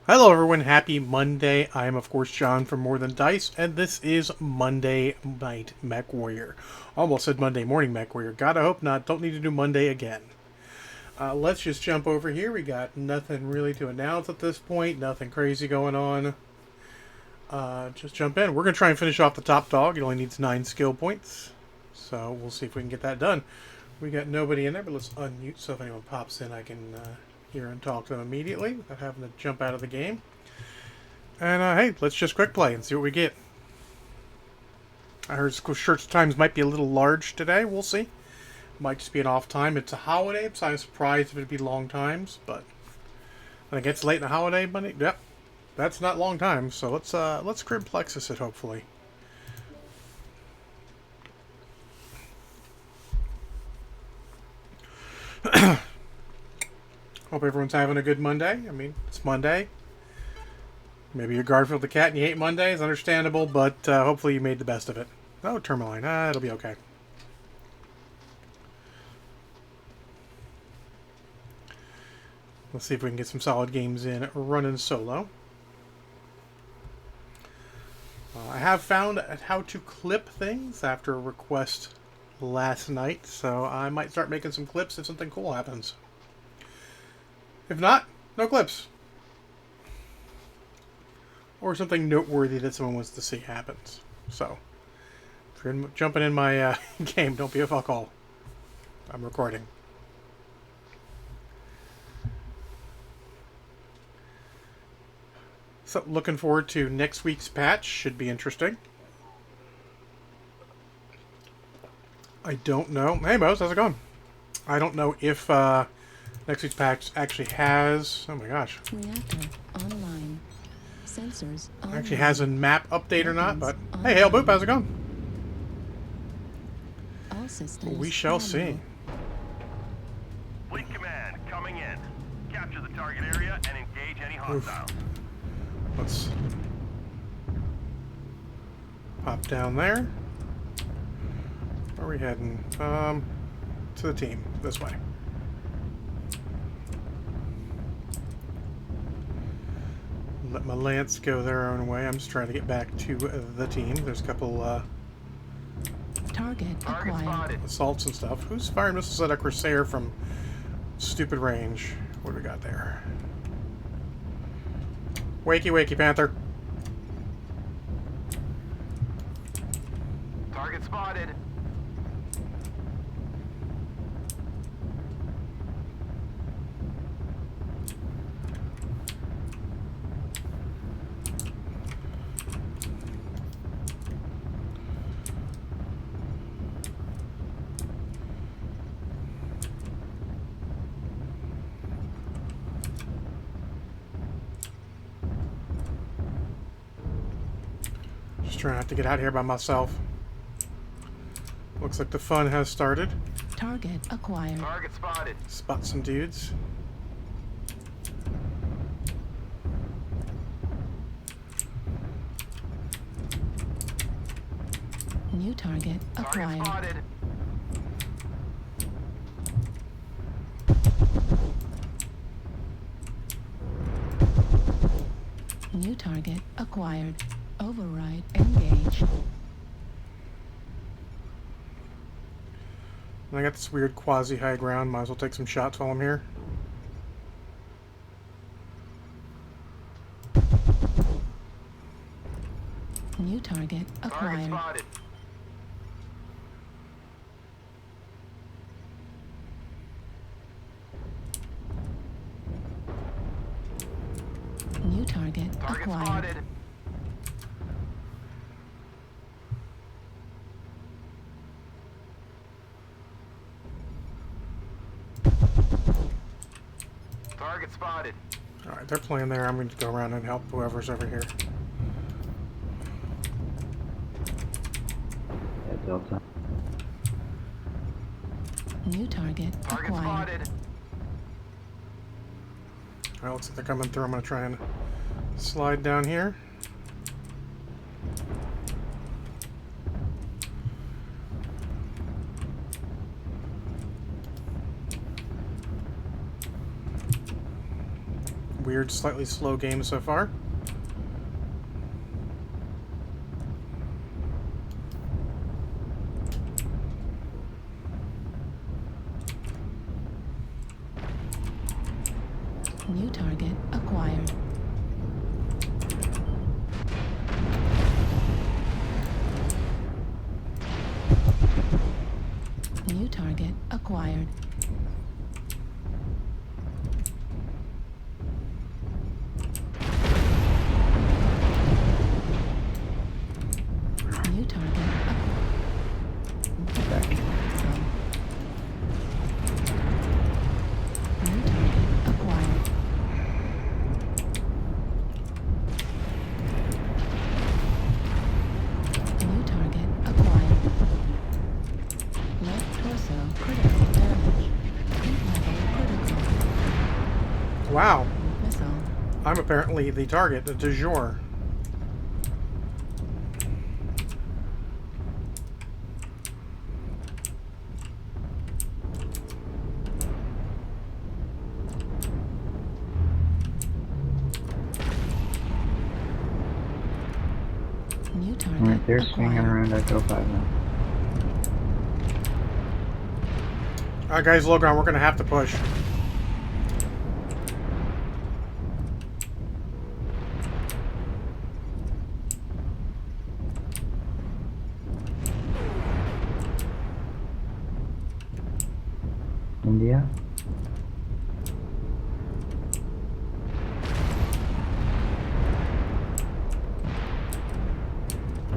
Hello everyone, happy Monday. I am of course John from More Than Dice, and this is Monday Night Mechwarrior. Almost said Monday Morning Mechwarrior. God, I hope not. Don't need to do Monday again. Let's just jump over here. We got nothing really to announce at this point. Nothing crazy going on. Just jump in. We're going to try and finish off the top dog. It only needs 9 skill points. So we'll see if we can get that done. We got nobody in there, but let's unmute so if anyone pops in I can hear and talk to them immediately without having to jump out of the game. And hey, let's just quick play and see what we get. I heard church times might be a little large today. We'll see. Might just be an off time. It's a holiday, so I'm surprised if it'd be long times. But when it gets late in the holiday, but yep, that's not long time. So let's Crib Plexus it hopefully. Hope everyone's having a good Monday. I mean, it's Monday. Maybe you're Garfield the cat and you hate Mondays. Understandable, but hopefully you made the best of it. Oh, Tourmaline. It'll be okay. Let's see if we can get some solid games in running solo. I have found how to clip things after a request last night, so I might start making some clips if something cool happens. If not, no clips. Or something noteworthy that someone wants to see happens. So, if you're jumping in my game, don't be a fuckhole. I'm recording. So, looking forward to next week's patch. Should be interesting. I don't know. Hey, Mose, how's it going? I don't know if next week's patch actually has... Oh my gosh. Reactor online. Sensors online. Actually has a map update or not, but... Hey, Hail Boop, how's it going? All systems We shall see. Fleet command coming in. Capture the target area and engage any hostiles. Let's pop down there. Where are we heading? To the team. This way. Let my Lance go their own way. I'm just trying to get back to the team. There's a couple Target acquired. Spotted. assaults and stuff. Who's firing missiles at a Crusader from stupid range? What do we got there? Wakey, wakey, Panther. Target spotted. Just trying not to get out here by myself. Looks like the fun has started. Target acquired. Target spotted. Spot some dudes. New target Target acquired. spotted. New target acquired. Override engaged. I got this weird quasi-high ground. Might as well take some shots while I'm here. New target Target acquired. spotted. New target Target acquired. spotted. Target spotted. Alright, they're playing there. I'm going to go around and help whoever's over here. Delta. New target Target acquired. spotted. Alright, looks like they're coming through. I'm going to try and slide down here. weird, slightly slow game so far. New target acquired. New target acquired. New target Okay. New target acquired. New target acquired. Left torso critical damage. Heat level critical. Wow. Missile. I'm apparently the target du jour. New target Alright, they're swinging acquired. around at Go 5 now. Alright, guys, low ground, we're gonna have to push. India?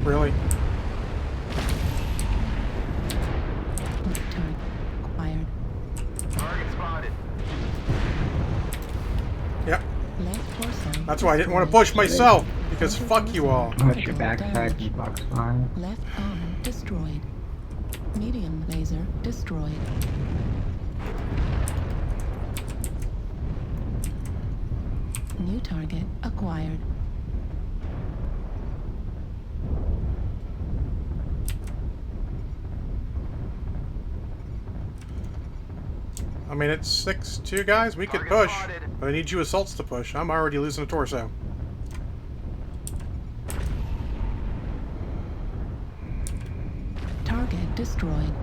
Really? Target acquired. Target spotted. Yep. Left torso. That's why I didn't want to destroyed. push myself, because fuck you all. Watch your backside from box 5. Left arm destroyed. Medium laser destroyed. New target acquired. I mean, it's 6-2, guys. We could Target push. spotted. But I need you assaults to push. I'm already losing a torso. Target destroyed.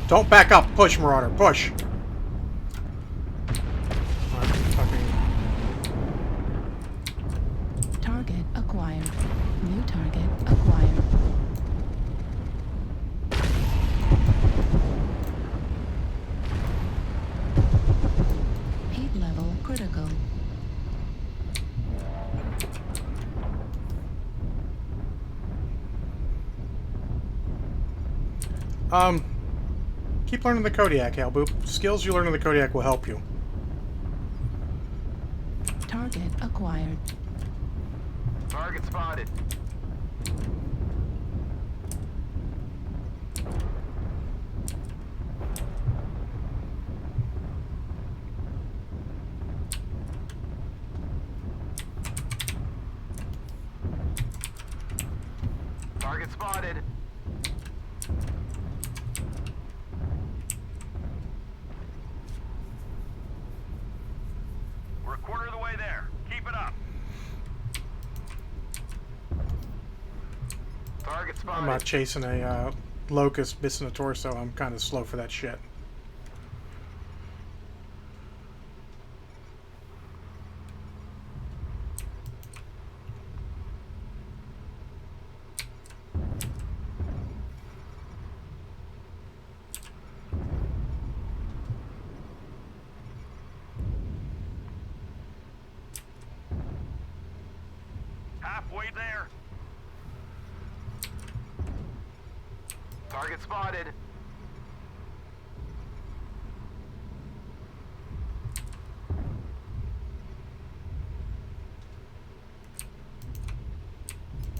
Don't back up. Push, Marauder. Push. I'm fucking... Target acquired. New target acquired. Heat level critical. Keep learning the Kodiak, Halboop. Skills you learn in the Kodiak will help you. Target acquired. Target spotted. Target spotted. We're a quarter of the way there. Keep it up. Target spotted. I'm not chasing a locust missing a torso. I'm kind of slow for that shit. Halfway there. Target spotted.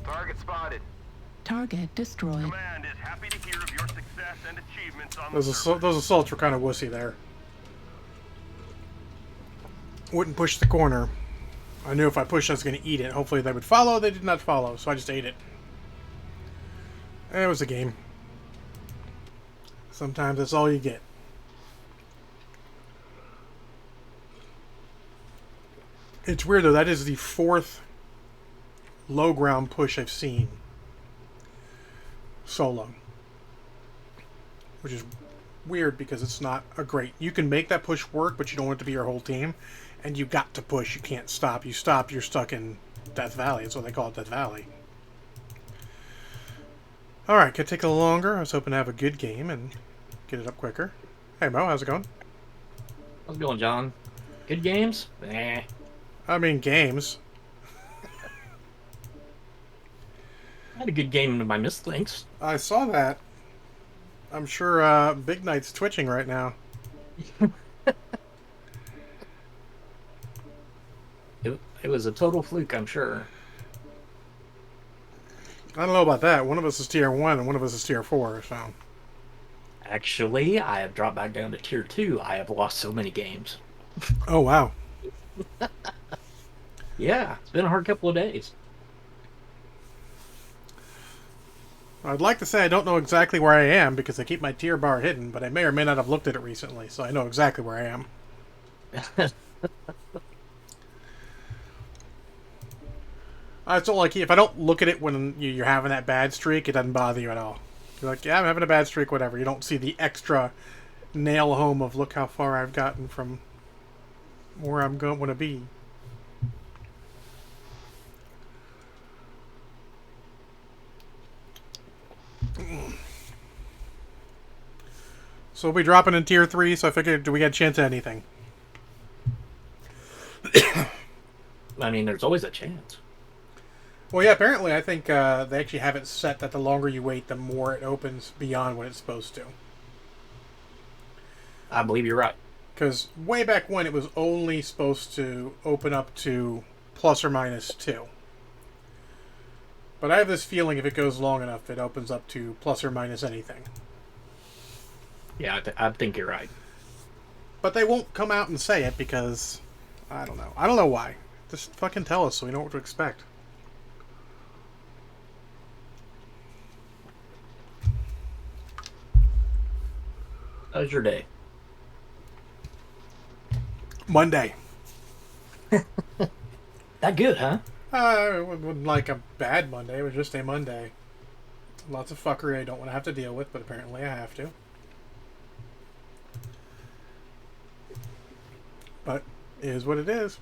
Target spotted. Target destroyed. Command is happy to hear of your success and achievements on Those, the surface. those assaults were kind of wussy there. Wouldn't push the corner. I knew if I pushed I was going to eat it. Hopefully they would follow. They did not follow, so I just ate it. And it was a game. Sometimes that's all you get. It's weird, though. That is the fourth low ground push I've seen solo. Which is weird because it's not a great... You can make that push work, but you don't want it to be your whole team. And you got to push. You can't stop. You stop, you're stuck in Death Valley. That's what they call it, Death Valley. Alright, could take a little longer. I was hoping to have a good game and get it up quicker. Hey, Mo, how's it going? How's it going, John? Good games? I mean, games. I had a good game in my Mistlinks. I saw that. I'm sure Big Knight's twitching right now. It was a total fluke, I'm sure. I don't know about that. One of us is tier 1 and one of us is tier 4, so... Actually, I have dropped back down to tier 2. I have lost so many games. Oh, wow. Yeah, it's been a hard couple of days. I'd like to say I don't know exactly where I am because I keep my tier bar hidden, but I may or may not have looked at it recently, so I know exactly where I am. It's not like if I don't look at it when you're having that bad streak, it doesn't bother you at all. You're like, yeah, I'm having a bad streak, whatever. You don't see the extra nail home of look how far I've gotten from where I'm going to be. So we'll be dropping in tier 3, so I figured, do we get a chance at anything? I mean, there's always a chance. Well, yeah, apparently I think they actually have it set that the longer you wait, the more it opens beyond what it's supposed to. I believe you're right. Because way back when, it was only supposed to open up to plus or minus 2. But I have this feeling if it goes long enough, it opens up to plus or minus anything. Yeah, I think you're right. But they won't come out and say it because, I don't know. I don't know why. Just fucking tell us so we know what to expect. How's your day? Monday. That good, huh? It wasn't like a bad Monday. It was just a Monday. Lots of fuckery I don't want to have to deal with, but apparently I have to. But it is what it is.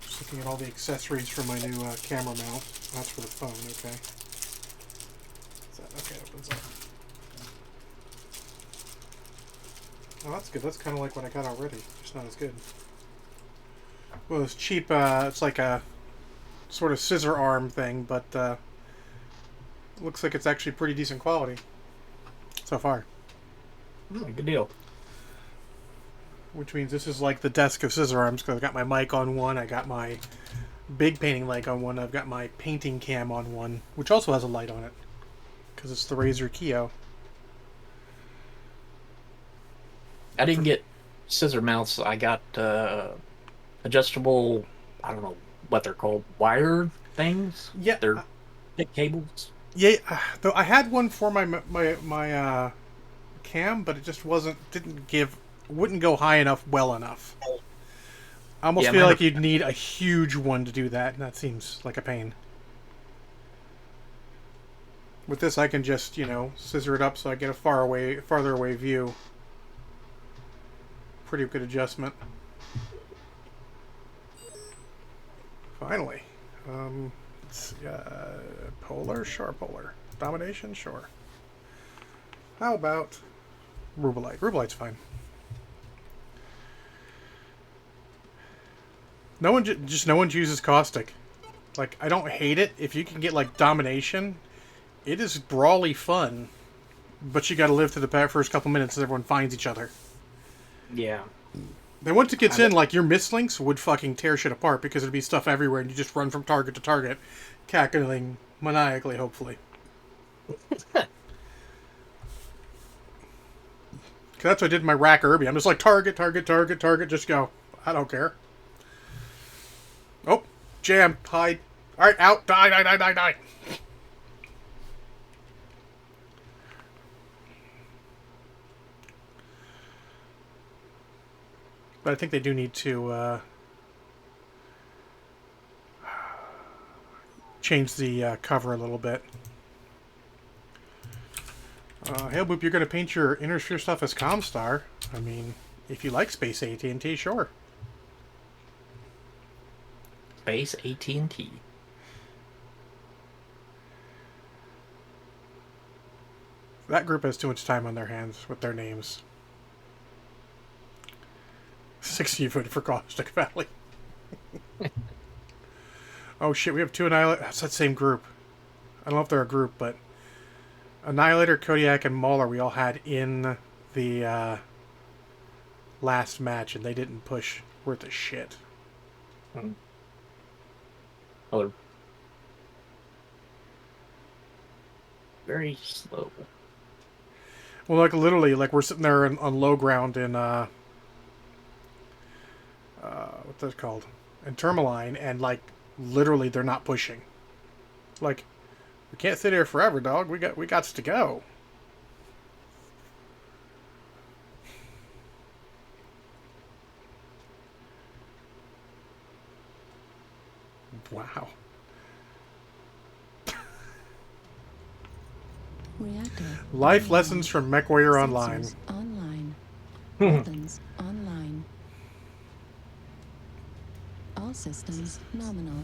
Just looking at all the accessories for my new camera mount. That's for the phone, okay. Okay, opens up. Oh, that's good. That's kind of like what I got already. Just not as good. Well, it's cheap. It's like a sort of scissor arm thing, but looks like it's actually pretty decent quality so far. Good deal. Which means this is like the desk of scissor arms because I got my mic on one, I got my big painting leg on one, I've got my painting cam on one, which also has a light on it because it's the Razer Keo. I didn't get scissor mounts. I got adjustable, I don't know what they're called, wire things? Yeah. They're thick cables. Yeah, though I had one for my cam, but it just wouldn't go high enough, well enough. I almost feel like you'd need a huge one to do that, and that seems like a pain. With this, I can just, scissor it up so I get a farther away view. Pretty good adjustment. Finally. Polar? Sure, polar. Domination? Sure. How about Rubelite? Rubelite's fine. No one uses caustic. Like, I don't hate it. If you can get, like, domination, it is brawly fun. But you gotta live through the first couple minutes as everyone finds each other. Yeah. Then once it gets in, like, your mislinks would fucking tear shit apart because there'd be stuff everywhere and you just run from target to target, cackling maniacally, hopefully. Cause that's what I did in my rack Irby. I'm just like, target, target, target, target, just go. I don't care. Oh, jam, hide. Alright, out. Die, die, die, die, die. But I think they do need to change the cover a little bit. Hey, Boop, you're going to paint your inner sphere stuff as Comstar. I mean, if you like Space AT&T, sure. Space AT&T. That group has too much time on their hands with their names. 60 voted for Caustic Valley. Oh shit, we have two Annihilators. That's that same group. I don't know if they're a group, but Annihilator, Kodiak, and Mauler we all had in the last match, and they didn't push worth a shit. Oh, very slow. Well, like literally, like we're sitting there on low ground in what's that called? In Tourmaline, and like literally they're not pushing. Like, we can't sit here forever, dog. We got to go. Wow. Reactor. Life online. lessons from Mechwarrior Online. Sensors online. Weapons online. All systems nominal.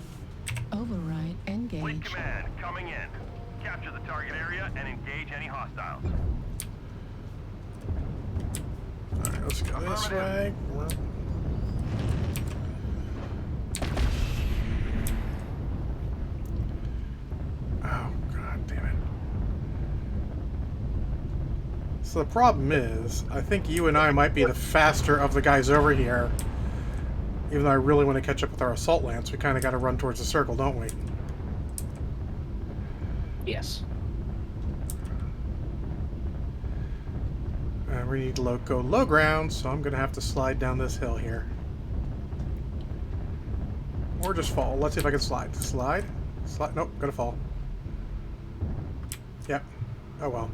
Override Fleet engaged. command coming in. Capture the target area and engage any hostiles. Alright, let's go this way. Oh, god damn it. So the problem is, I think you and I might be the faster of the guys over here. Even though I really want to catch up with our assault lance, we kind of got to run towards the circle, don't we? Yes. And we need to go low ground, so I'm going to have to slide down this hill here. Or just fall. Let's see if I can slide. Slide? Slide? Nope, gonna fall. Yep. Oh well.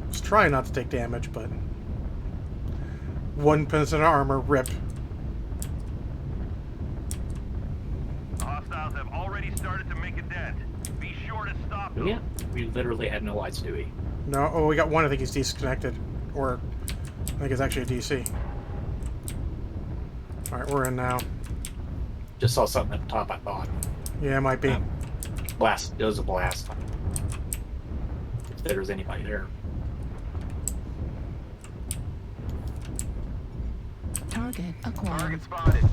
Was trying not to take damage, but 1% armor, rip. The hostiles have already started to make a dent. Be sure to stop them. Yeah, we literally had no lights, do we? No, oh, we got one. I think he's disconnected, or I think it's actually a DC. All right, we're in now. Just saw something at the top, I thought. Yeah, it might be. Blast. It was a blast. If there was anybody there. Target acquired. Target spotted.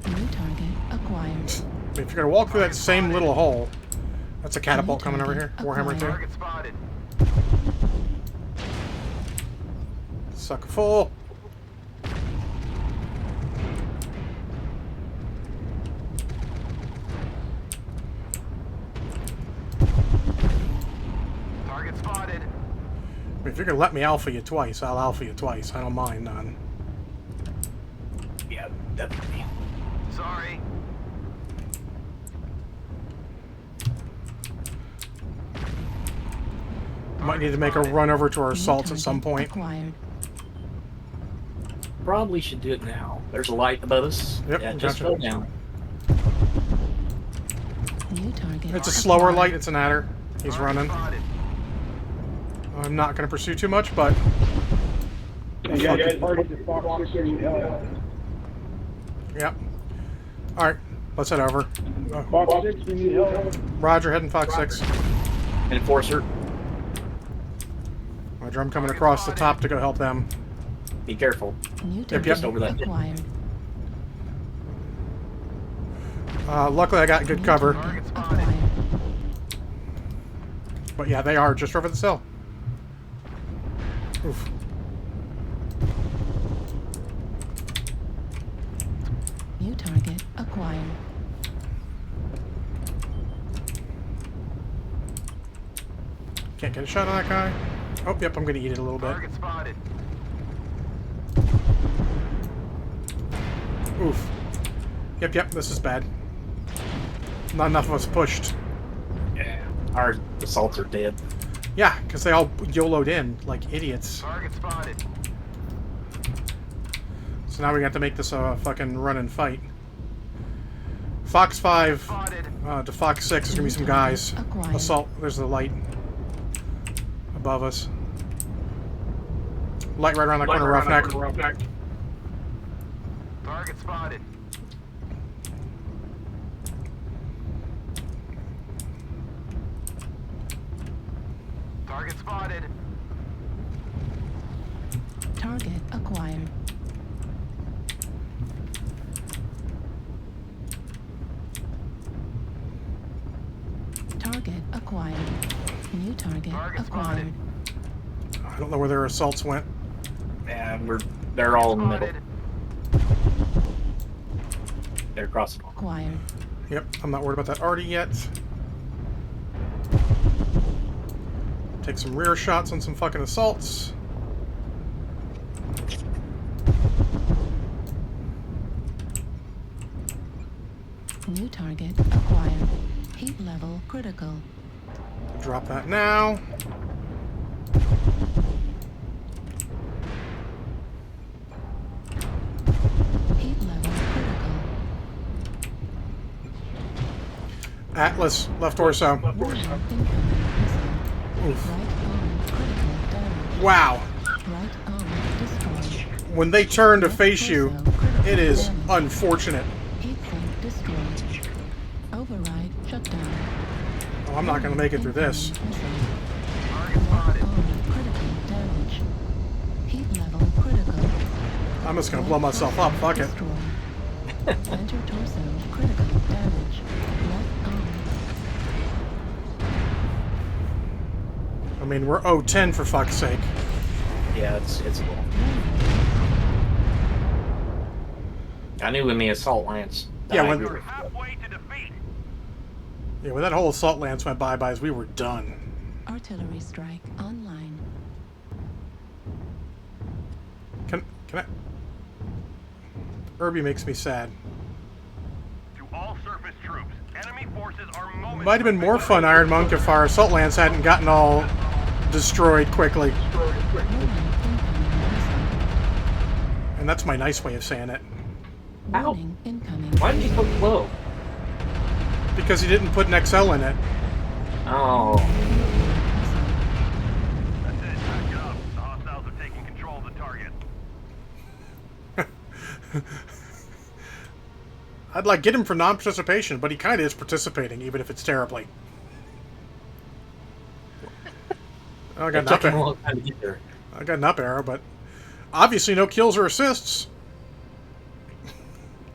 New target acquired. If you're gonna walk through that same little hole, that's a catapult coming over here. Warhammer 2. Target spotted. Suck full. Target spotted. If you're gonna let me alpha you twice, I'll alpha you twice. I don't mind none. Yeah, definitely. Sorry. Might need to make a run over to our assaults at some point. Acquired. Probably should do it now. There's a light above us. Yep, Yeah, just gotcha. fell down. New target. It's a slower acquired. light. It's an adder. He's running. Spotted. I'm not gonna pursue too much, but yep. All right, let's head over. Roger, heading Fox 6. Enforcer, Roger, I'm coming across the top to go help them. be careful. New yep. target Over that. acquired. Luckily, I got good cover. Target spotted. Acquired. But yeah, they are just over the hill. Oof. New target acquired. Can't get a shot on that guy. Oh, yep, I'm gonna eat it a little bit. Target spotted. Oof. Yep, this is bad. Not enough of us pushed. Yeah. Our assaults are dead. Yeah, because they all YOLO'd in like idiots. Target spotted. So now we got to make this a fucking run and fight. Fox 5 Spotted. to Fox 6 is going to be some guys. Acquired. Assault. There's the light above us. Light right around that corner, Roughneck. Target spotted. Target spotted. Target acquired. Target acquired. New target Target acquired. I don't know where their assaults went. And they're all in the middle. Spotted. They're crossing. Acquired. Yep, I'm not worried about that arty yet. Take some rear shots on some fucking assaults. New target acquired. Heat level critical. Drop that now. Heat level critical. Atlas, left torso. Warning, incoming missile. Oof. Right arm critical damage. Wow. Right arm destroyed. When they turn to Left face you, torso critical it is damage. unfortunate. Heat sink destroyed. Override shut down. Oh, I'm not going to make it through this. Target Left spotted. arm critical damage. Heat level critical. I'm just going to blow myself up. Fuck it. Destroyed. Center torso critical damage. Left arm. I mean, we're 0-10 for fuck's sake. Yeah, it's cool. I knew when the assault lance died, Yeah, when- we We're were- halfway to defeat. Yeah, when that whole assault lance went by-bys, we were done. Artillery strike online. Can I... Irby makes me sad. To all surface troops, enemy forces are momentarily. Might have been more fun, Iron Monk, if our assault lance hadn't gotten all destroyed quickly. Warning, incoming missile. And that's my nice way of saying it. Ow. Warning, incoming Why did he so slow? Because he didn't put an XL in it. Oh, That's it. Back it up. The hostiles are taking control of the target. I'd like get him for non-participation, but he kind of is participating, even if it's terribly. Oh, I got it an took up him a arrow. long time to get there. I got an up arrow, but obviously no kills or assists.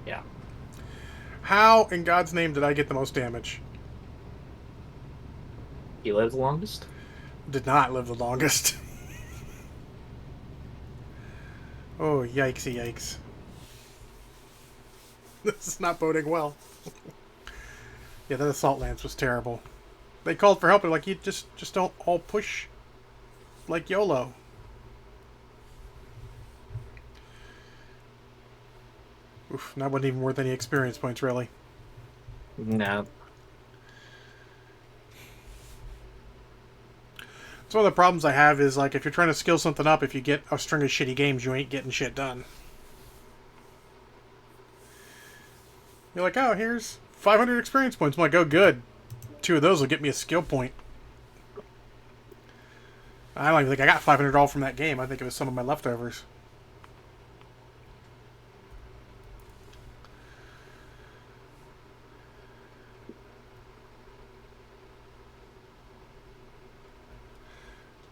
Yeah. How in God's name did I get the most damage? He lived the longest? Did not live the longest. Oh, yikesy yikes. This is not boding well. Yeah, that assault lance was terrible. They called for help, and like, you just don't all push like YOLO. Oof, that wasn't even worth any experience points, really. No. So one of the problems I have is, like, if you're trying to skill something up, if you get a string of shitty games, you ain't getting shit done. You're like, oh, here's 500 experience points. I'm like, oh, good. 2 of those will get me a skill point. I don't even think I got 500 all from that game. I think it was some of my leftovers.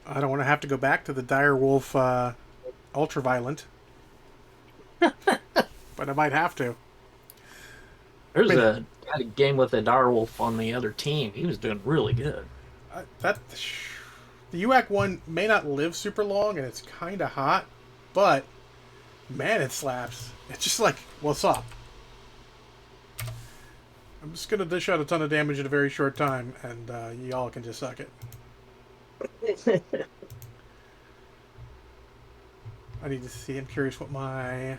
I don't want to have to go back to the Direwolf Ultraviolent. But I might have to. There's I mean- a had a game with a direwolf on the other team. He was doing really good. The UAC one may not live super long, and it's kind of hot, but man, it slaps. It's just like, what's up? I'm just gonna dish out a ton of damage in a very short time, and y'all can just suck it. I need to see. I'm curious what my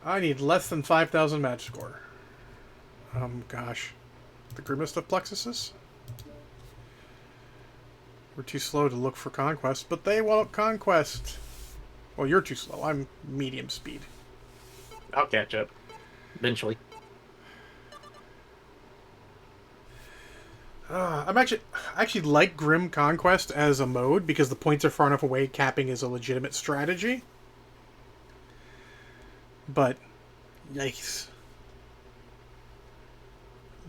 I need less than 5,000 match score. Gosh. The grimmest of plexuses? We're too slow to look for conquest, but they won't conquest. Well, you're too slow. I'm medium speed. I'll catch up. Eventually. I actually like Grim Conquest as a mode because the points are far enough away. Capping is a legitimate strategy. But, yikes.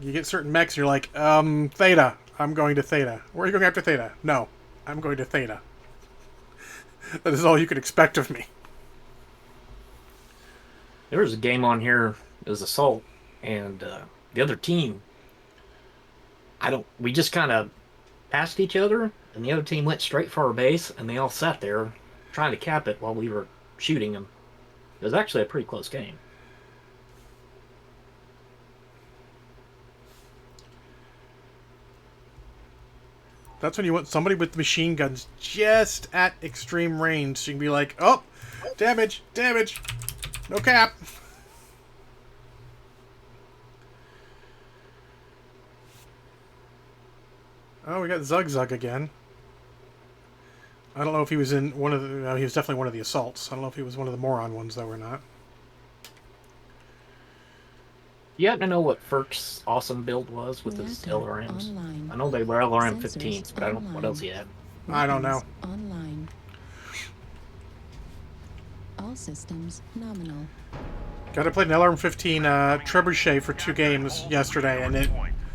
You get certain mechs, you're like, Theta. I'm going to Theta. Where are you going after Theta? No, I'm going to Theta. That is all you can expect of me. There was a game on here, it was Assault, and the other team, we just kind of passed each other, and the other team went straight for our base, and they all sat there trying to cap it while we were shooting them. It was actually a pretty close game. That's when you want somebody with machine guns just at extreme range. So you can be like, oh, damage, damage, no cap. Oh, we got Zug Zug again. I don't know if he was in one of the... No, he was definitely one of the assaults. I don't know if he was one of the moron ones, though, or not. You happen to know what Ferk's awesome build was with his LRMs? Online. I know they were LRM Sensors 15s, but I don't know what else he had. I don't know. Online. All systems nominal. Got to play an LRM-15 Trebuchet for 2 games yesterday, and it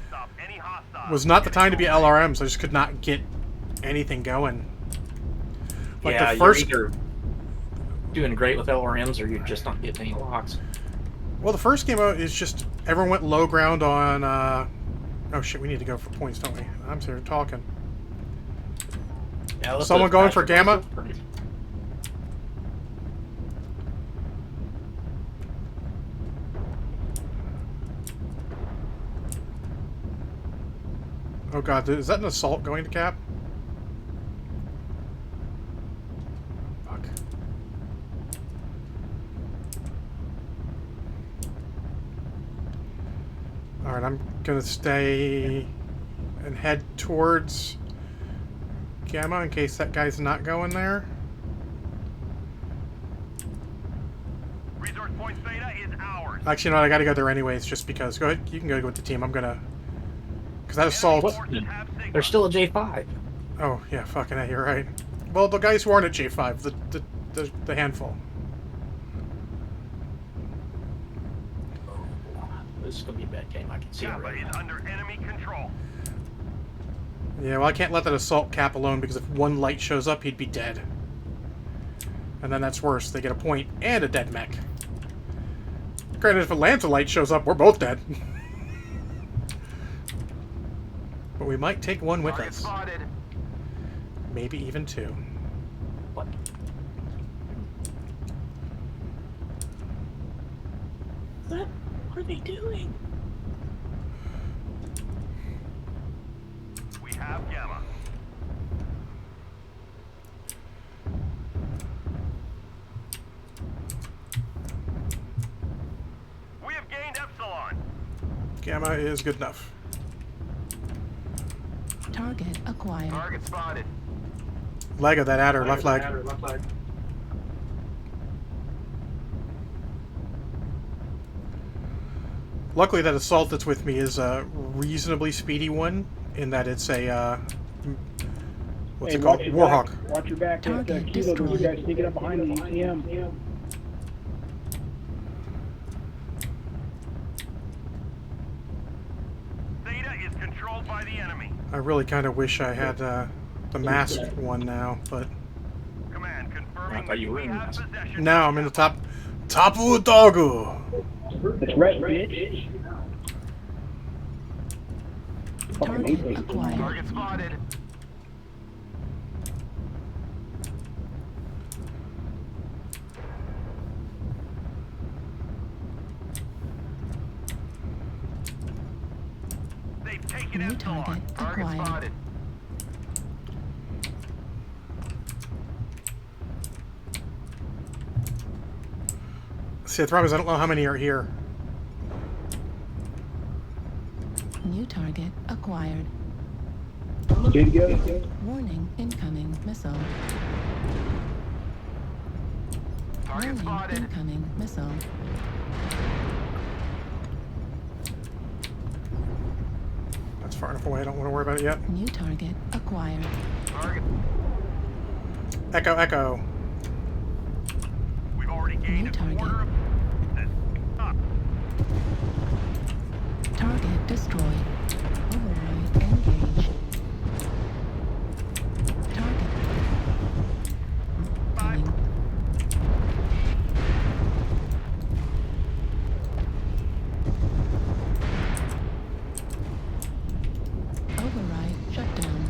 Stop any hostiles. was not the time to be LRMs. I just could not get anything going. Like Yeah, the first... you're either doing great with LRMs or you're just not getting any locks. Well, the first game out is just everyone went low ground on. Oh shit, we need to go for points, don't we? I'm here talking. Yeah, Someone going for Gamma? Oh god, is that an assault going to cap? Fuck. Alright, I'm gonna stay and head towards Gamma in case that guy's not going there. Resource point Theta is ours. Actually, no, I gotta go there anyways, just because. Go ahead, you can go with the team. I'm gonna... Because that assault... Forces have Sigma. There's still a J5. Oh, yeah, fucking A, you're right. Well, the guys who aren't at J5, the handful. This is going to be a bad game. I can see it Kappa right is now. under enemy control. Yeah, well, I can't let that assault cap alone, because if one light shows up, he'd be dead. And then that's worse. They get a point and a dead mech. Granted, if a Lancer light shows up, we're both dead. But we might take one with Target us. spotted. Maybe even 2. What? What are they doing? We have Gamma. We have gained Epsilon. Gamma is good enough. Target acquired. Target spotted. Leg of that adder, left leg. Luckily, that assault that's with me is a reasonably speedy one, in that it's a, what's it called? Warhawk. Watch your back. That Target kilo, those destroyed. guys sneaking up behind the ECM. Theta is controlled by the enemy. I really kind of wish I had the masked one now, but Command confirming I thought you were we in have this. possession. now I'm in the top of the doggo. That's right, bitch. Fucking hate Target those. acquired. Target spotted. They've taken New Epsilon. target Target acquired. spotted. See, the problem is I don't know how many are here. New target acquired. Good to go. Warning, incoming missile. Target Warning, spotted. incoming missile. That's far enough away. I don't want to worry about it yet. New target acquired. Target. Echo, echo. We've already gained New a target. quarter of up. Target destroyed. Override engaged. Target. Coming. Override shut down.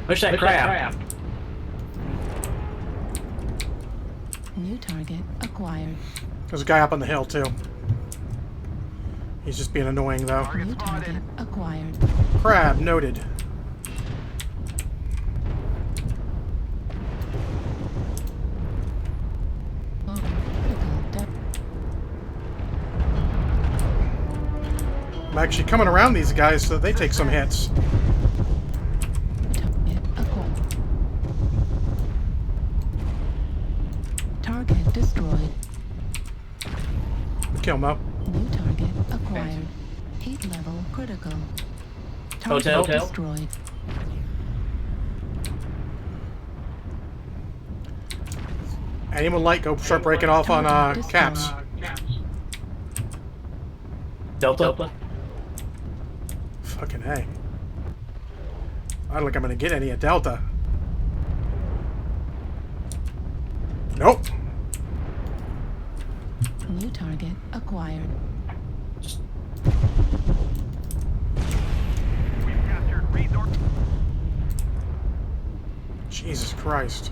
Push that crab. New target acquired. There's a guy up on the hill, too. He's just being annoying, though. New target acquired. Crab, noted. Oh, critical depth. I'm actually coming around these guys so they take some hits. Target acquired. Target destroyed. Kill Mo. New target acquired. Heat level critical. Target Hotel. destroyed. Anyone light, go start breaking off on caps. Delta. Fucking A. I don't think I'm gonna get any at Delta. Nope. New target acquired. We've captured resource. Jesus Christ.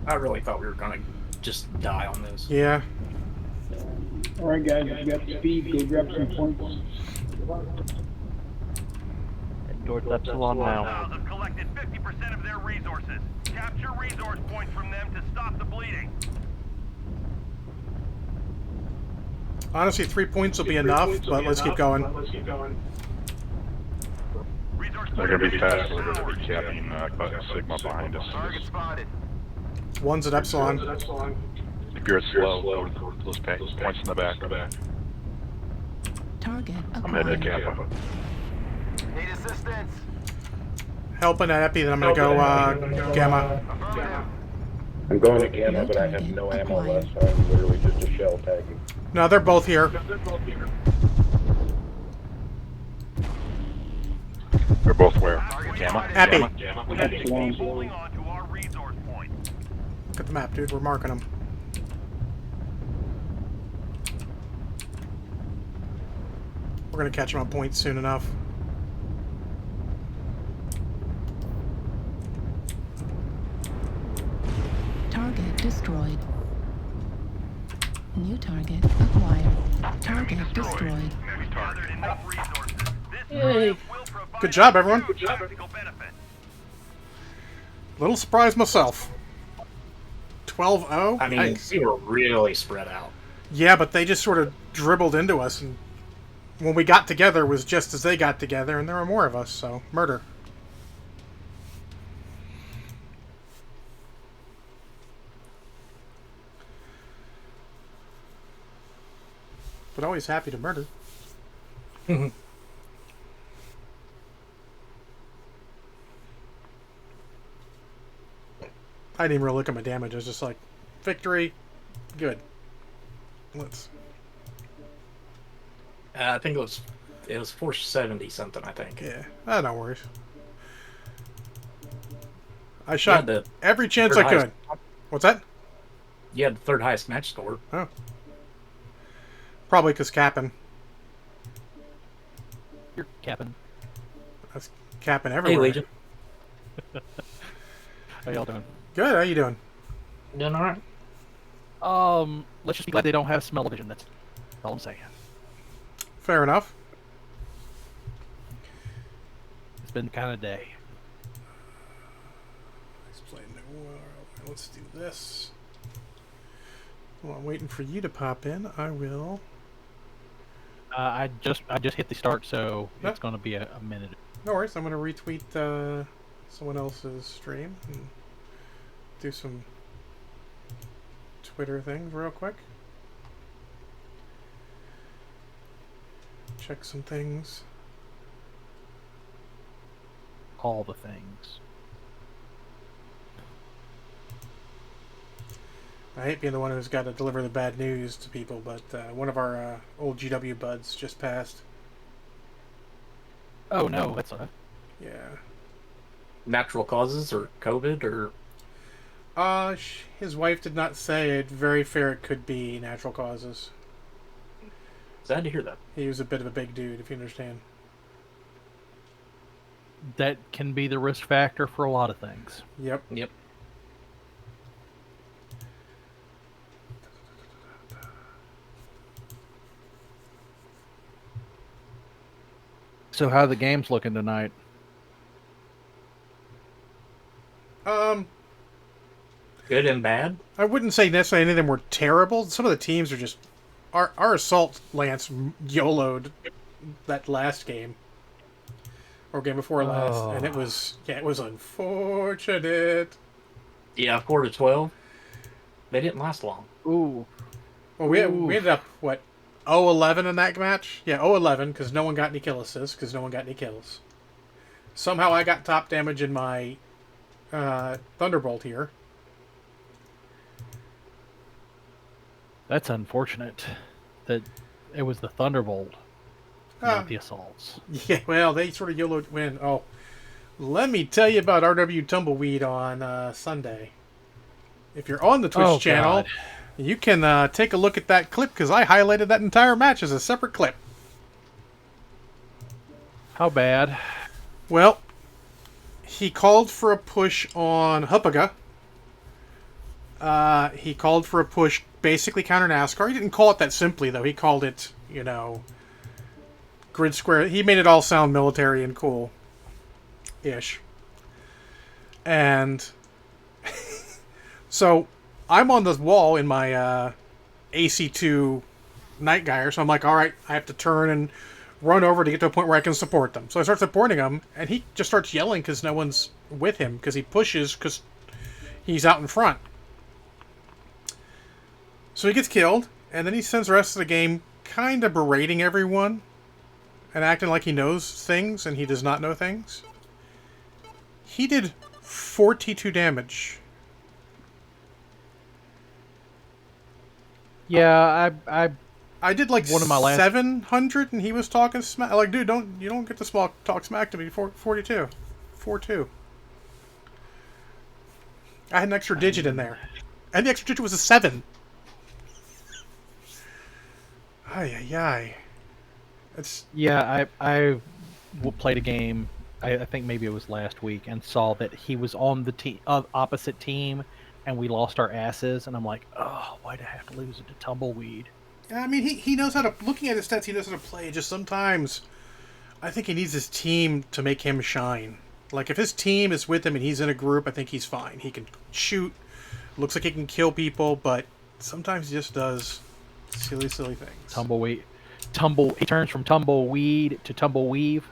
I really thought we were gonna just die on this. Yeah. Alright guys, if you got the speed, go grab some points. Towards Epsilon now. Hostiles have collected 50% of their resources. Capture resource points from them to stop the bleeding. Honestly, 3 points will be enough, but let's keep going. Resource They're gonna be points fast. We're gonna be capping Sigma behind us. Target spotted. One's at Epsilon. If you're slow, go to those points in the back. Target I'm heading to acquired. Kappa. Need assistance. Helping at Epi, then I'm gonna go Gamma. Affirmative. I'm going to Gamma, New but I have target no ammo acquired. left, so I'm literally just a shell tagging. No, they're both here. They're both where? Target Gamma? spotted. Epi. Gamma? Keep holding on to our resource point. Look at the map, dude. We're marking them. We're gonna catch them on points soon enough. Target destroyed. New target acquired. Target destroyed. We've gathered enough resources. This area will provide Good job, everyone. huge tactical benefit. Little surprised myself. 12-0? I mean, Nice. we were really spread out. Yeah, but they just sort of dribbled into us, and when we got together was just as they got together, and there were more of us, so murder. But always happy to murder. I didn't even really look at my damage. I was just like, victory, good. Let's. I think it was 470 something. I think. Yeah, no worries. I You shot had the every chance third I could. highest- What's that? You had the third highest match score. Oh. Probably because capping. You're capping. That's capping Hey, everywhere. Legion. How y'all doing? Good, how you doing? Doing all right. Let's just be glad they don't have smell-o-vision. That's all I'm saying. Fair enough. It's been kind of day. Let's play new world. Let's do this. Well, I'm waiting for you to pop in. I will. I just hit the start, so Yep. it's going to be a minute. No worries. I'm going to retweet someone else's stream and do some Twitter things real quick. Check some things. All the things. I hate being the one who's got to deliver the bad news to people, but one of our old GW buds just passed. Oh no, that's Yeah. Natural causes or COVID or His wife did not say it. Very fair it could be natural causes. sad to hear that. He was a bit of a big dude, if you understand. that can be the risk factor for a lot of things. Yep. Yep. So how are the games looking tonight? Good and bad. I wouldn't say necessarily any of them were terrible. Some of the teams are just... Our Assault Lance YOLO'd that last game. Or game before last. And it was unfortunate. Yeah, 4-12. They didn't last long. Ooh. Well, we ended up, what, 0-11 in that match? Yeah, 0-11, because no one got any kill assists, because no one got any kills. Somehow I got top damage in my Thunderbolt here. That's unfortunate that it was the Thunderbolt, not the Assaults. Yeah, well, they sort of YOLO'd win. Oh, let me tell you about RW Tumbleweed on Sunday. If you're on the Twitch channel, God. you can take a look at that clip, because I highlighted that entire match as a separate clip. How bad? Well, he called for a push on Hupaga. He called for a push, basically counter NASCAR. He didn't call it that simply, though. He called it, grid square. He made it all sound military and cool-ish. And so I'm on the wall in my AC2 Night Gyre, so I'm like, all right, I have to turn and run over to get to a point where I can support them. So I start supporting him, and he just starts yelling because no one's with him, because he pushes because he's out in front. So he gets killed, and then he spends the rest of the game kind of berating everyone and acting like he knows things, and he does not know things. He did 42 damage. Yeah, I did like one of my last 700, and he was talking smack. Like, dude, you don't get to talk smack to me. 42, 4-2. I had an extra digit in there, and the extra digit was a 7. Ay, ay, ay. It's... Yeah, I played a game, I think maybe it was last week, and saw that he was on the opposite team, and we lost our asses, and I'm like, oh, why'd I have to lose it to Tumbleweed? I mean, he knows how to... Looking at his stats, he knows how to play. Just sometimes, I think he needs his team to make him shine. Like, if his team is with him and he's in a group, I think he's fine. He can shoot, looks like he can kill people, but sometimes he just does... silly things. Tumbleweed. He turns from Tumbleweed to Tumbleweave.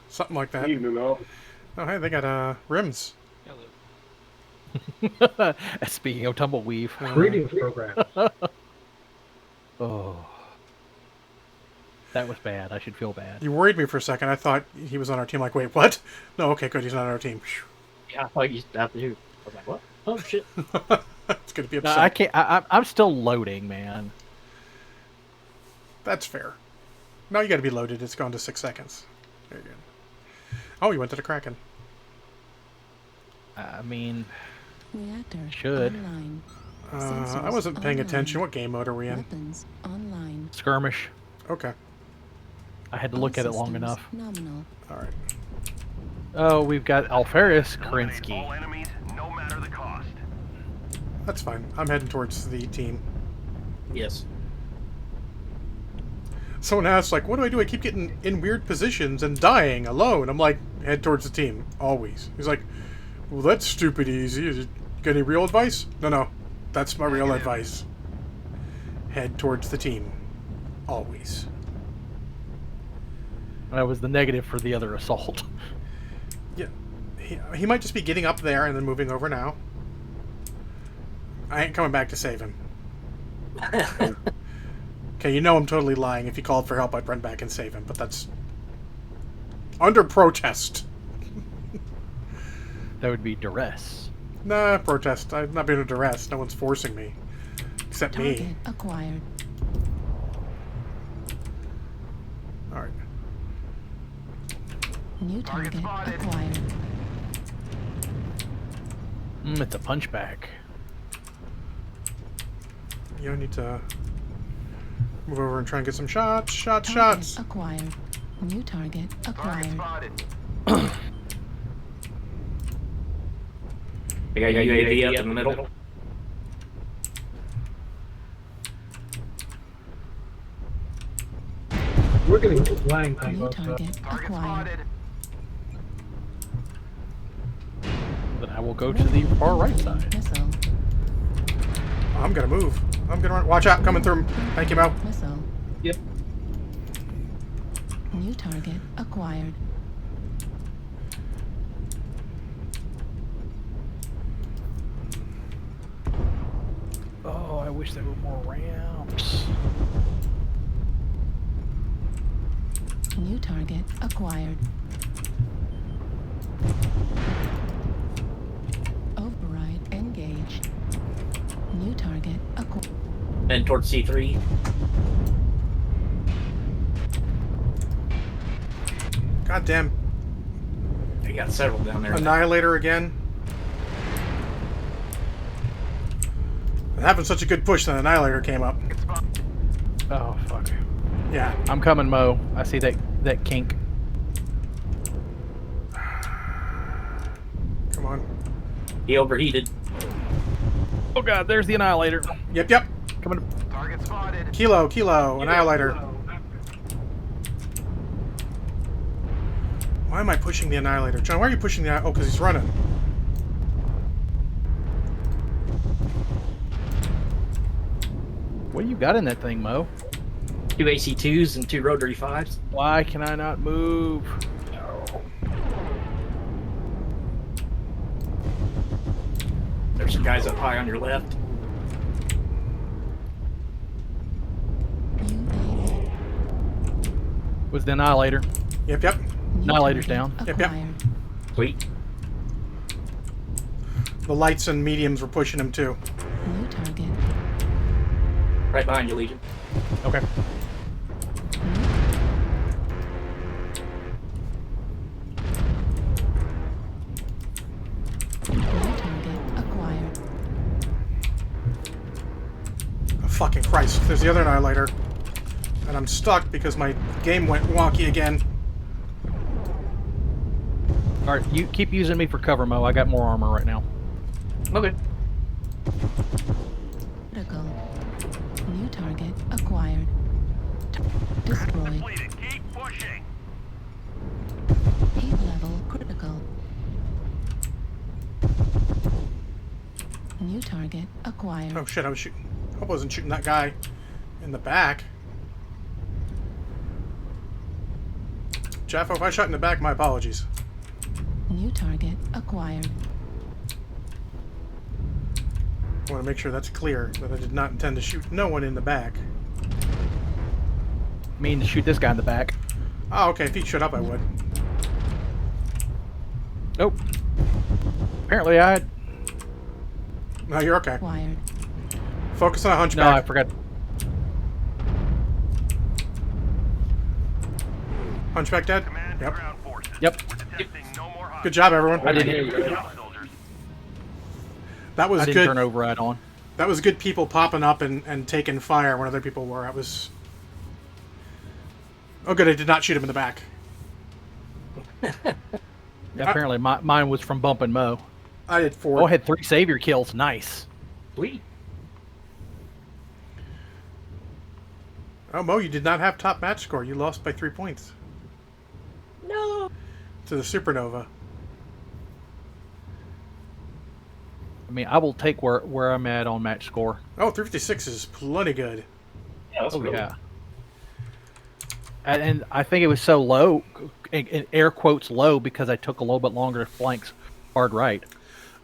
Something like that. Evening, all. Oh, hey, they got rims. Speaking of Tumbleweave. Greetings, program. Oh. That was bad. I should feel bad. You worried me for a second. I thought he was on our team. Like, wait, what? No, okay, good. He's not on our team. Yeah, I thought you after you. I was like, what? Oh shit. It's gonna be No, upset. I can't. I'm still loading, man. That's fair. Now you got to be loaded. It's gone to 6 seconds. There you go. Oh, you went to the Kraken. I mean, Reactor should. online. I wasn't paying attention. What game mode are we in? Weapons online. skirmish. Okay. I had to look at it long Systems enough. Nominal. All right. Oh, we've got Alferis Eliminate Karinsky. all enemies, no matter the cost. That's fine. I'm heading towards the team. Yes. Someone asked, like, what do I do? I keep getting in weird positions and dying alone. I'm like, head towards the team. Always. He's like, well, that's stupid easy. Is it, got any real advice? No. That's my real advice. head towards the team. Always. That was the negative for the other assault. Yeah. He might just be getting up there and then moving over now. I ain't coming back to save him. Okay, you know I'm totally lying. If he called for help, I'd run back and save him, but that's under protest. That would be duress. Nah, protest. I'm not being under duress. No one's forcing me. Except Target me. acquired. Alright. New target acquired. It's a punchback. You need to move over and try and get some shots. Shots. Target acquired. New target Target acquired. spotted. We got UAV up in the middle. We're getting flying New both target Target acquired. spotted. Then I will go to the far right side. Missile. I'm gonna move. I'm gonna run. Watch out, coming through. Thank you, Mo. Missile. Yep. New target acquired. Oh, I wish there were more ramps. New target acquired. Override engaged. New target acquired. And towards C3. Goddamn. We got several down there. Annihilator again. Having such a good push that Annihilator came up. Target spotted. Oh, fuck. Yeah. I'm coming, Mo. I see that kink. Come on. He overheated. Oh, God, there's the Annihilator. Yep. Coming. Target spotted. Kilo. Annihilator. Why am I pushing the Annihilator? John, why are you pushing the... Oh, because he's running. What do you got in that thing, Mo? 2 AC2s and 2 rotary 5s. Why can I not move? There's some guys up high on your left. UAV. Was the Annihilator. Yep. New Annihilator's target down. Yep. Acquired. Sweet. The lights and mediums were pushing him, too. New target. Right behind you, Legion. Okay. New target acquired. Oh, fucking Christ. There's the other Annihilator. And I'm stuck because my game went wonky again. All right, you keep using me for cover, Mo. I got more armor right now. Okay. Critical. New target acquired. Destroyed. Completed. Keep pushing. Heat level critical. New target acquired. Oh, shit. I was shooting. Hope I wasn't shooting that guy in the back. Jeff, if I shot in the back, my apologies. New target acquired. I want to make sure that's clear, that I did not intend to shoot no one in the back. Mean to shoot this guy in the back. Oh, okay. If he'd shut up, I would. Nope. Apparently I... No, you're okay. Acquired. Focus on a No, I hunchback. forgot. Hunchback dead? Command to Yep. ground forces. Yep. We're detecting no more hostiles. Good job, everyone. I didn't hear you. Good job, soldiers. That was I didn't good. turn override on. That was good people popping up and taking fire when other people were. I was... Oh, good. I did not shoot him in the back. Apparently mine was from bumping Mo. I did 4. Oh, I had 3 savior kills. Nice. Sweet. Oh, Mo, you did not have top match score. You lost by 3 points. No. To the Supernova. I mean, I will take where I'm at on match score. Oh, 356 is plenty good. Yeah, that's Oh really yeah. And I think it was so low, in air quotes low, because I took a little bit longer to flanks hard right.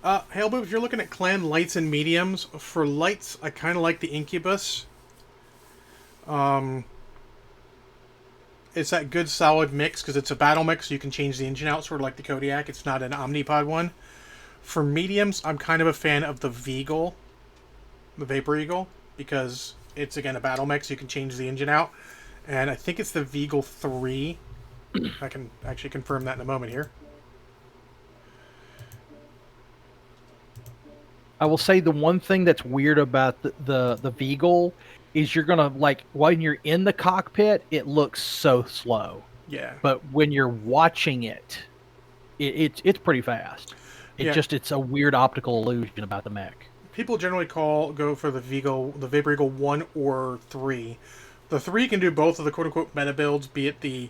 Hailboob, if you're looking at clan lights and mediums, for lights, I kind of like the Incubus. It's that good solid mix because it's a battle mix, so you can change the engine out, sort of like the Kodiak. It's not an Omnipod one. For mediums, I'm kind of a fan of the Veagle, the Vapor Eagle, because it's again a battle mix. You can change the engine out, and I think it's the Veagle 3. I can actually confirm that in a moment here. I will say the one thing that's weird about the Veagle is you're gonna like when you're in the cockpit, it looks so slow. Yeah. But when you're watching it, it's pretty fast. Yeah. It's a weird optical illusion about the mech. People generally go for the Vapor Eagle 1 or 3. The 3 can do both of the quote-unquote meta builds, be it the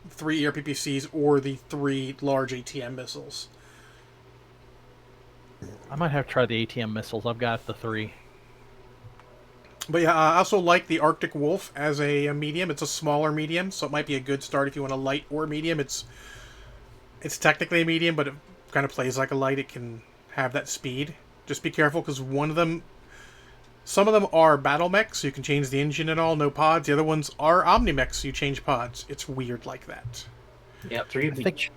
3 ERPPCs or the 3 large ATM missiles. I might have to try the ATM missiles. I've got the 3. But yeah, I also like the Arctic Wolf as a medium. It's a smaller medium, so it might be a good start if you want a light or medium. It's technically a medium, but it kind of plays like a light. It can have that speed. Just be careful, because some of them are battle mechs, so you can change the engine and all, no pods. The other ones are Omni mechs, so you change pods. It's weird like that. Yeah, 3 of each.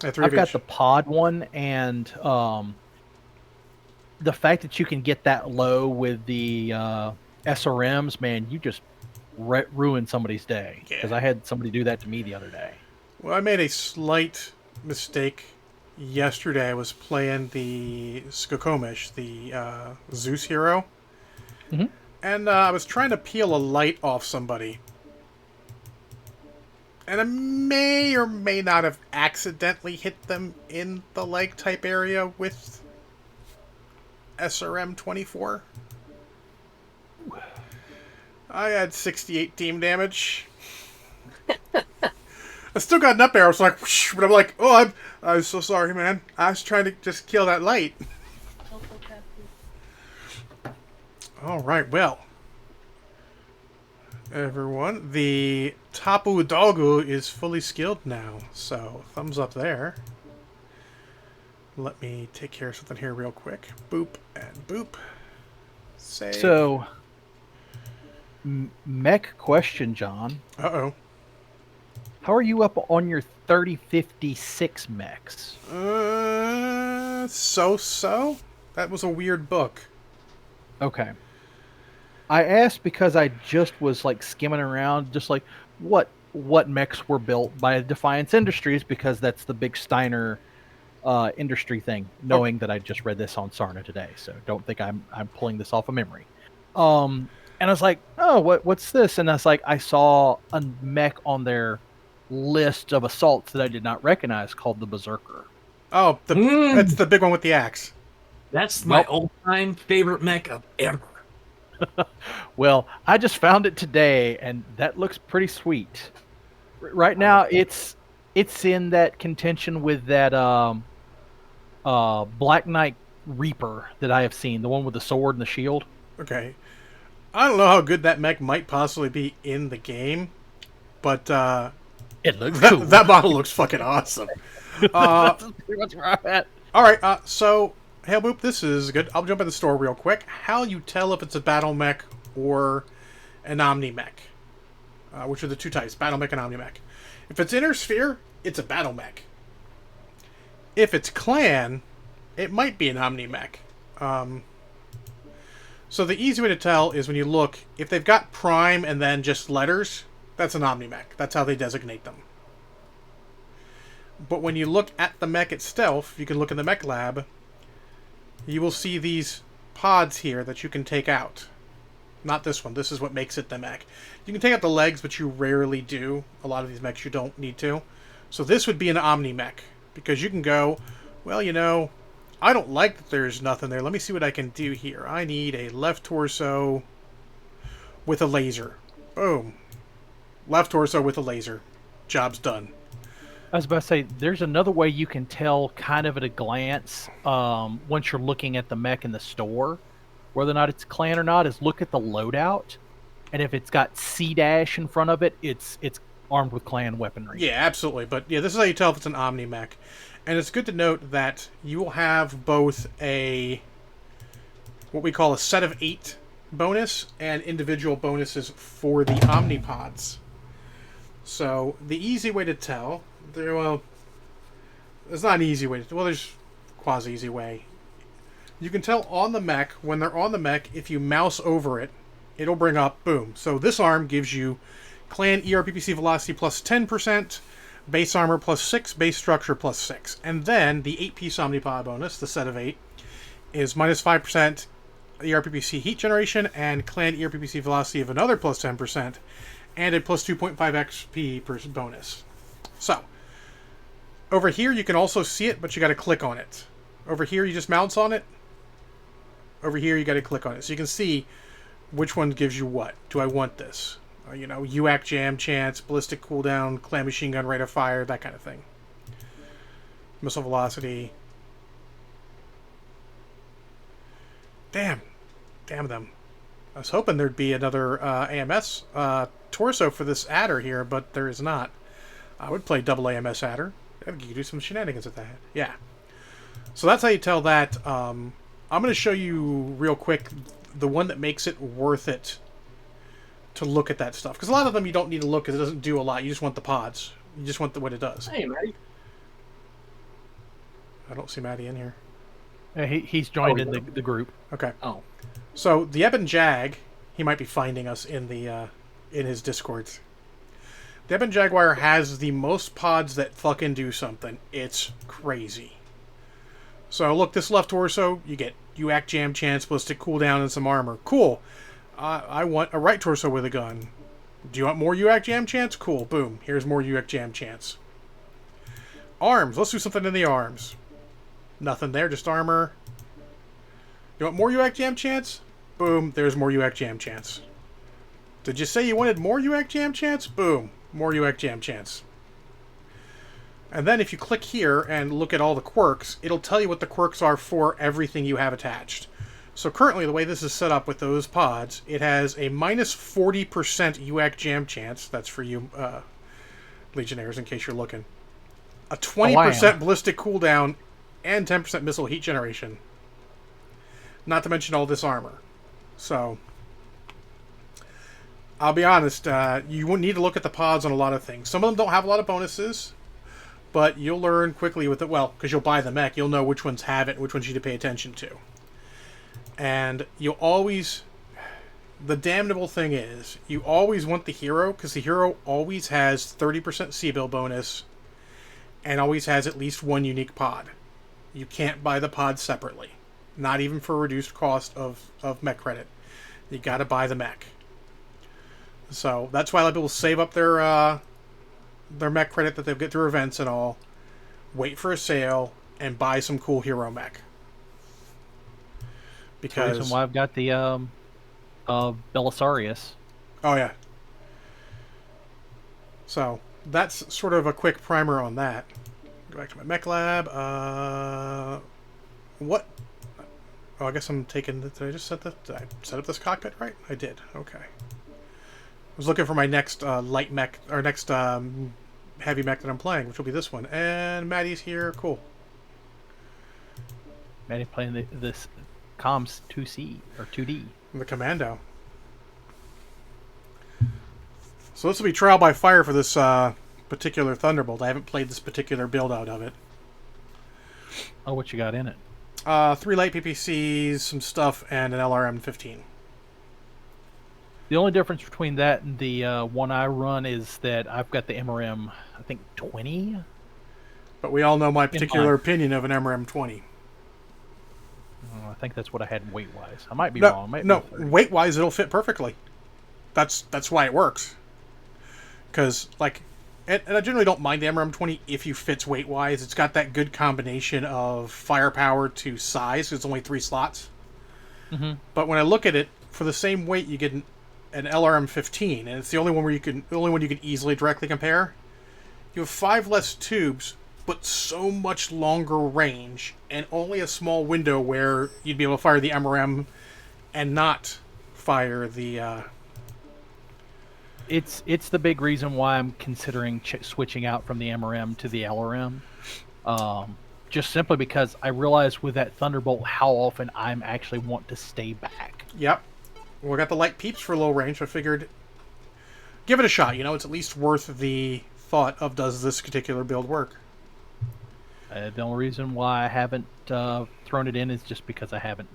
Yeah, 3 I've of got each. the pod one, and the fact that you can get that low with the SRMs, man, you just ruin somebody's day. Yeah. Because I had somebody do that to me the other day. Well, I made a slight mistake yesterday. I was playing the Skokomish, the Zeus hero. Mm-hmm. And I was trying to peel a light off somebody. And I may or may not have accidentally hit them in the leg type area with SRM 24. I had 68 team damage. I still got an up arrow, so like, whoosh, but I'm like, oh, I'm so sorry, man. I was trying to just kill that light. All right, well, everyone, the Tapu Dogu is fully skilled now, so thumbs up there. Let me take care of something here real quick. Boop and boop. Save. So, mech question, John. Uh-oh. How are you up on your 3056 mechs? So-so? That was a weird book. Okay. I asked because I just was like skimming around, just like what mechs were built by Defiance Industries, because that's the big Steiner industry thing. Knowing that I just read this on Sarna today, so don't think I'm pulling this off of memory. And I was like, oh, what's this? And I was like, I saw a mech on their list of assaults that I did not recognize called the Berserker. Oh, that's the big one with the axe. That's my all-time favorite mech of ever. Well, I just found it today, and that looks pretty sweet. Right now, it's in that contention with that Black Knight Reaper that I have seen, the one with the sword and the shield. Okay. I don't know how good that mech might possibly be in the game, but It looks cool. that model looks fucking awesome. That's pretty much where I'm at. All right, so Hail Boop, this is good. I'll jump in the store real quick. How you tell if it's a battle mech or an omni mech, which are the two types, battle mech and omni mech. If it's inner sphere, it's a battle mech. If it's clan, it might be an omni mech. So the easy way to tell is when you look, if they've got prime and then just letters, that's an omni mech. That's how they designate them. But when you look at the mech itself, you can look in the mech lab, you will see these pods here that you can take out. Not this one. This is what makes it the mech. You can take out the legs, but you rarely do. A lot of these mechs you don't need to. So this would be an omni mech, because you can go, well, you know, I don't like that there's nothing there. Let me see what I can do here. I need a left torso with a laser. Boom. Left torso with a laser. Job's done. I was about to say, there's another way you can tell kind of at a glance, once you're looking at the mech in the store, whether or not it's clan or not, is look at the loadout. and if it's got C dash in front of it, it's armed with clan weaponry. Yeah, absolutely. But yeah, this is how you tell if it's an Omni mech. And it's good to note that you will have both a what we call a set of 8 bonus and individual bonuses for the Omnipods. So the easy way to tell, well, there's not an easy way to, well, there's a quasi-easy way. You can tell on the mech, when they're on the mech, if you mouse over it, it'll bring up, boom. So this arm gives you clan ERPPC velocity plus 10%, base armor plus 6, base structure plus 6. And then the 8-piece Omnipod bonus, the set of 8, is minus 5% ERPPC heat generation and clan ERPPC velocity of another plus 10%, and a plus 2.5 XP per bonus. So, over here you can also see it, but you got to click on it. Over here you just mouse on it. Over here you got to click on it. So you can see which one gives you what. Do I want this? UAC jam chance, ballistic cooldown, clan machine gun rate of fire, that kind of thing. Missile velocity. Damn them. I was hoping there'd be another AMS torso for this adder here, but there is not. I would play double AMS adder. I think you could do some shenanigans with that. Yeah. So that's how you tell that. I'm going to show you real quick the one that makes it worth it to look at that stuff. Because a lot of them you don't need to look because it doesn't do a lot. You just want the pods. You just want what it does. Hey, Matty. I don't see Matty in here. He's joined in the group. Okay. Oh. So the Ebon Jag, he might be finding us in the in his Discords. The Ebon Jaguar has the most pods that fucking do something. It's crazy. So look, this left torso, you get UAC jam chance, ballistic cooldown, and some armor. Cool. I want a right torso with a gun. Do you want more UAC jam chance? Cool. Boom. Here's more UAC jam chance. Arms. Let's do something in the arms. Nothing there, just armor. You want more UAC jam chance? Boom. There's more UAC jam chance. Did you say you wanted more UAC jam chance? Boom. More UAC jam chance. And then if you click here and look at all the quirks, it'll tell you what the quirks are for everything you have attached. So currently, the way this is set up with those pods, it has a minus 40% UAC jam chance. That's for you Legionnaires, in case you're looking. A 20% ballistic cooldown and 10% missile heat generation. Not to mention all this armor. So, I'll be honest, you wouldn't need to look at the pods on a lot of things. Some of them don't have a lot of bonuses, but you'll learn quickly with it. Well, because you'll buy the mech, you'll know which ones have it and which ones you need to pay attention to. And you'll always... The damnable thing is, you always want the hero, because the hero always has 30% C-bill bonus, and always has at least one unique pod. You can't buy the pod separately. Not even for a reduced cost of mech credit. You gotta buy the mech. So, that's why a lot of people save up their mech credit that they'll get through events and all, wait for a sale, and buy some cool hero mech. Because... That's the reason why I've got the Belisarius. Oh, yeah. So, that's sort of a quick primer on that. Go back to my mech lab. What? Oh, I guess I'm taking... Did I just set the... Did I set up this cockpit right? I did. Okay. I was looking for my next light mech, or next heavy mech that I'm playing, which will be this one. And Maddie's here. Cool. Maddie playing this comms 2C, or 2D. The Commando. So this will be trial by fire for this particular Thunderbolt. I haven't played this particular build out of it. Oh, what you got in it? 3 light PPCs, some stuff, and an LRM-15. The only difference between that and the one I run is that I've got the MRM, I think, 20? But we all know my particular opinion of an MRM-20. I think that's what I had weight-wise. I might be wrong. No, weight-wise, it'll fit perfectly. That's why it works. Because, like... And I generally don't mind the MRM-20 if you fits weight-wise. It's got that good combination of firepower to size. It's only 3 slots. Mm-hmm. But when I look at it, for the same weight, you get an LRM-15, and it's the only one you can easily directly compare. You have 5 less tubes, but so much longer range, and only a small window where you'd be able to fire the MRM and not fire the it's the big reason why I'm considering switching out from the MRM to the LRM. Just simply because I realize with that Thunderbolt how often I'm actually want to stay back. Yep. We got the light peeps for low range. I figured give it a shot. You know, it's at least worth the thought of does this particular build work. The only reason why I haven't thrown it in is just because I haven't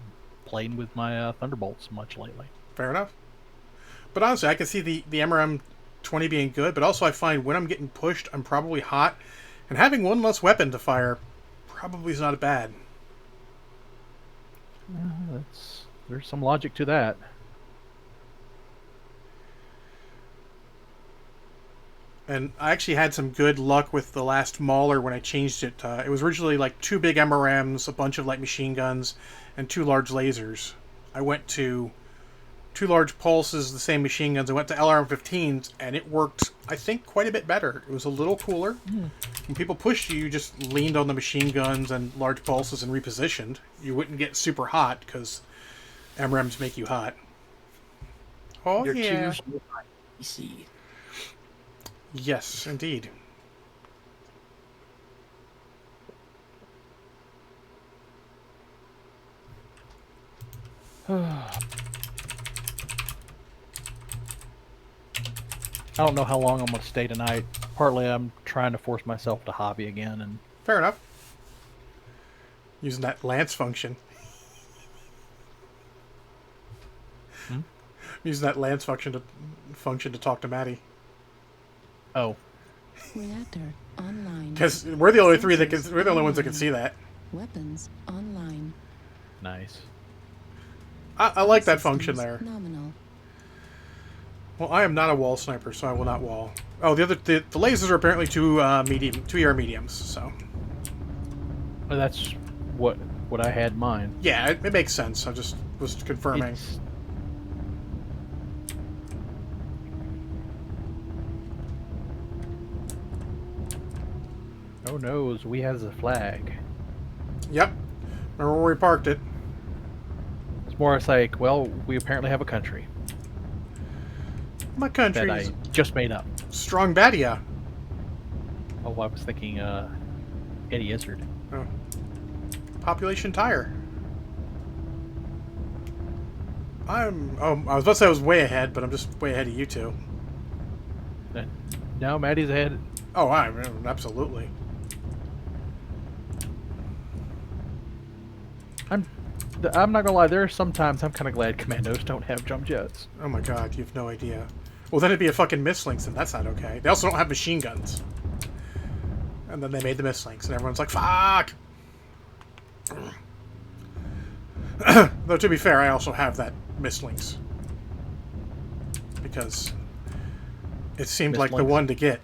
played with my Thunderbolts much lately. Fair enough. But honestly, I can see the MRM 20 being good, but also I find when I'm getting pushed, I'm probably hot, and having one less weapon to fire probably is not bad. There's some logic to that. And I actually had some good luck with the last Mauler when I changed it. It was originally like 2 big MRMs, a bunch of light machine guns, and 2 large lasers. I went to 2 large pulses, the same machine guns. I went to LRM-15s, and it worked, I think, quite a bit better. It was a little cooler. When people pushed you, you just leaned on the machine guns and large pulses and repositioned. You wouldn't get super hot, because MRMs make you hot. Oh, Your yeah. twos, your PC. Yes, indeed. I don't know how long I'm going to stay tonight. Partly I'm trying to force myself to hobby again, and Fair enough. Using that lance function. Using that lance function to talk to Maddie. oh, Reactor online. Because we're the only we're the only ones that can see that. Weapons online. nice. I like that function there. Nominal. Well, I am not a wall sniper, so I will not wall. Oh, the lasers are apparently 2 2-ER mediums. So Well, that's what I had in mind. yeah, it makes sense. I just was confirming. It's- Oh no, we has a flag. Yep. Remember where we parked it? It's more it's like, well, we apparently have a country My that country I is just made up. strong Badia. Oh, I was thinking Eddie Izzard. Oh. Population tire. I was about to say I was way ahead, but I'm just way ahead of you two. Now Maddie's ahead. Oh, absolutely. I'm not gonna lie. There are sometimes I'm kind of glad Commandos don't have jump jets. Oh my god, you have no idea. Well, then it'd be a fucking Mistlinks, and that's not okay. They also don't have machine guns. And then they made the Mistlinks, and everyone's like, fuck! Though, to be fair, I also have that Mistlinks. Because it seemed like the Mistlinks? one to get.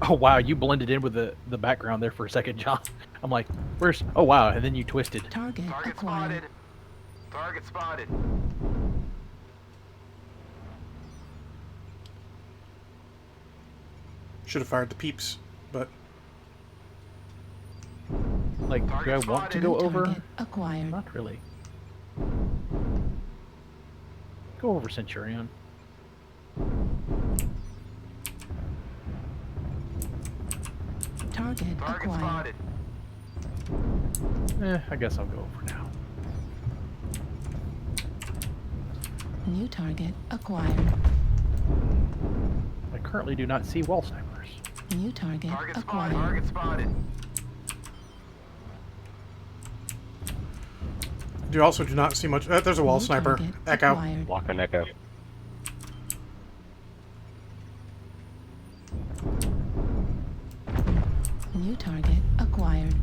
Oh wow, you blended in with the background there for a second, John. I'm like, where's? Oh wow, and then you twisted. Target Target acquired. spotted. Target spotted. Should have fired the peeps, but Like, do I want to go over? Target acquired. Not really. Go over Centurion. Target Target acquired. spotted. I guess I'll go over now. New target acquired. I currently do not see wall snipers. New target Target spotted. acquired. Target spotted. you also do not see much. There's a wall New sniper. target Echo. acquired. Lock and echo. New target acquired.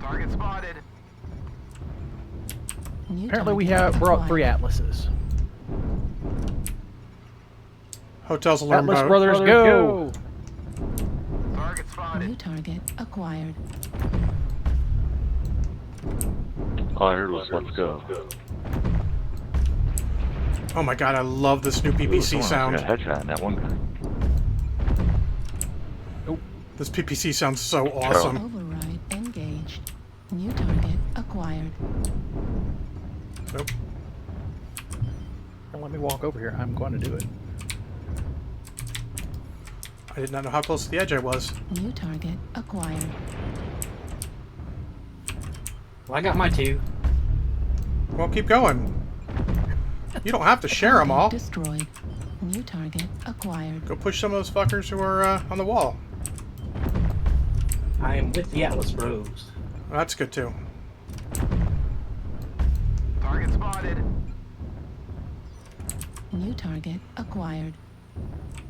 Target spotted. New Apparently target we're up 3 acquired. Atlases. Hotel's alarm Atlas boat. Brothers, go! Target New spotted. target acquired. All I heard was let's go. Oh my god, I love this new Ooh, PPC someone sound. got a headshot in that one guy. This PPC sounds so awesome. Override engaged. New target acquired. Nope. gonna let me walk over here, I'm going to do it. I did not know how close to the edge I was. New target acquired. Well, I got my 2. Well, keep going. You don't have to share them all. Destroyed. New target acquired. Go push some of those fuckers who are on the wall. I am with the Atlas Bros. Well, that's good too. Target spotted. New target acquired.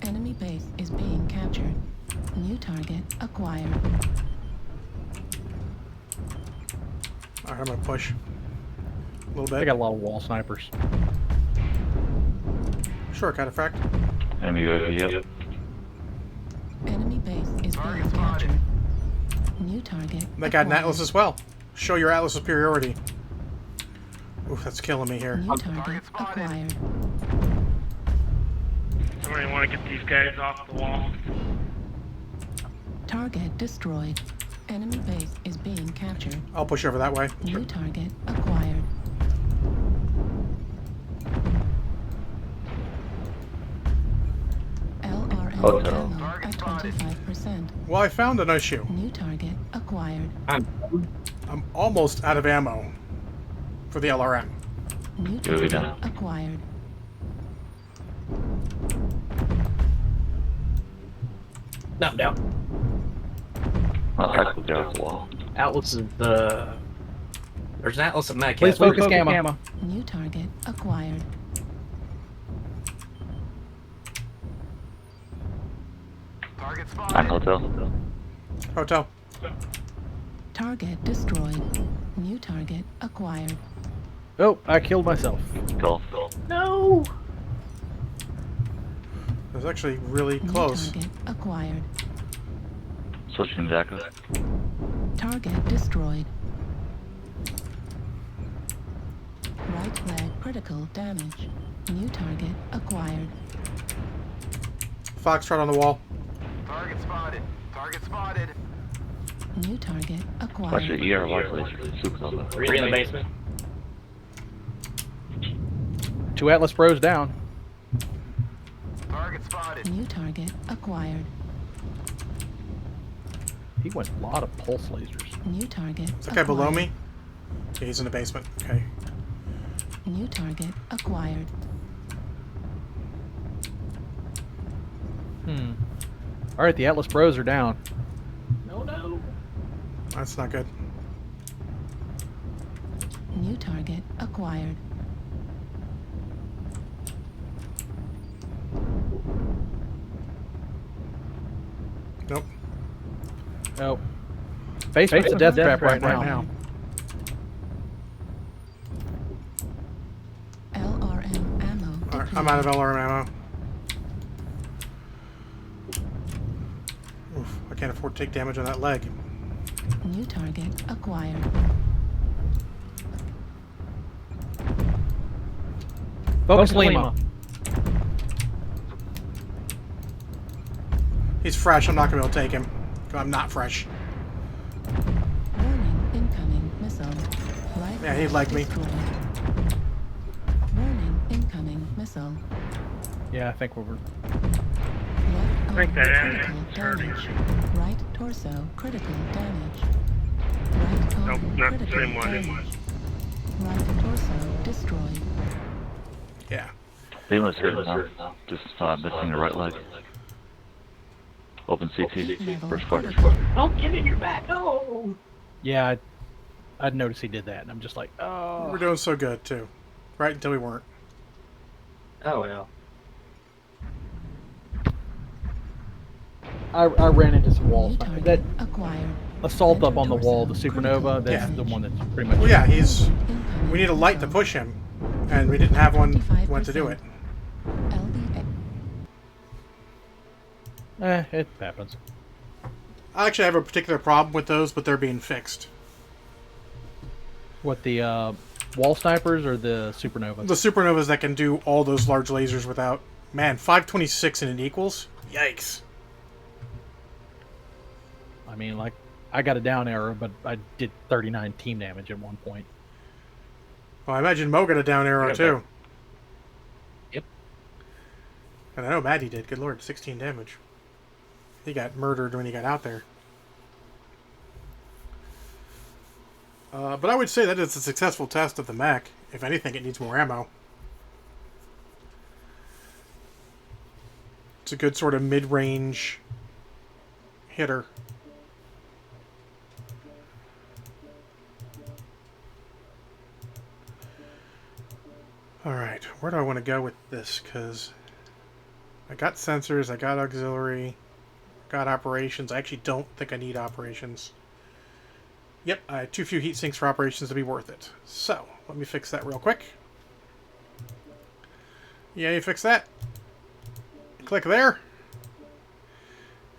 Enemy base is being captured. New target acquired. Alright, I'm gonna push. A little I bit. got a lot of wall snipers. Sure, kind of fracked. Enemy UAV, yep. Enemy base is Target being spotted. captured. New target They got an acquired. Atlas as well. Show your Atlas superiority. Oof, that's killing me here. New target Target spotted. acquired. Somebody want to get these guys off the wall. Target destroyed. Enemy base is being captured. I'll push over that way. New target acquired. LRM Hotel. ammo Target at spotted. 25%. Well, I found a nice shoe. New target acquired. I'm Almost out of ammo for the LRM. New Here we target go. acquired. no down. Well, I could go off the wall. Atlas is the. There's an Atlas of Mech. Please focus gamma. New target acquired. Target I'm spotted. hotel. Hotel. Target destroyed. New target acquired. Oh, I killed myself. Golf. No. It was actually really New close. target acquired. Switching Jacko. Target destroyed. Right leg critical damage. New target acquired. Foxtrot on the wall. Target spotted. Target spotted. New target Watch acquired. your ER, watch laser. Supernova. 3 in the basement. 2 Atlas Bros down. Target spotted. New target acquired. He went a lot of pulse lasers. New target Is that guy below acquired. me? Yeah, he's in the basement. Okay. New target acquired. Alright, the Atlas Bros are down. No. That's not good. New target acquired. Nope. Oh. Basement's a death trap right now. LRM ammo. Alright, I'm out of LRM ammo. Oof, I can't afford to take damage on that leg. New target acquired. Focus Lima. He's fresh. I'm not going to be able to take him. I'm not fresh. Warning incoming missile. Right Yeah, he liked me. destroyed. Warning incoming missile. Yeah, I think we're... Left think arm that critical is hurting. damage. Right torso critical damage. Right Nope, arm not the critical same one. damage. Right torso destroyed. Yeah. Lima's hurting now. Just missing the right leg. Open CT. Level First quarter. critical. Don't get in your back. No. Yeah, I'd noticed he did that, and I'm just like, oh... We're doing so good, too. Right until we weren't. Oh well. I ran into some walls. New That target acquired. assault up Enter on the wall, the torso, supernova, that's critical the one that's pretty much... Well, yeah, he's... Incoming We need a light to missile. push him. And we didn't have one when to do it. LBA. It happens. I actually have a particular problem with those, but they're being fixed. What, the wall snipers or the supernova? The supernovas that can do all those large lasers without... Man, 526 and it equals? Yikes. I mean, like, I got a down arrow, but I did 39 team damage at one point. Well, I imagine Mo got a down arrow, Yeah, too. And I know Maddie did. Good lord, 16 damage. He got murdered when he got out there. But I would say that it's a successful test of the mech. If anything, it needs more ammo. It's a good sort of mid-range hitter. Alright, where do I want to go with this? Because I got sensors, I got auxiliary, got operations. I actually don't think I need operations. Yep, I had too few heat sinks for operations to be worth it. So, let me fix that real quick. Yeah, you fix that. Click there.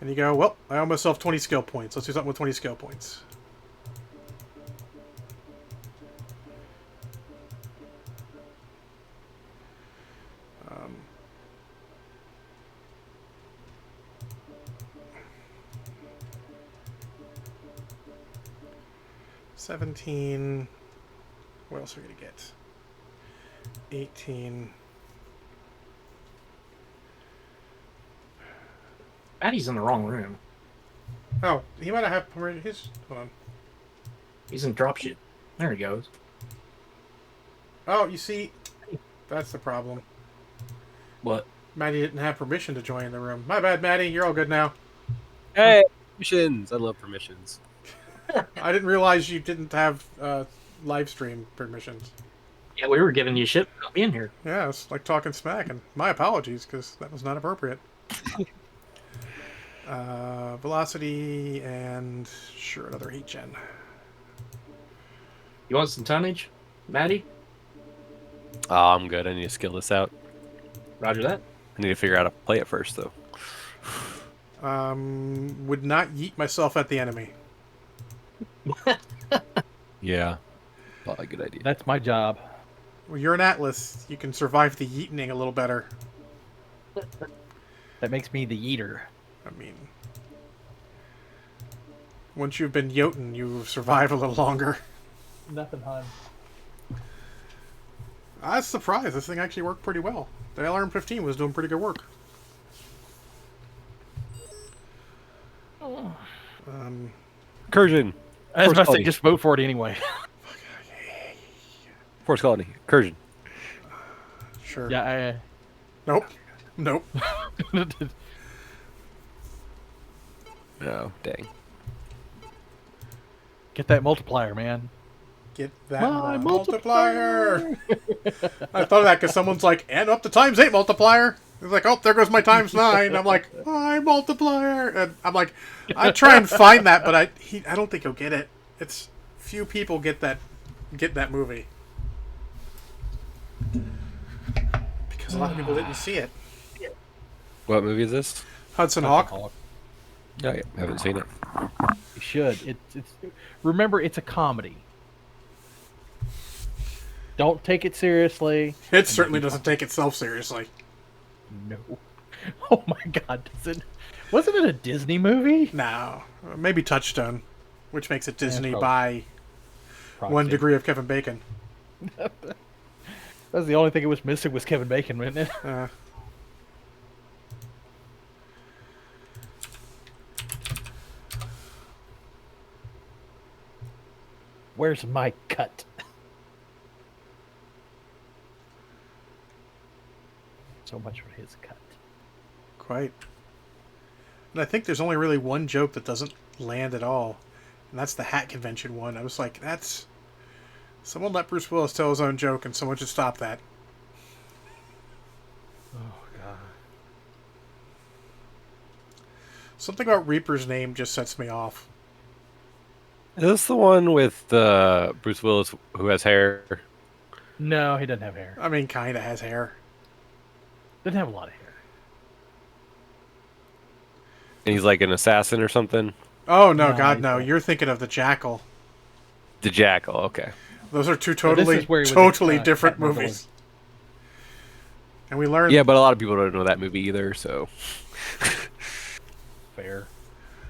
And you go, well, I owe myself 20 skill points. Let's do something with 20 skill points. Um, $17. What else are we going to get? 18. Maddie's in the wrong room. Oh, he might have his. Hold on. He's in dropship. There he goes. Oh, you see, that's the problem. What? Maddie didn't have permission to join the room. My bad, Maddie. You're all good now. Hey, permissions. I love permissions. I didn't realize you didn't have live stream permissions. Yeah, we were giving you shit for not being here. Yeah, it's like talking smack, and my apologies, because that was not appropriate. Velocity and sure, another heat gen. You want some tonnage, Maddie? Oh, I'm good. I need to skill this out. Roger that. I need to figure out how to play it first, though. Would not yeet myself at the enemy. Yeah. Probably a good idea. That's my job. Well, you're an Atlas. You can survive the yeeting a little better. That makes me the eater. I mean, once you've been Jotun, you survive a little longer. Nothing, hon. I was surprised. This thing actually worked pretty well. The LRM-15 was doing pretty good work. Incursion. I was about to say, Colony. just vote for it anyway. Force Colony. Incursion. Sure. Yeah, Nope. Nope. Oh, dang. Get that multiplier, man. Get that My multiplier. I thought of that because someone's like, and up to ×8 multiplier. It's like, oh, there goes my ×9. I'm like, my multiplier. And I'm like, I try and find that, but I don't think he'll get it. It's few people get that movie because a lot of people didn't see it. What movie is this? Hudson Hawk. Oh, yeah. Haven't seen it. You should. It's remember, it's a comedy. Don't take it seriously. It certainly doesn't take itself seriously. No. Oh my God! Wasn't it a Disney movie? No, maybe Touchstone, which makes it Disney probably. by Proxy. 1 degree of Kevin Bacon. That's the only thing it was missing was Kevin Bacon, wasn't it? Where's my cut? So much for his cut. Quite. And I think there's only really one joke that doesn't land at all, and that's the hat convention one. I was like, that's... Someone let Bruce Willis tell his own joke, and someone should stop that. Oh God. Something about Reaper's name just sets me off. Is this the one with Bruce Willis who has hair? No, he doesn't have hair. I mean, kind of has hair. Doesn't have a lot of hair. And he's like an assassin or something? Oh, no, No, God, he's no. not. You're thinking of the Jackal. The Jackal, okay. Those are two this totally, is where he was totally at, different Cat Marvel. movies. And we learned... Yeah, but a lot of people don't know that movie either, so... Fair.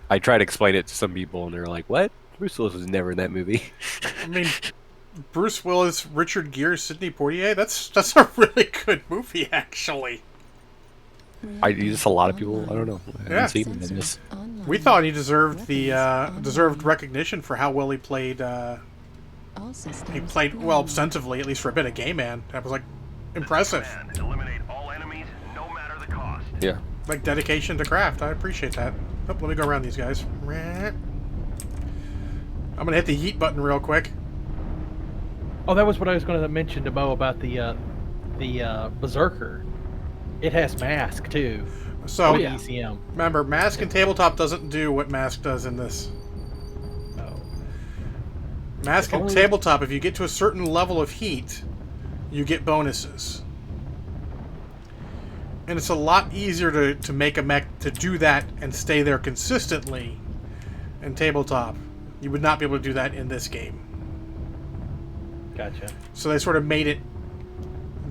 I try to explain it to some people, and they're like, what? Bruce Willis was never in that movie. I mean, Bruce Willis, Richard Gere, Sidney Poitier, that's a really good movie, actually. Just a lot of people. I don't know. I Yeah. haven't seen him in this. We thought he deserved the deserved recognition for how well he played. He played well ostensibly, at least for a bit of Game Man. That was like impressive. Command, eliminate all enemies, no matter the cost. Yeah. Like dedication to craft. I appreciate that. Oh, let me go around these guys. I'm gonna hit the yeet button real quick. Oh, that was what I was going to mention to Mo about the Berserker. It has mask too. So with ECM. remember, mask and tabletop doesn't do what mask does in this. Oh. Mask and tabletop, if you get to a certain level of heat, you get bonuses. And it's a lot easier to make a mech to do that and stay there consistently in tabletop. You would not be able to do that in this game. Gotcha. So they sort of made it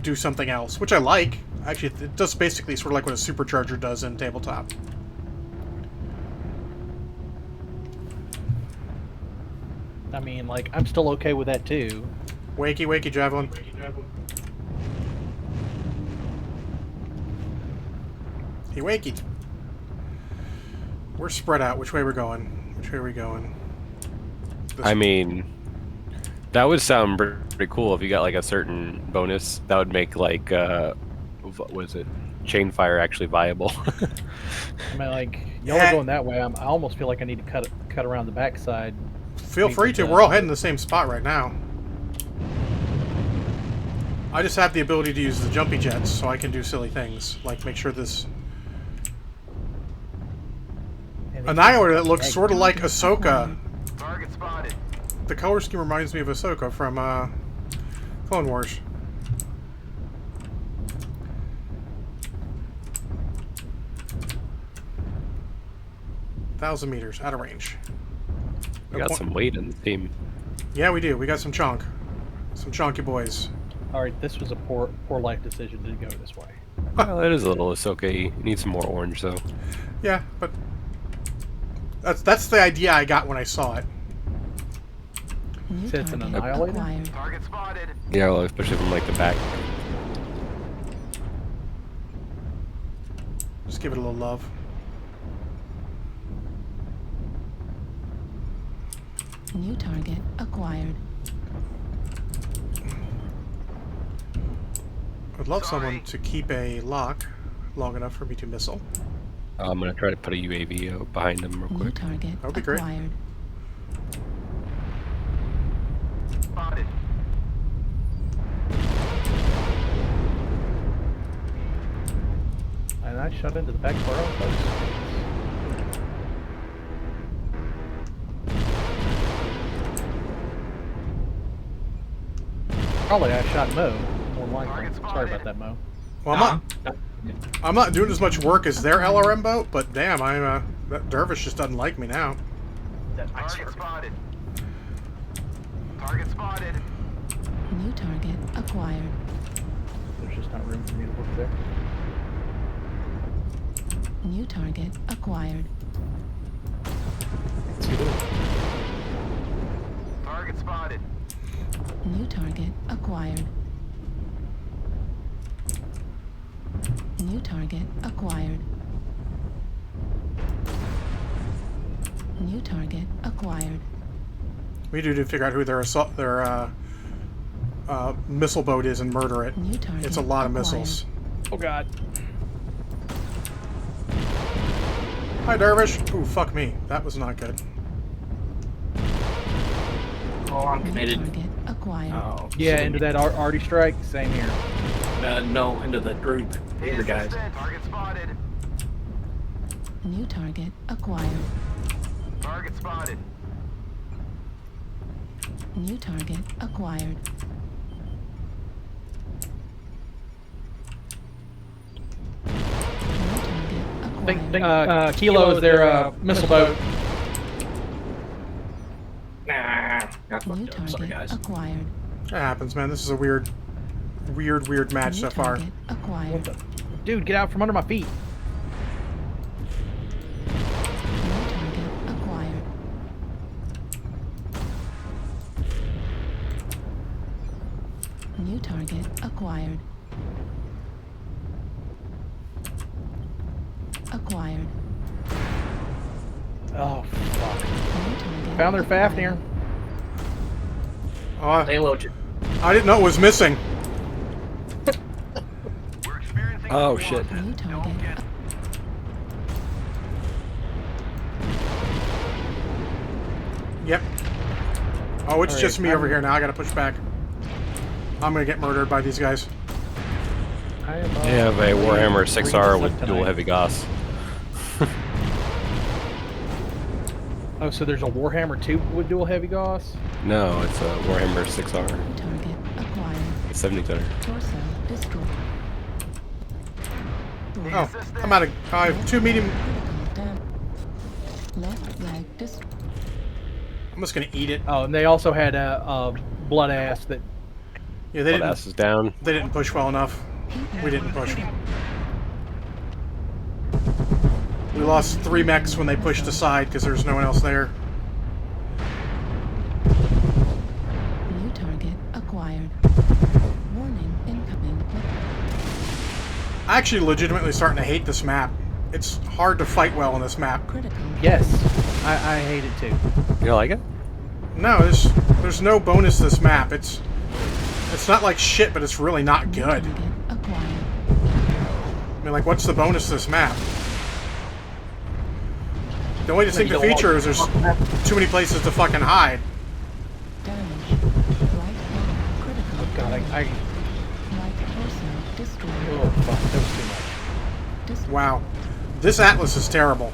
do something else, which I like. Actually, it does basically sort of like what a supercharger does in tabletop. I mean, like, I'm still okay with that too. Wakey, wakey, javelin. He wakey. We're spread out. Which way we're going? Which way are we going? I mean, that would sound pretty cool if you got like a certain bonus. That would make like, what was it? Chain fire actually viable. I mean, like, y'all are going that way. I almost feel like I need to cut around the backside. Feel free to. We're all heading the same spot right now. I just have the ability to use the jumpy jets, so I can do silly things, like make sure this Annihilator that looks sort of like Ahsoka. Target spotted. The color scheme reminds me of Ahsoka from Clone Wars. Thousand meters out of range. We got some weight in the team. Yeah, we do. We got some chunk. Some chunky boys. Alright, this was a poor life decision to go this way. Well, it is a little Ahsoka-y. You need some more orange, though. Yeah, but that's the idea I got when I saw it. It's an Annihilator? Target spotted. Yeah, well, especially from like the back. Just give it a little love. New target acquired. I'd love someone to keep a lock long enough for me to missile. I'm gonna try to put a UAV behind them real New quick. target That'd be great. acquired. Spotted. And I shot into the back of our own folks. Probably I shot Mo, more than likely. Sorry about that, Mo. Well, I'm not doing as much work as their LRM boat, but damn, that Dervish just doesn't like me now. Target spotted. Target spotted. New target acquired. There's just not room for me to work there. New target acquired. Target spotted. New target acquired. New target acquired. New target acquired. We do to figure out who their missile boat is and murder it. New target It's a lot of acquired. missiles. Oh god. Hi, Dervish. Ooh, fuck me. That was not good. Oh, I'm New committed. target acquired. Oh, Yeah, so into that arty strike, same here. no, into the group. The other guys. Target spotted. New target acquired. Target spotted. New target acquired. New target acquired. Kilo is their missile boat. Nah, got New fucked up. Sorry, target guys. acquired. That happens, man. This is a weird match New so far. target acquired. Dude, get out from under my feet. New target acquired. New target acquired. acquired. Oh, fuck. New target Found their acquired. Fafnir. Oh, Payload. I didn't know it was missing. We're experiencing Oh, some shit. losses. New target. Don't get Yep. Oh, it's Alright, just me over I'm- here now. I gotta push back. I'm gonna get murdered by these guys. I am, I have a Warhammer 6R reading with stuff dual tonight. heavy Gauss. Oh, so there's a Warhammer 2 with dual heavy Gauss? No, it's a Warhammer 6R. New target acquired. It's 70 tonner. Torso destroyed. Oh, I'm out of. I have 2 medium. Critical damage. Left leg destroyed. I'm just gonna eat it. Oh, and they also had a blood ass that. Yeah, they Blood didn't. ass is down. They didn't push well enough. We didn't push. We lost 3 mechs when they pushed aside because there's no one else there. New target acquired. Warning incoming. I'm actually legitimately starting to hate this map. It's hard to fight well on this map. Critical. Yes, I hate it too. You don't like it? No, there's no bonus to this map. It's not like shit, but it's really not New good. target acquired. I mean, like, what's the bonus to this map? The only distinctive feature is there's too many places to fucking hide. Damage. Right leg critical. Oh god, damage. Right torso destroyed. Oh fuck, that was too much. Destroyed. Wow. This Atlas is terrible.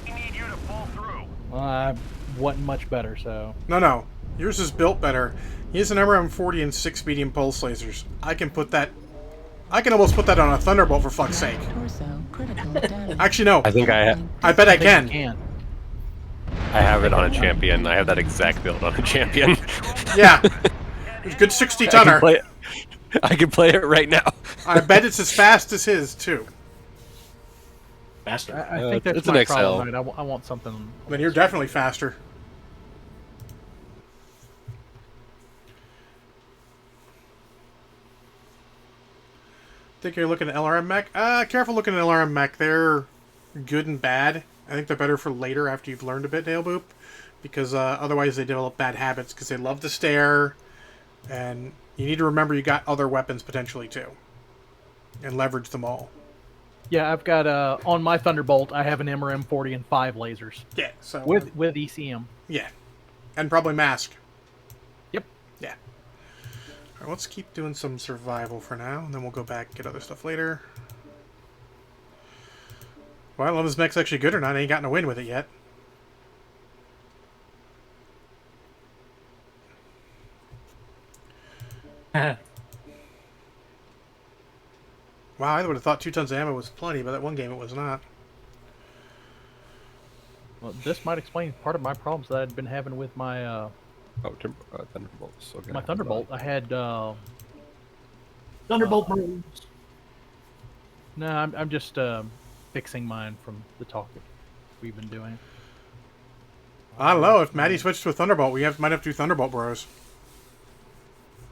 We need you to pull through. I wasn't much better, so. No. Yours is built better. He has an MRM-40 and 6 medium pulse lasers. I can almost put that on a Thunderbolt for fuck's sake. Right torso critical damage. Actually, no. I think I bet I think can. you can. I have it on a champion. I have that exact build on a champion. Yeah. It's a good 60 tonner. I can play it right now. I bet it's as fast as his, too. Faster. I think that's it's an my XL. problem, right? I want something. Then you're definitely faster. Think you're looking at LRM mech? Careful looking at LRM mech. They're good and bad. I think they're better for later after you've learned a bit, Nail Boop. Because otherwise they develop bad habits because they love to stare. And you need to remember you got other weapons potentially too. And leverage them all. Yeah, I've got on my Thunderbolt. I have an MRM-40 and 5 lasers Yeah, so... with ECM. Yeah. And probably mask. Yep. Yeah. Alright, let's keep doing some survival for now, and then we'll go back and get other stuff later. Well, I don't know if this mech's actually good or not. I ain't gotten a win with it yet. Wow, I would have thought 2 tons of ammo was plenty, but that one game it was not. Well, this might explain part of my problems that I'd been having with my Thunderbolts. Okay. my Thunderbolt. I had Thunderbolt moves. no, I'm just fixing mine from the talk that we've been doing. I don't know. If Maddie switched to a Thunderbolt, might have to do Thunderbolt Bros.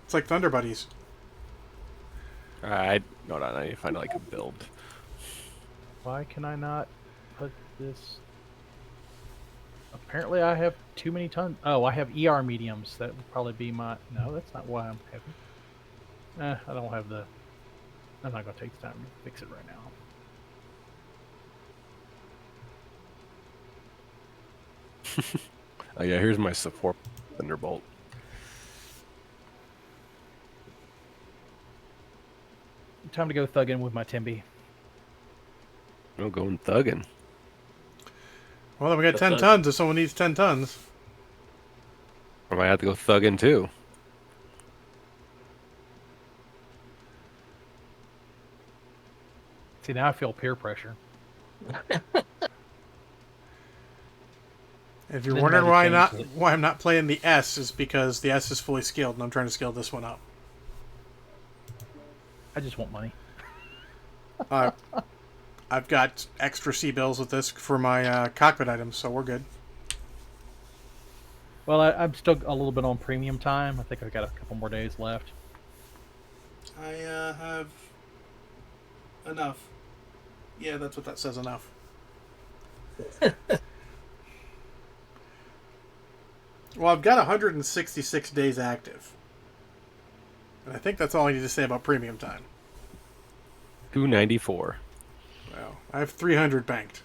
It's like Thunder Buddies. I need to find like a build. Why can I not put this? Apparently, I have too many tons. Oh, I have ER mediums. That would probably be my. No, that's not why I'm having. I don't have the. I'm not gonna take the time to fix it right now. Oh yeah, here's my support Thunderbolt. Time to go thugging with my Timby. No, going thugging. Well, then we got 10 That's tons if someone needs 10 tons. I might have to go thugging too. See, now I feel peer pressure. If you're Then wondering Magic why changed it. why I'm not playing the S, is because the S is fully scaled, and I'm trying to scale this one up. I just want money. I've got extra C-bills with this for my cockpit items, so we're good. Well, I'm still a little bit on premium time. I think I've got a couple more days left. I have enough. Yeah, that's what that says, enough. Well, I've got 166 days active. And I think that's all I need to say about premium time. 294. Well, I have 300 banked.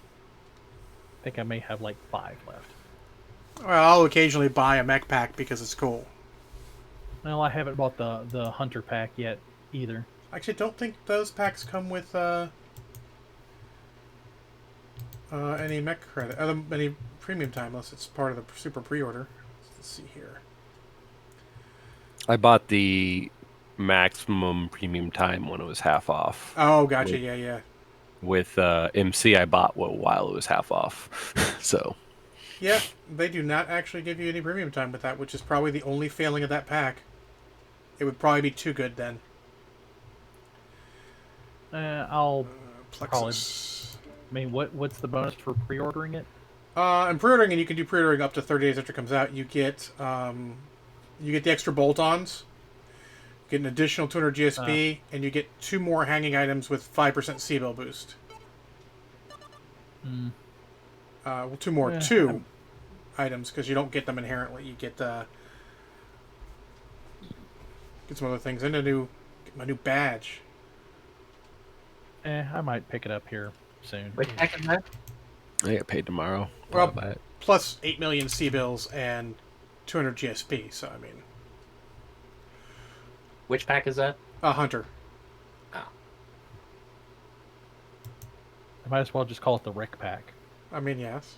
I think I may have like 5 left. Well, I'll occasionally buy a mech pack because it's cool. Well, I haven't bought the hunter pack yet either. Actually, don't think those packs come with any mech credit, any premium time, unless it's part of the super pre-order. Let's see here. I bought the maximum premium time when it was half off. Oh, gotcha. Yeah. With MC, I bought while it was half off. So. Yeah, they do not actually give you any premium time with that, which is probably the only failing of that pack. It would probably be too good then. I'll Plexus. I mean, what's the bonus for pre-ordering it? And pre-ordering, and you can do pre-ordering up to 30 days after it comes out. You get the extra bolt-ons. You get an additional 200 GSP, and you get 2 more hanging items with 5% C-bill boost. Well, 2 more. 2 items, because you don't get them inherently. You get some other things, and get my new badge. I might pick it up here soon. Which pack is that? I get paid tomorrow. Well, plus 8 million C-bills and 200 GSP, so I mean... Which pack is that? Hunter. Oh. I might as well just call it the Rick pack. I mean, yes.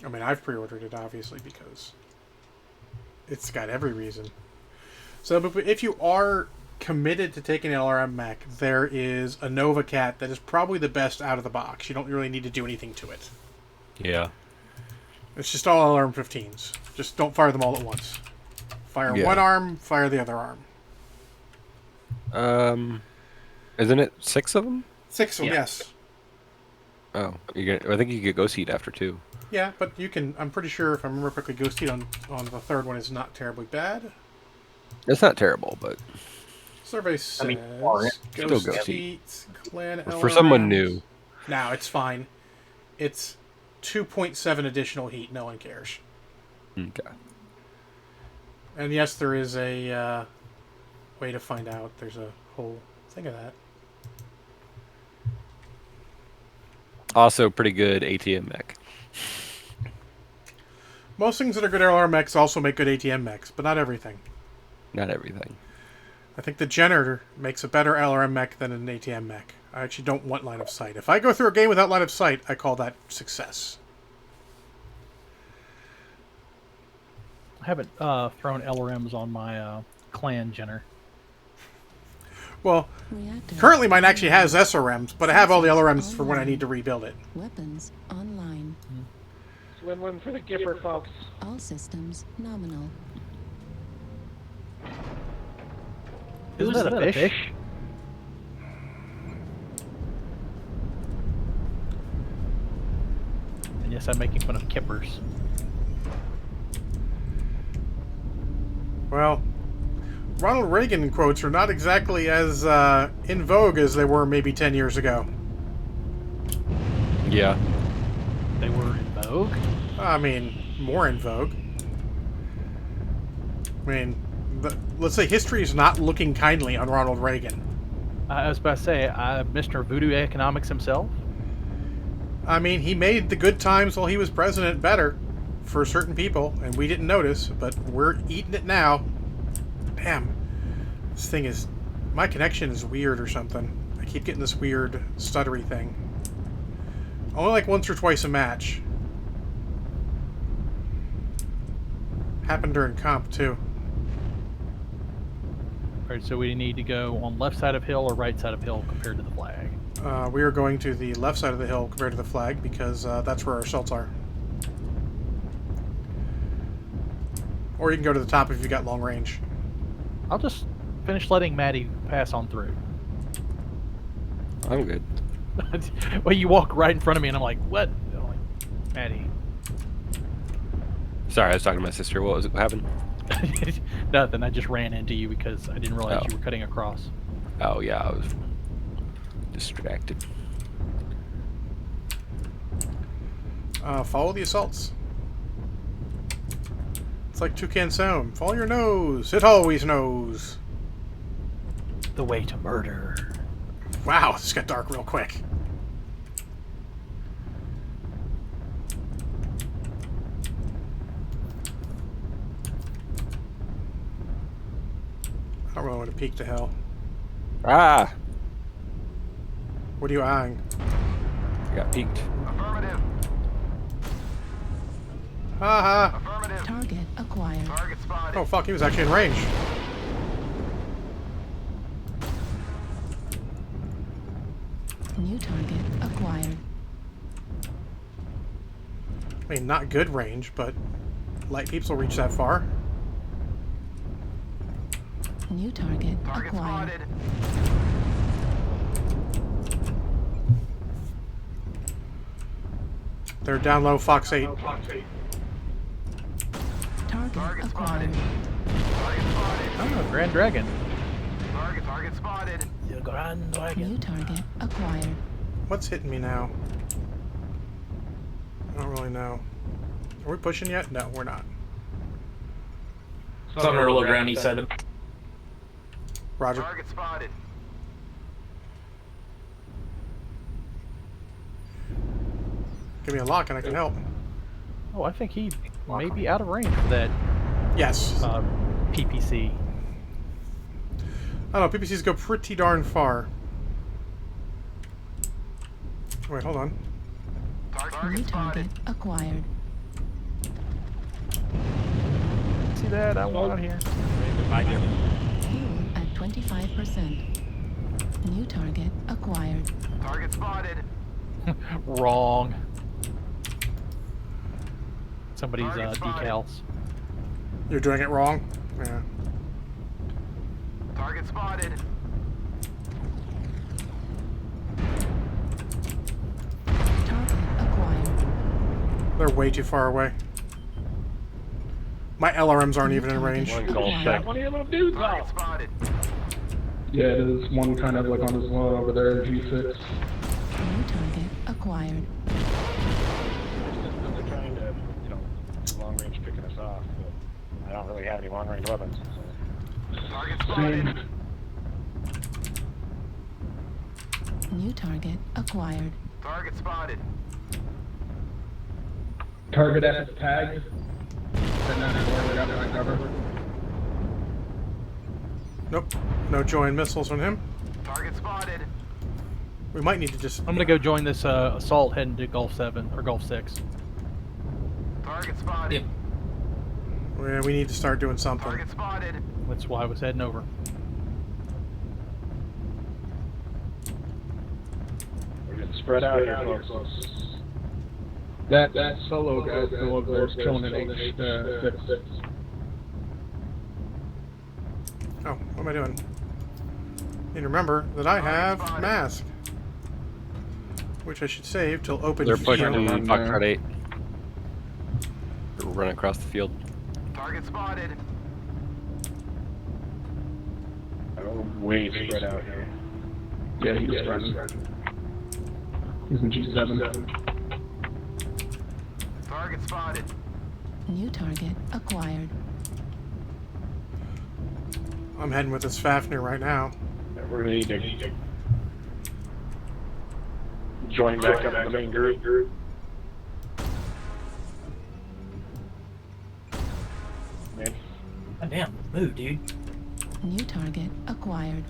I mean, I've pre-ordered it, obviously, because it's got every reason. So, but if you are committed to taking an LRM mech, there is a Nova Cat that is probably the best out of the box. You don't really need to do anything to it. Yeah. It's just all LRM 15s. Just don't fire them all at once. Fire one arm, fire the other arm. Isn't it 6 of them? 6 of them, yes. Oh, I think you get Ghost Heat after 2. Yeah, but you can. I'm pretty sure, if I remember correctly, Ghost Heat on the third one is not terribly bad. It's not terrible, but Survey says still Ghost Heat, Clan for someone new. No, it's fine. It's 2.7 additional heat. No one cares. Okay. And yes, there is a way to find out. There's a whole thing of that. Also, pretty good ATM mech. Most things that are good LR mechs also make good ATM mechs, but not everything. Not everything. I think the Generator makes a better LRM mech than an ATM mech. I actually don't want line of sight. If I go through a game without line of sight, I call that success. I haven't thrown LRMs on my clan Jenner. Well, currently mine actually has SRMs, but I have all the LRMs for when I need to rebuild it. Weapons online. Win-win for the Gipper folks. All systems nominal. Isn't that a fish? And yes, I'm making fun of kippers. Well, Ronald Reagan quotes are not exactly as in vogue as they were maybe 10 years ago. Yeah. They were in vogue? I mean, more in vogue. I mean, let's say history is not looking kindly on Ronald Reagan. I was about to say, Mr. Voodoo Economics himself? I mean, he made the good times while he was president better for certain people, and we didn't notice, but we're eating it now. Damn. This thing is... My connection is weird or something. I keep getting this weird stuttery thing. Only like once or twice a match. Happened during comp, too. Alright, so we need to go on left side of hill or right side of hill compared to the flag? We are going to the left side of the hill compared to the flag because that's where our assaults are. Or you can go to the top if you've got long range. I'll just finish letting Maddie pass on through. I'm good. Well, you walk right in front of me and I'm like, what? I'm like, Maddie. Sorry, I was talking to my sister. What happened? Nothing. I just ran into you because I didn't realize you were cutting across. Oh, yeah. Distracted. Follow the assaults. It's like Toucan Sound. Follow your nose. It always knows. The way to murder. Wow, this got dark real quick. I don't really want to peek to hell. Ah! What are you eyeing? I got peeked. Affirmative. Haha. Affirmative. Target acquired. Target spotted. Oh fuck, he was actually in range. New target acquired. I mean, not good range, but light peeps will reach that far. New target Target acquired. spotted. They're down low, Fox 8. Target Target acquired. spotted. Target spotted. Oh, Grand Dragon. Target spotted. The Grand Dragon. New target acquired. What's hitting me now? I don't really know. Are we pushing yet? No, we're not. Something real ground, he said. Roger. Target spotted. Give me a lock and I can help. Oh, I think he may be out of range for that Yes. PPC. I don't know, PPCs go pretty darn far. Wait, hold on. New Target target spotted. acquired. See that? I want out here. Fuel at 25%. New target acquired. Target spotted. Wrong. Somebody's Target spotted. decals. You're doing it wrong? Yeah. Target spotted. Target acquired. They're way too far away. My LRMs aren't even in range. One call Acquired. check. One of them dudes Target off. spotted. Yeah, there's one kind of like on his lawn over there, G6. New target acquired. They're trying to, long range picking us off, but I don't really have any long range weapons. So. Target spotted. New target acquired. Target spotted. Target F is tagged. Then not anymore, we got my cover. Nope. No join missiles on him. Target spotted. We might need to just... I'm gonna go join this assault heading to Gulf 7 or Gulf 6. Target spotted. Yep. We need to start doing something. Target spotted. That's why I was heading over. We're getting spread out here, folks. That solo guy still over there is killing an H6. Oh, what am I doing? Need to remember that I have mask. Which I should save till open They're field. pushing field. Foxtrot 8. They're running across the field. Target spotted. Oh, way spread out here. Yeah, he's running. He's in G7. Target spotted. New target acquired. I'm heading with this Fafnir right now. We're gonna need to join back up in the main group. Man, God damn, move, dude. New target acquired.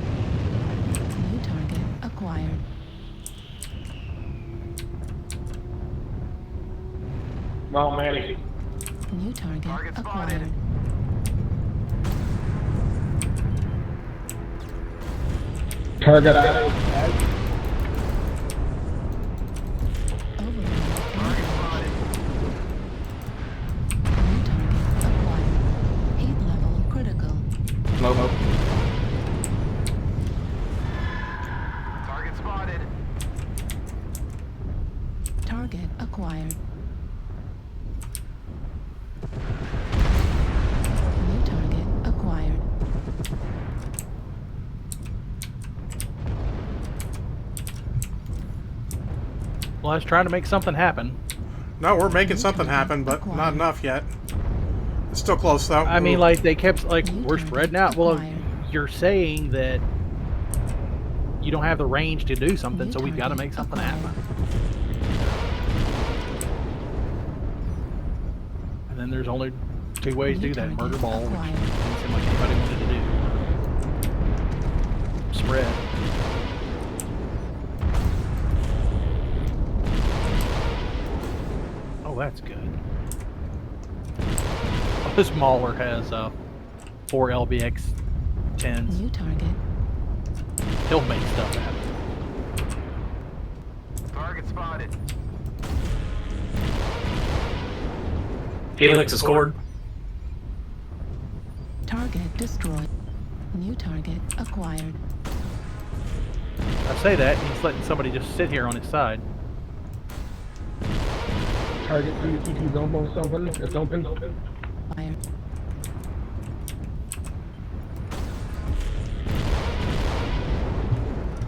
New target acquired. well, Manny. New target Target spotted. acquired. Target out. Overlord. Target spotted. New target acquired. Heat level critical. Momo. Target spotted. Target acquired. Well, I was trying to make something happen. No, we're making something happen, but not enough yet. It's still close, though. I mean, Ooh. like, they kept, like, New we're target spreading out. Well, acquired. you're saying that you don't have the range to do something, New so we've got to target make something acquired. happen. And then there's only 2 ways to New do that. target Murder ball, which acquired. didn't seem like anybody wanted to do. Spread. Oh, that's good. Oh, this Mauler has 4 LBX 10s. New target. He'll make stuff happen. Target spotted. Felix has scored. Target destroyed. New target acquired. I say that, and he's letting somebody just sit here on his side. Target CCT's almost open. It's open. Acquired.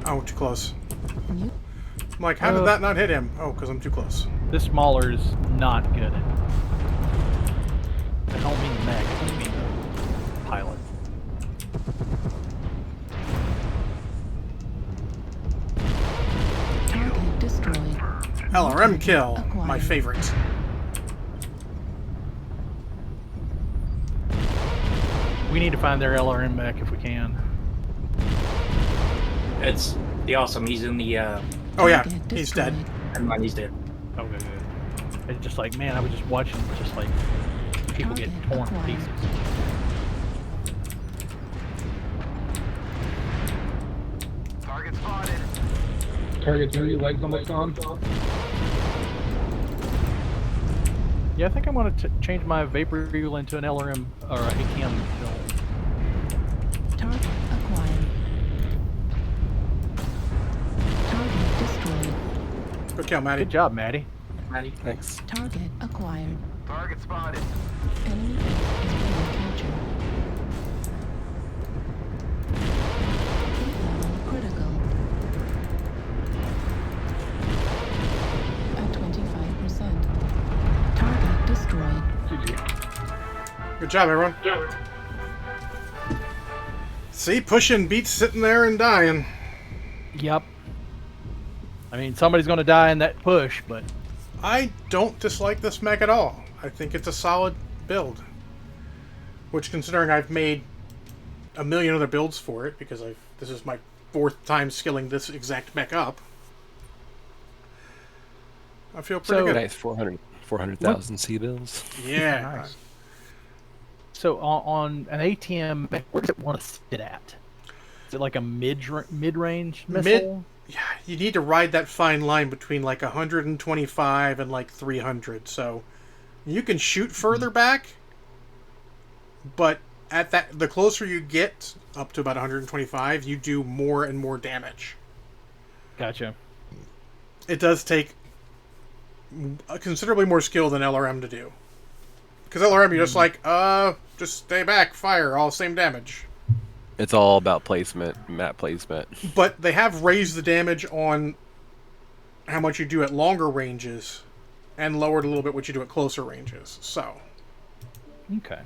Oh, too close. New I'm like, how did that not hit him? Oh, because I'm too close. This Mauler's not good at. I don't mean the mech, I just mean the pilot. target destroyed. LRM kill, my Acquired. favorite. We need to find their LRM mech if we can. It's the awesome. He's in the. Oh yeah, Target he's dead. destroyed. Never mind, he's dead. Okay, good. It's just like, man, I was just watching, just like people get Target torn to acquired. pieces. Target spotted. Target 3, legs almost gone. Yeah, I think I'm going to change my Vapor Eagle into an LRM or a ATM build. Target acquired. Target destroyed. Good kill, Maddie. Good job, Maddie. Maddie. Thanks. Target acquired. Target spotted. Enemy base is being captured. Heat level critical. At 25%. Target destroyed. Good job, everyone. See, pushing beats sitting there and dying. Yep. I mean, somebody's going to die in that push, but I don't dislike this mech at all. I think it's a solid build. Which, considering I've made a million other builds for it, because this is my 4th time skilling this exact mech up, I feel pretty good. Nice, 400,000 C bills. Yeah. Nice. So on an ATM, where does it want to sit at? Is it like a mid-range missile? Yeah, you need to ride that fine line between like 125 and like 300. So you can shoot further back, but at the closer you get up to about 125, you do more and more damage. Gotcha. It does take considerably more skill than LRM to do. Because LRM, you're just like, just stay back, fire, all same damage. It's all about placement, map placement. But they have raised the damage on how much you do at longer ranges and lowered a little bit what you do at closer ranges. So. Okay.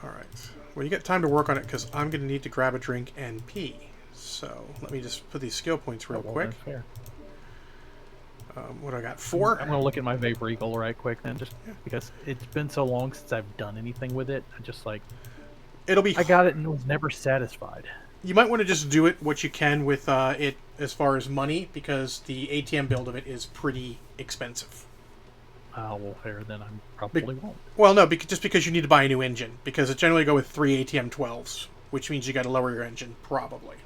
Alright. Well, you got time to work on it because I'm going to need to grab a drink and pee. So, let me just put these skill points real quick. That's fair. What do I got? 4? I'm going to look at my Vapor Eagle right quick then, just because it's been so long since I've done anything with it. I just like... It'll be... I got it and was never satisfied. You might want to just do it what you can with it as far as money, because the ATM build of it is pretty expensive. Well, fair, then I probably won't. Well, no, just because you need to buy a new engine, because it generally go with 3 ATM 12s, which means you got to lower your engine, probably.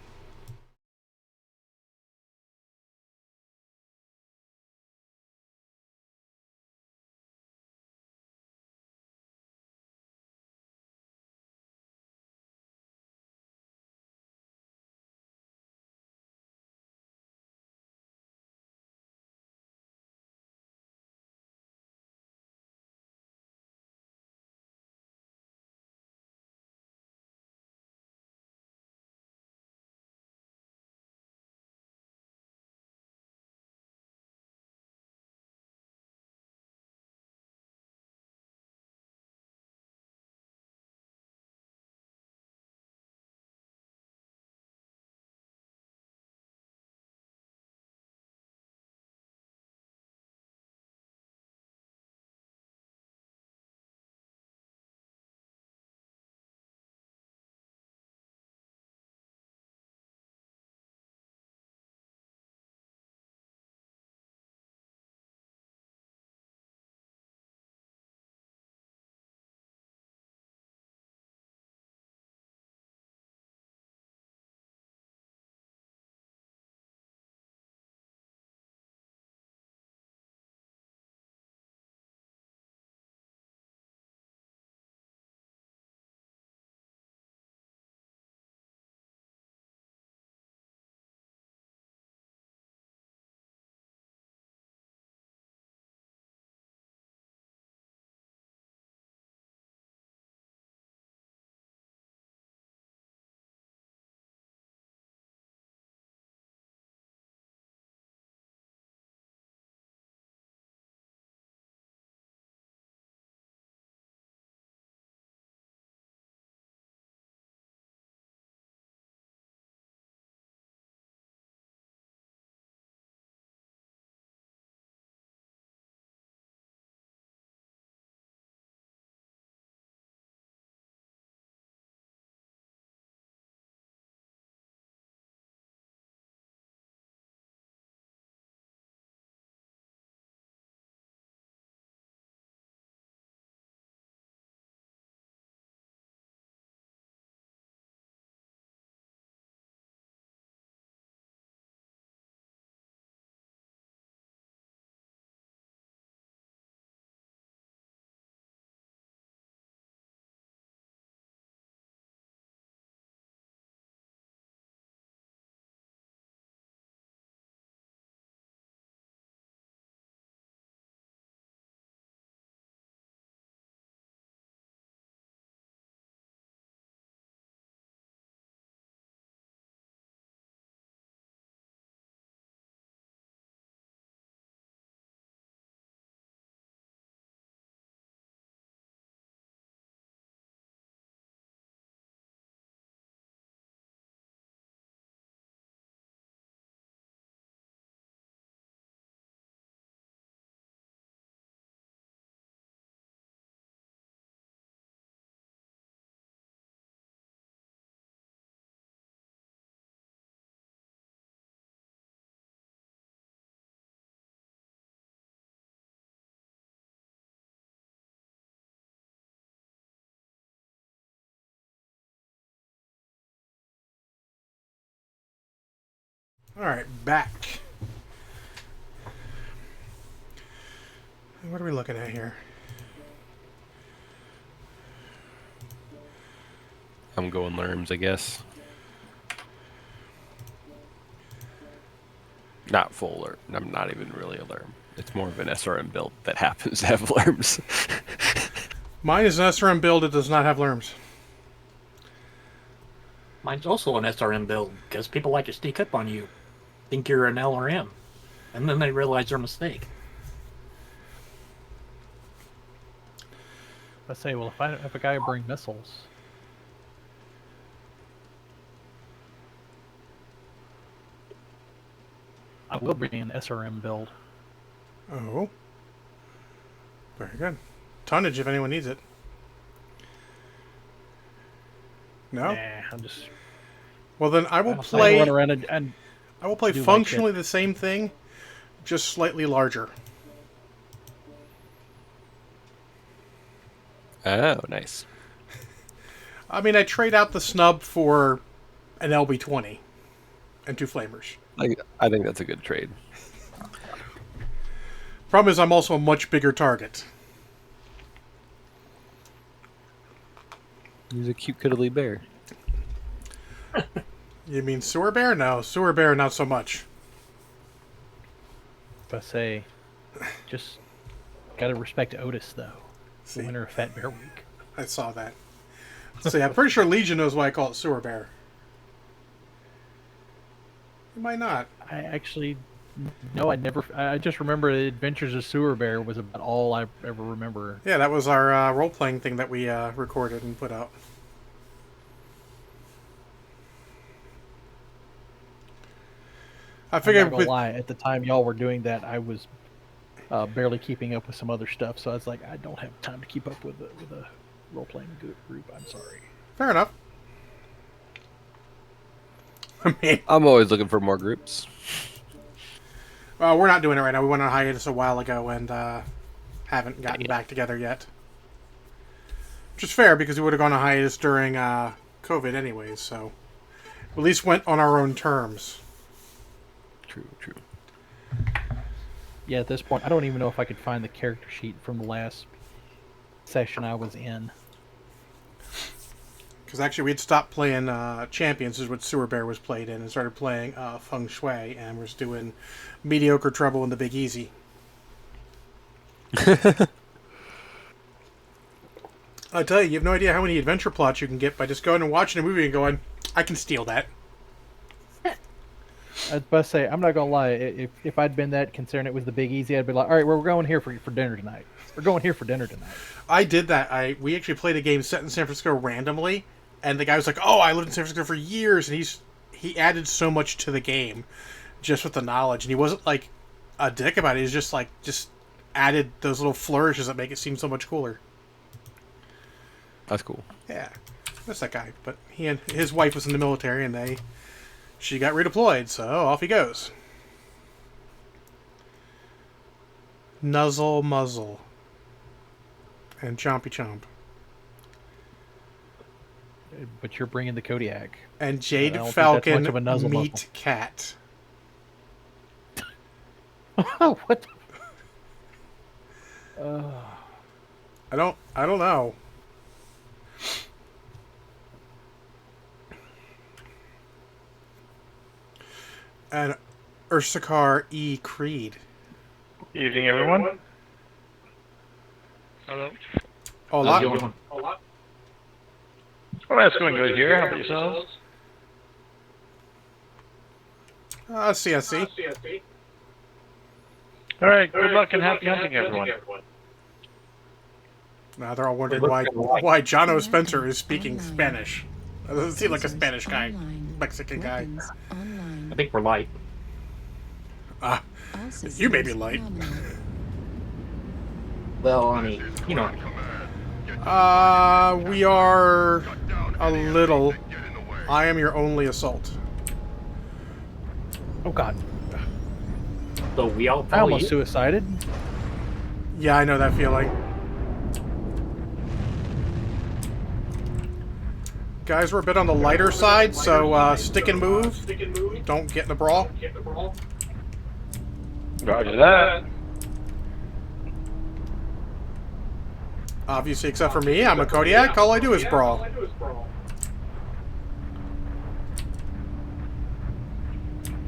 Alright, back. What are we looking at here? I'm going Lerms, I guess. Not full Lerm. I'm not even really a Lerm. It's more of an SRM build that happens to have Lerms. Mine is an SRM build that does not have Lerms. Mine's also an SRM build, because people like to sneak up on you, think you're an LRM, and then they realize their mistake. I say, well, if a guy bring missiles, I will bring an SRM build. Oh. Very good. Tonnage if anyone needs it. No? Nah, I'm just. Well, then I will I'll play. run around and I will play do my functionally shit. the same thing, just slightly larger. Oh, nice. I mean, I trade out the snub for an LB-20 and 2 flamers. I think that's a good trade. Problem is, I'm also a much bigger target. He's a cute, cuddly bear. You mean Sewer Bear? No, Sewer Bear, not so much. If I say, just gotta respect Otis though. See, The winner of Fat Bear Week. I saw that. See, I'm pretty sure Legion knows why I call it Sewer Bear. You might not. I actually, no, I never. I just remember the Adventures of Sewer Bear was about all I ever remember. Yeah, that was our role-playing thing that we recorded and put out. I I'm figured not gonna lie. At the time y'all were doing that, I was barely keeping up with some other stuff. So I was like, I don't have time to keep up with a role-playing group. I'm sorry. Fair enough. I mean, I'm always looking for more groups. we're not doing it right now. We went on hiatus a while ago and haven't gotten back together yet. Which is fair because we would have gone on hiatus during COVID anyways, so at least went on our own terms. True, true. Yeah, at this point, I don't even know if I could find the character sheet from the last session I was in. Because actually we'd stopped playing Champions, is what Sewer Bear was played in, and started playing Feng Shui, and we're doing Mediocre Trouble in the Big Easy. I tell you, you have no idea how many adventure plots you can get by just going and watching a movie and going, I can steal that. I was about to say, I'm not gonna lie. If I'd been that concerned it was the Big Easy, I'd be like, all right, we're going here for dinner tonight. We're going here for dinner tonight. I did that. We actually played a game set in San Francisco randomly, and the guy was like, "Oh, I lived in San Francisco for years," and he added so much to the game, just with the knowledge, and he wasn't like a dick about it. He was just added those little flourishes that make it seem so much cooler. That's cool. Yeah, that's that guy. But he and his wife was in the military, and she got redeployed, so off he goes. Nuzzle muzzle. And chompy chomp. But you're bringing the Kodiak. And I Jade don't think that's Falcon much of a nuzzle meat muzzle. cat. Oh, what? I don't know. And Ursakar E. Creed. Evening, everyone. Hello. Oh, How's it going? Oh, that's going good here. How about yourselves? CSC. All right. Good luck and happy hunting, everyone. Now they're all wondering why Jono Spencer is speaking Spanish. That doesn't seem like a Spanish guy. Mexican guy. Weapons online. I think we're light. Ah, All systems you may be light. nominal. Well, I mean, you know, We are a little. I am your only assault. Oh God! so we all I follow almost you. suicided. Yeah, I know that feeling. Guys, we're a bit on the lighter side, so stick and move. Don't get in a brawl. Roger that. Obviously, except for me, I'm a Kodiak. All I do is brawl.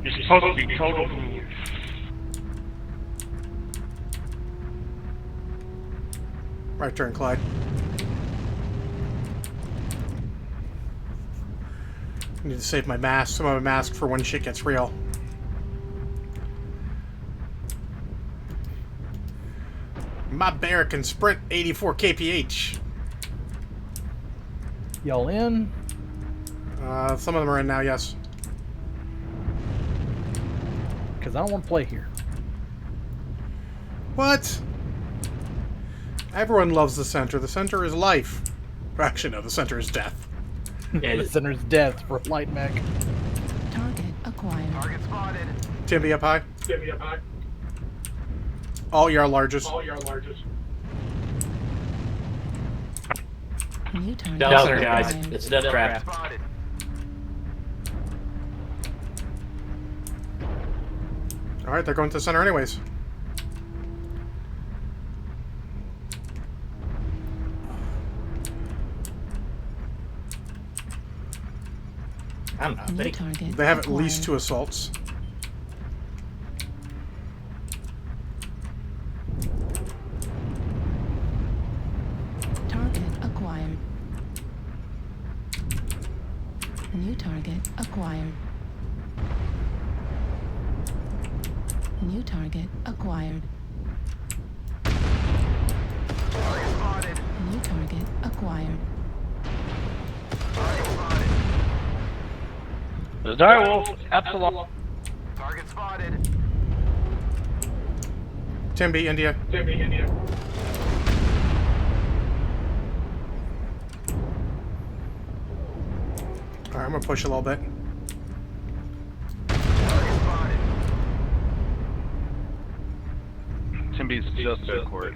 You're supposed to be total move. Right turn, Clyde. I need to save my mask. Some of my mask for when shit gets real. My bear can sprint 84 kph. Y'all in? Some of them are in now, yes. Because I don't want to play here. What? Everyone loves the center. The center is life. Actually, no, the center is death. The center's death for light mech. Target acquired. Target spotted. Timby up high. All your largest. New target Down there, acquired. guys. It's death trap. Spotted. Alright, they're going to the center anyways. I don't know. New target They have at least acquired. 2 assaults. Target acquired. New target acquired. New target acquired. Target spotted. New target acquired. Target spotted. There's Direwolf. Epsilon. Target spotted. Timby, India. Alright, I'm gonna push a little bit. Target spotted. Timby's just in court.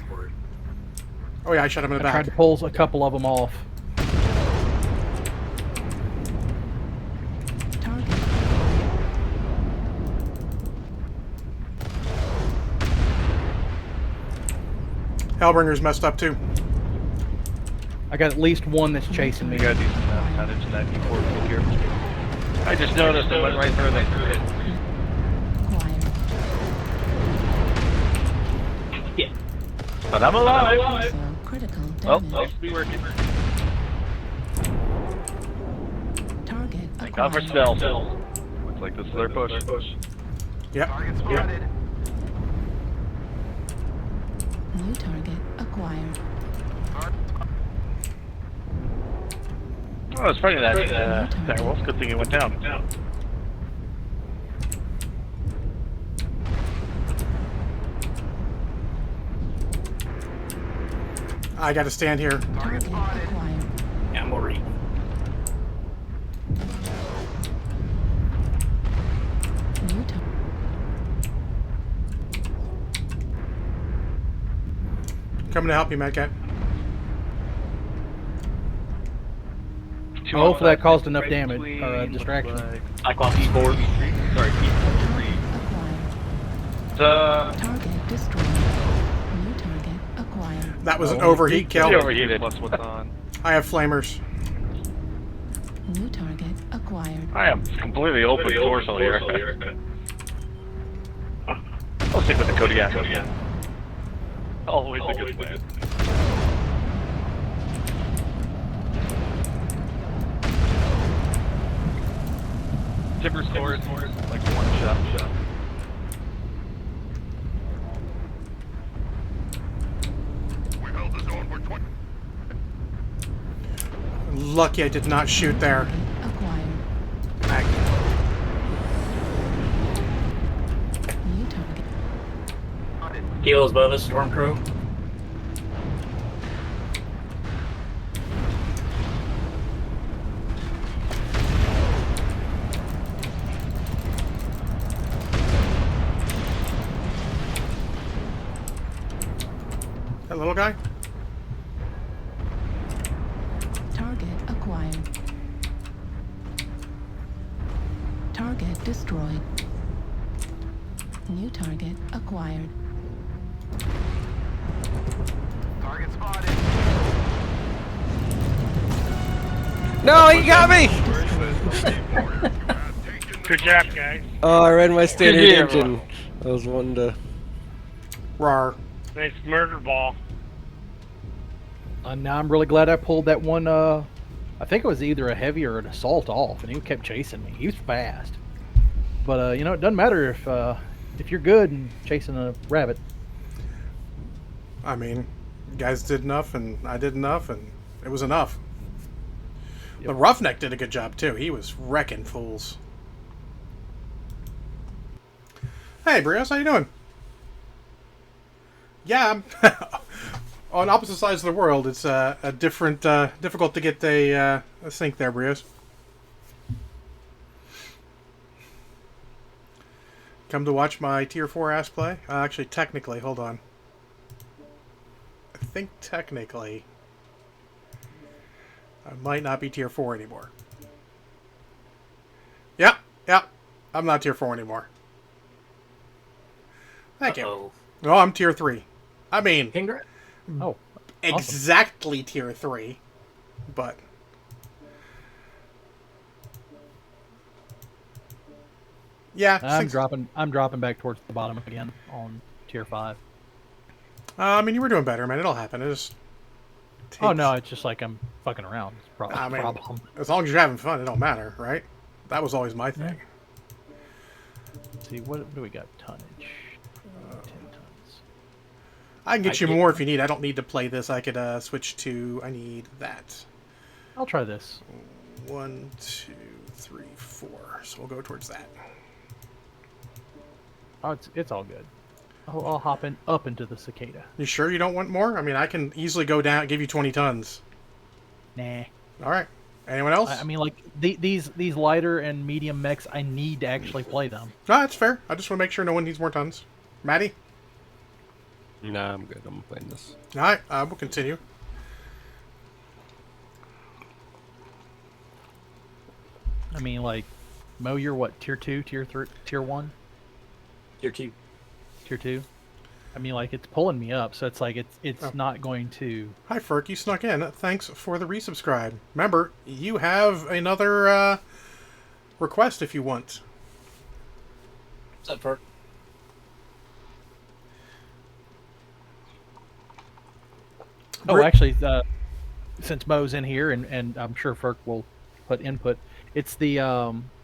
Oh yeah, I shot him in the I tried back. to pull a couple of them off. Target Hellbringer's messed up too. I got at least one that's chasing me. You gotta do some tonnage in that E4 field here. I just noticed it went right through the acquired. Yeah. But I'm alive. Also critical Well, damage. let's be working. Target Thank God for acquired. stealth. Looks like this is their push. Yep. Target spotted. New target acquired. Oh, it's funny that Direwolf. Good thing it went down. I gotta stand here. Target acquired. Yeah, I'm worried. New target. Coming to help you, Mad Cat. Hopefully that caused enough damage or distraction. Cyclops scored. Sorry, Acquired. Uh, Target destroyed. New target acquired. That was an overheat he kill. overheated. Plus what's on? I have flamers. New target acquired. I am completely open torso here. I'll stick with the Kodiak. Always a good plan. Timber scores like one shot. We held the zone for 20. Lucky I did not shoot there. Acquired. New target. Kilos above us, Storm Crow. That little guy? Target acquired. destroyed. New target acquired. Target spotted. No, he got me! Good job, guys. Oh, I ran my standard Good deal. engine. I was wanting to. Rar. Nice murder ball. Now I'm really glad I pulled that one. I think it was either a heavy or an assault off, and he kept chasing me. He was fast, but you know, it doesn't matter if you're good and chasing a rabbit. I mean, you guys did enough, and I did enough, and it was enough. Yep. The Roughneck did a good job, too. He was wrecking fools. Hey, Brios, how you doing? Yeah, I'm on opposite sides of the world. It's a different, difficult to get a sync there, Brios. Come to watch my Tier 4 ass play? Actually, technically, hold on. I think technically I might not be Tier 4 anymore. Yep, I'm not Tier 4 anymore. Thank you. No, I'm Tier 3. I mean, Congrats. Oh, exactly Tier 3, but... Yeah, I'm dropping back towards the bottom again on tier 5. I mean, you were doing better, man. It'll happen. It just takes... Oh no, it's just like I'm fucking around. It's probably I the mean, problem. as long as you're having fun, it don't matter, right? That was always my thing. Let's see, what do we got? Tonnage. 10 tons. I can get you more if you need. I don't need to play this. I could switch to... I need that. I'll try this. 1, 2, 3, 4. So we'll go towards that. Oh, it's all good. I'll hop up into the cicada. You sure you don't want more? I mean, I can easily go down, give you 20 tons. Nah. All right. Anyone else? I mean, like these lighter and medium mechs, I need to actually play them. No, that's fair. I just want to make sure no one needs more tons. Maddie? Nah, I'm good. I'm playing this. All right. We'll continue. I mean, like, Mo, you're what? Tier 2, tier 3, tier 1? Tier 2. Tier 2? I mean, like, it's pulling me up, so it's like it's not going to... Hi, Ferk. You snuck in. Thanks for the resubscribe. Remember, you have another request if you want. What's up, Ferk? Oh, actually, since Mo's in here, and I'm sure Ferk will put input, it's the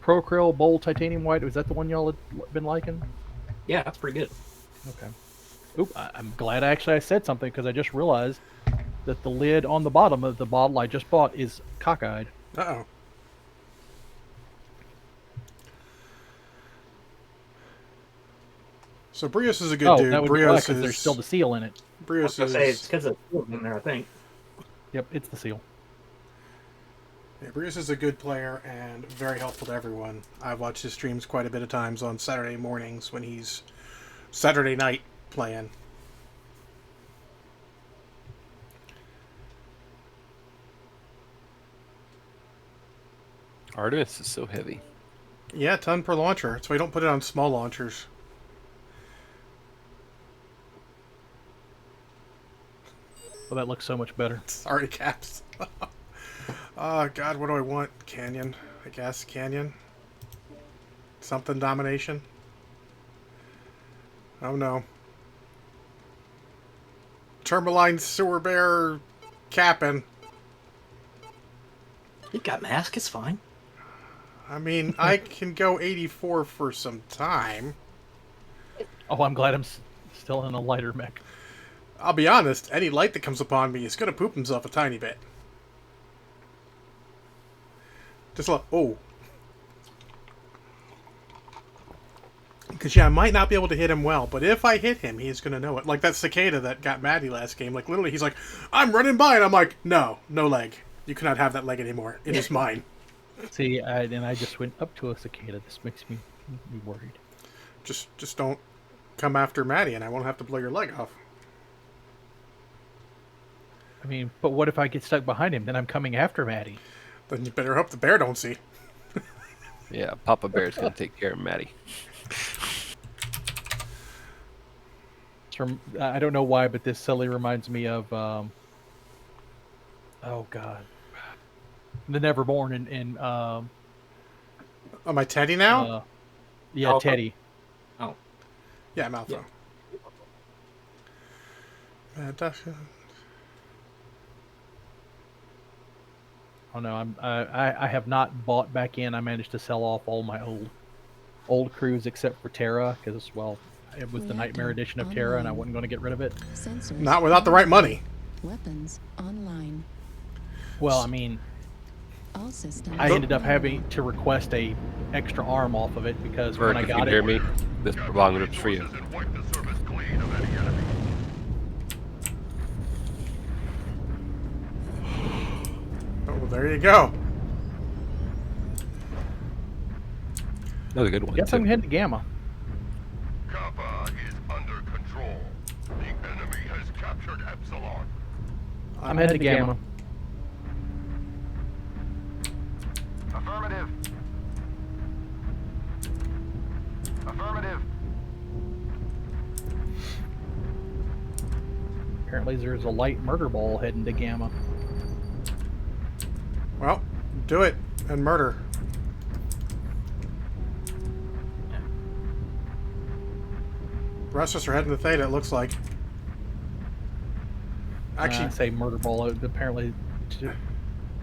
Procryl Bold Titanium White. Was that the one y'all had been liking? Yeah, that's pretty good. Okay. Oop, I'm glad I said something, because I just realized that the lid on the bottom of the bottle I just bought is cockeyed. Uh-oh. So Brios is a good dude. That would be Brios because there's still the seal in it. Brios I was gonna is... say, it's because it's in there, I think. Yep, it's the seal. Yeah, Brios is a good player and very helpful to everyone. I've watched his streams quite a bit of times on Saturday mornings when he's Saturday night playing. Artemis is so heavy. Yeah, ton per launcher. That's why you don't put it on small launchers. Well, that looks so much better. Sorry, Caps. Oh, God, what do I want? Canyon. I guess Canyon. Something domination. Oh, no. Tourmaline Sewer Bear capping. You got mask, it's fine. I mean, I can go 84 for some time. Oh, I'm glad I'm still in a lighter mech. I'll be honest, any light that comes upon me is going to poop himself a tiny bit. Just like, oh. Because, yeah, I might not be able to hit him well, but if I hit him, he's going to know it. Like that cicada that got Maddie last game. Like, literally, he's like, I'm running by, and I'm like, no leg. You cannot have that leg anymore. It is mine. See, I just went up to a cicada. This makes me worried. Just don't come after Maddie, and I won't have to blow your leg off. I mean, but what if I get stuck behind him? Then I'm coming after Maddie. Then you better hope the bear don't see. Yeah, Papa Bear's gonna take care of Maddie. I don't know why, but this silly reminds me of oh god, the Neverborn in Am I Teddy now? yeah, Alpha? Teddy. Oh, Yeah, I'm Alpha. Oh no, I have not bought back in. I managed to sell off all my old crews except for Terra because it was the Nightmare edition of Terra and I wasn't going to get rid of it. Sensors Not without the right money. Weapons online. Well, I mean, All systems. I ended up having to request a extra arm off of it because Vert, when I if you got can hear it, me, this long rip's for you. And wipe the surface clean of any enemy. Oh, there you go. That was a good one. guess too. I'm heading to Gamma. Kappa is under control. The enemy has captured Epsilon. I'm heading to Gamma. Affirmative. Affirmative. Apparently, there's a light murder ball heading to Gamma. Well, do it and murder. The rest of us are heading to Theta, it looks like. Actually, I say murder ball. Apparently,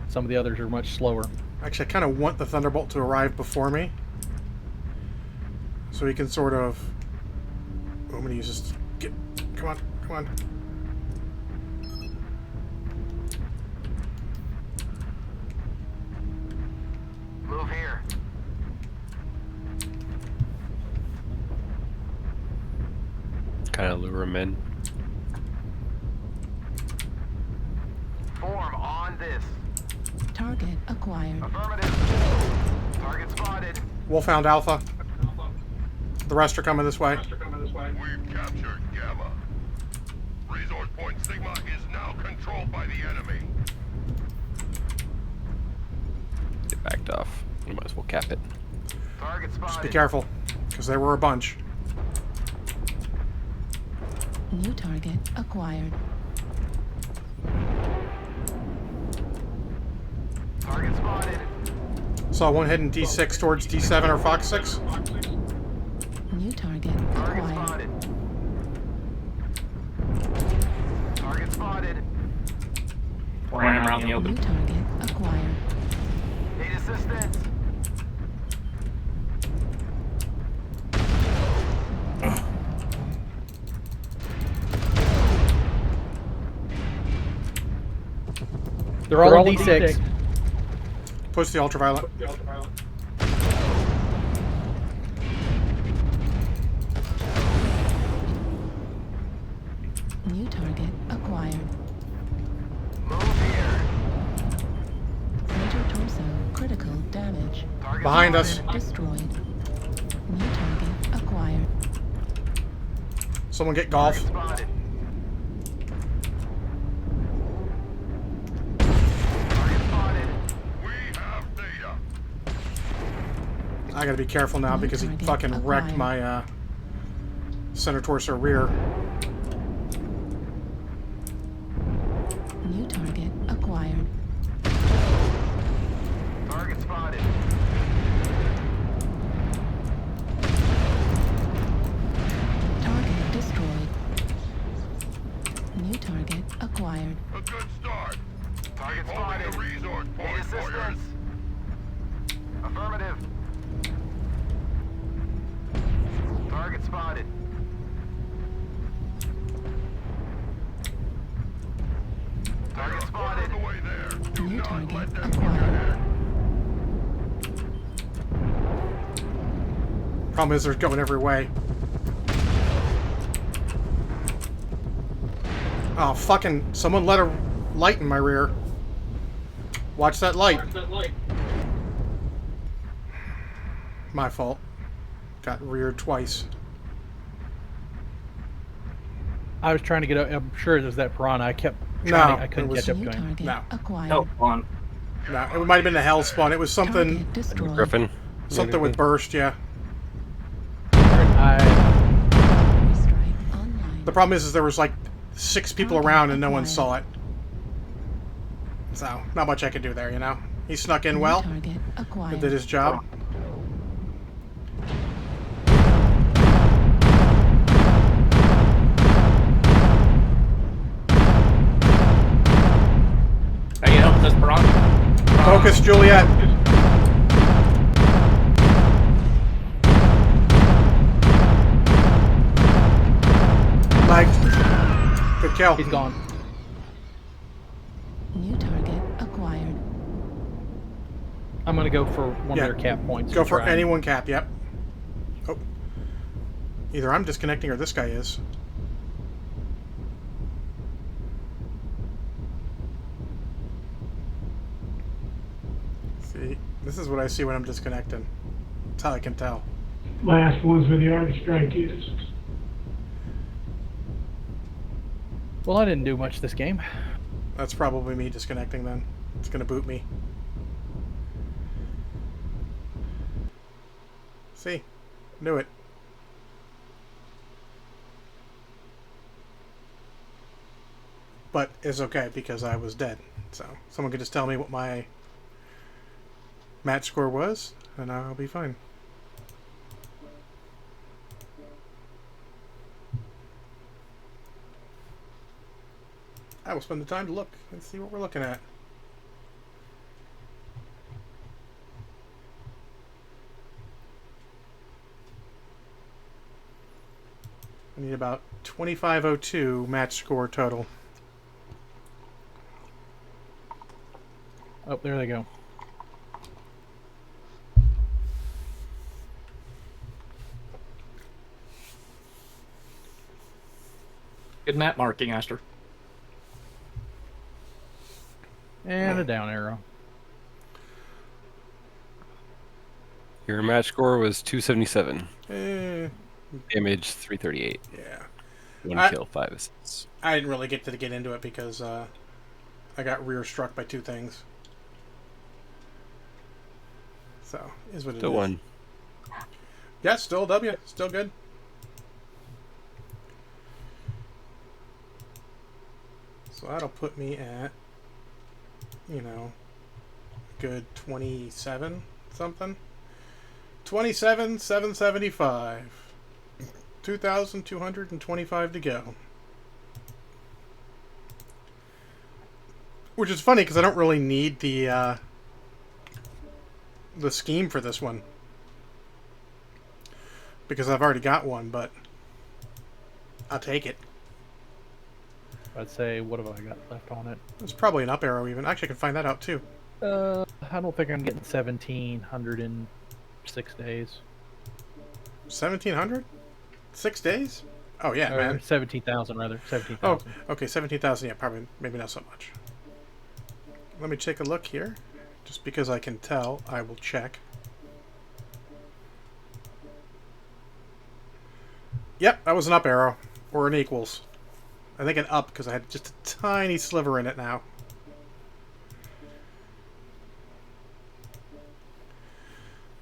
some of the others are much slower. Actually, I kind of want the Thunderbolt to arrive before me. So he can sort of... Oh, I'm going to use this... Come on, come on. Move here. Kind of lure him in. Form on this. Target acquired. Affirmative. Target spotted. Wolfhound Alpha. The rest are coming this way. We've captured Gamma. Resource point Sigma is now controlled by the enemy. Get backed off. You might as well cap it. Target spotted. Just be careful, because there were a bunch. New target acquired. Target spotted. Saw one heading D6 towards D7 or Fox 6. New target Target acquired. spotted. Target spotted. flying around the New open. target acquired. Need assistance. They're all in D6. Push the ultraviolet. New target acquired. Move here. Center torso critical damage. Target Behind us. spotted. Destroyed. New target acquired. Someone get golf. Target spotted. Target spotted. We have data. I gotta be careful now because he fucking wrecked my center torso rear. New target acquired. Target spotted. Target destroyed. New target acquired. A good start. Target spotted. The resource point. Need assistance. Affirmative. Target spotted. Target spotted. The way there. Do New not target let them acquired. Problem is they're going every way. Oh, fucking... Someone let a light in my rear. Watch that light. My fault. Got reared twice. I was trying to get. I'm sure it was that piranha. I kept No, trying. I it couldn't was- catch up New to him. target No. acquired. Oh, on. No, it might have been a hell spawn. It was something... Target destroyed. Griffin. Something with burst, yeah. The problem is there was like 6 people around and no one saw it. So, not much I could do there, you know? He snuck in well. He did his job. How you help this Focus, Juliet. Like, good kill. He's gone. New target acquired. I'm gonna go for one of their cap points. Go for any one cap, yep. Oh. Either I'm disconnecting or this guy is. See, this is what I see when I'm disconnecting. That's how I can tell. Last one's where the artist strike is. Well, I didn't do much this game. That's probably me disconnecting then. It's gonna boot me. See? Knew it. But it's okay because I was dead. So someone could just tell me what my match score was and I'll be fine. I will spend the time to look and see what we're looking at. I need about 2502 match score total. Oh, there they go. Good map marking, Aster. And a down arrow. Your match score was 277. Eh, Damage 338. yeah. 1 kill, 5 assists. I didn't really get into it because I got rear struck by 2 things. So, is what it is. Still 1. Yeah, still a W. Still good. So that'll put me at, you know, good 27 something. 27,775. 2,225 to go. Which is funny because I don't really need the scheme for this one. Because I've already got one, but I'll take it. I'd say, what have I got left on it? It's probably an up arrow even. Actually, I can find that out too. I don't think I'm getting 1,700 in 6 days. 1,700? 6 days? Oh yeah, Or man. 17,000 rather. Oh, 17,000. okay, 17,000. Yeah, probably, maybe not so much. Let me take a look here. Just because I can tell, I will check. Yep, that was an up arrow. Or an equals. I think an up because I had just a tiny sliver in it now.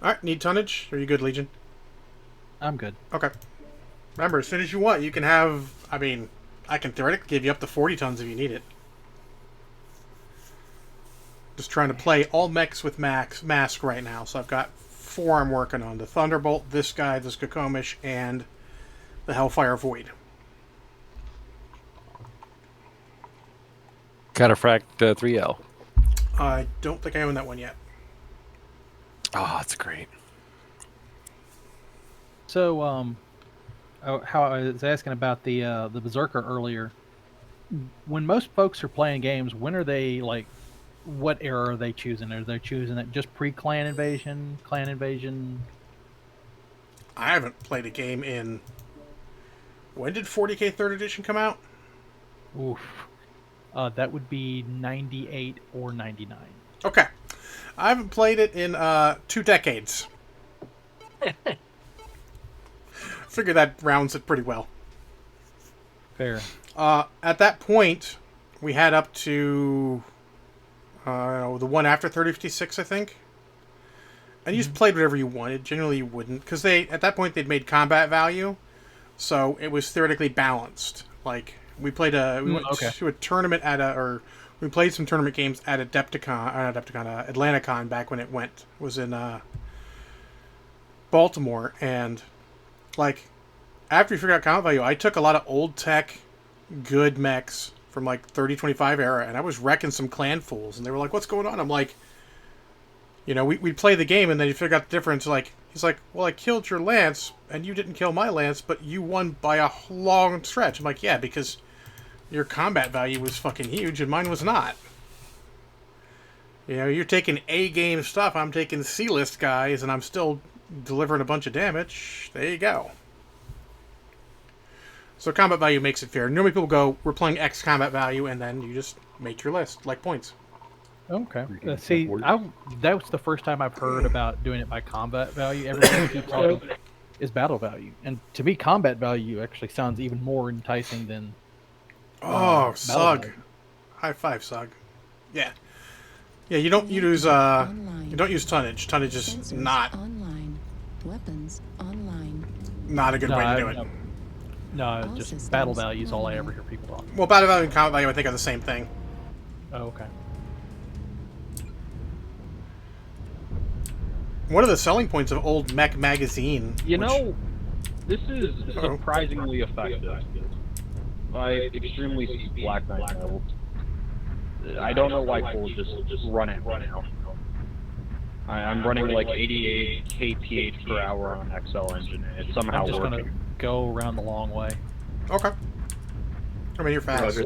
Alright, need tonnage? Are you good, Legion? I'm good. Okay. Remember, as soon as you want, you can have... I mean, I can theoretically give you up to 40 tons if you need it. Just trying to play all mechs with mask right now. So I've got 4 I'm working on. The Thunderbolt, this guy, the Skokomish, and the Hellfire Void. Cataphract 3L. I don't think I own that one yet. Oh, that's great. So, how I was asking about the Berserker earlier. When most folks are playing games, when are they like? What era are they choosing? Are they choosing it just pre-clan invasion, clan invasion? I haven't played a game in... When did 40k 3rd edition come out? Oof. That would be 98 or 99. Okay. I haven't played it in 2 decades. Figure that rounds it pretty well. Fair. At that point, we had up to the one after 3056, I think. and you just played whatever you wanted. Generally, you wouldn't, because at that point they'd made combat value, so it was theoretically balanced. Like we went to a tournament we played some tournament games at Atlanticon back when it was in Baltimore, and like after you figure out combat value, I took a lot of old tech, good mechs from like 3025 era, and I was wrecking some clan fools, and they were like, "What's going on?" I'm like, we'd play the game, and then you figure out the difference. Like, he's like, "Well, I killed your lance, and you didn't kill my lance, but you won by a long stretch." I'm like, "Yeah, because your combat value was fucking huge, and mine was not." You're taking A-game stuff, I'm taking C-list guys, and I'm still delivering a bunch of damage. There you go. So combat value makes it fair. Normally people go, we're playing X combat value, and then you just make your list, like points. Okay. See, that was the first time I've heard about doing it by combat value. Everyone keeps talking is battle value. And to me, combat value actually sounds even more enticing than Sug. value. High five, Sug. Yeah. Yeah, you don't use tonnage. Tonnage is not online. Weapons online. not a good way to do it. No, just battle value is all I ever hear people talk. Well, battle value and combat value, I think, are the same thing. Oh, okay. What are the selling points of old Mech magazine? This is surprisingly effective. I extremely see Black Knight level. I don't know why people just run it right now. I'm running like 88 kph per hour on XL engine, and it's somehow I'm just working. gonna go around the long way. Okay. I mean, you're fast.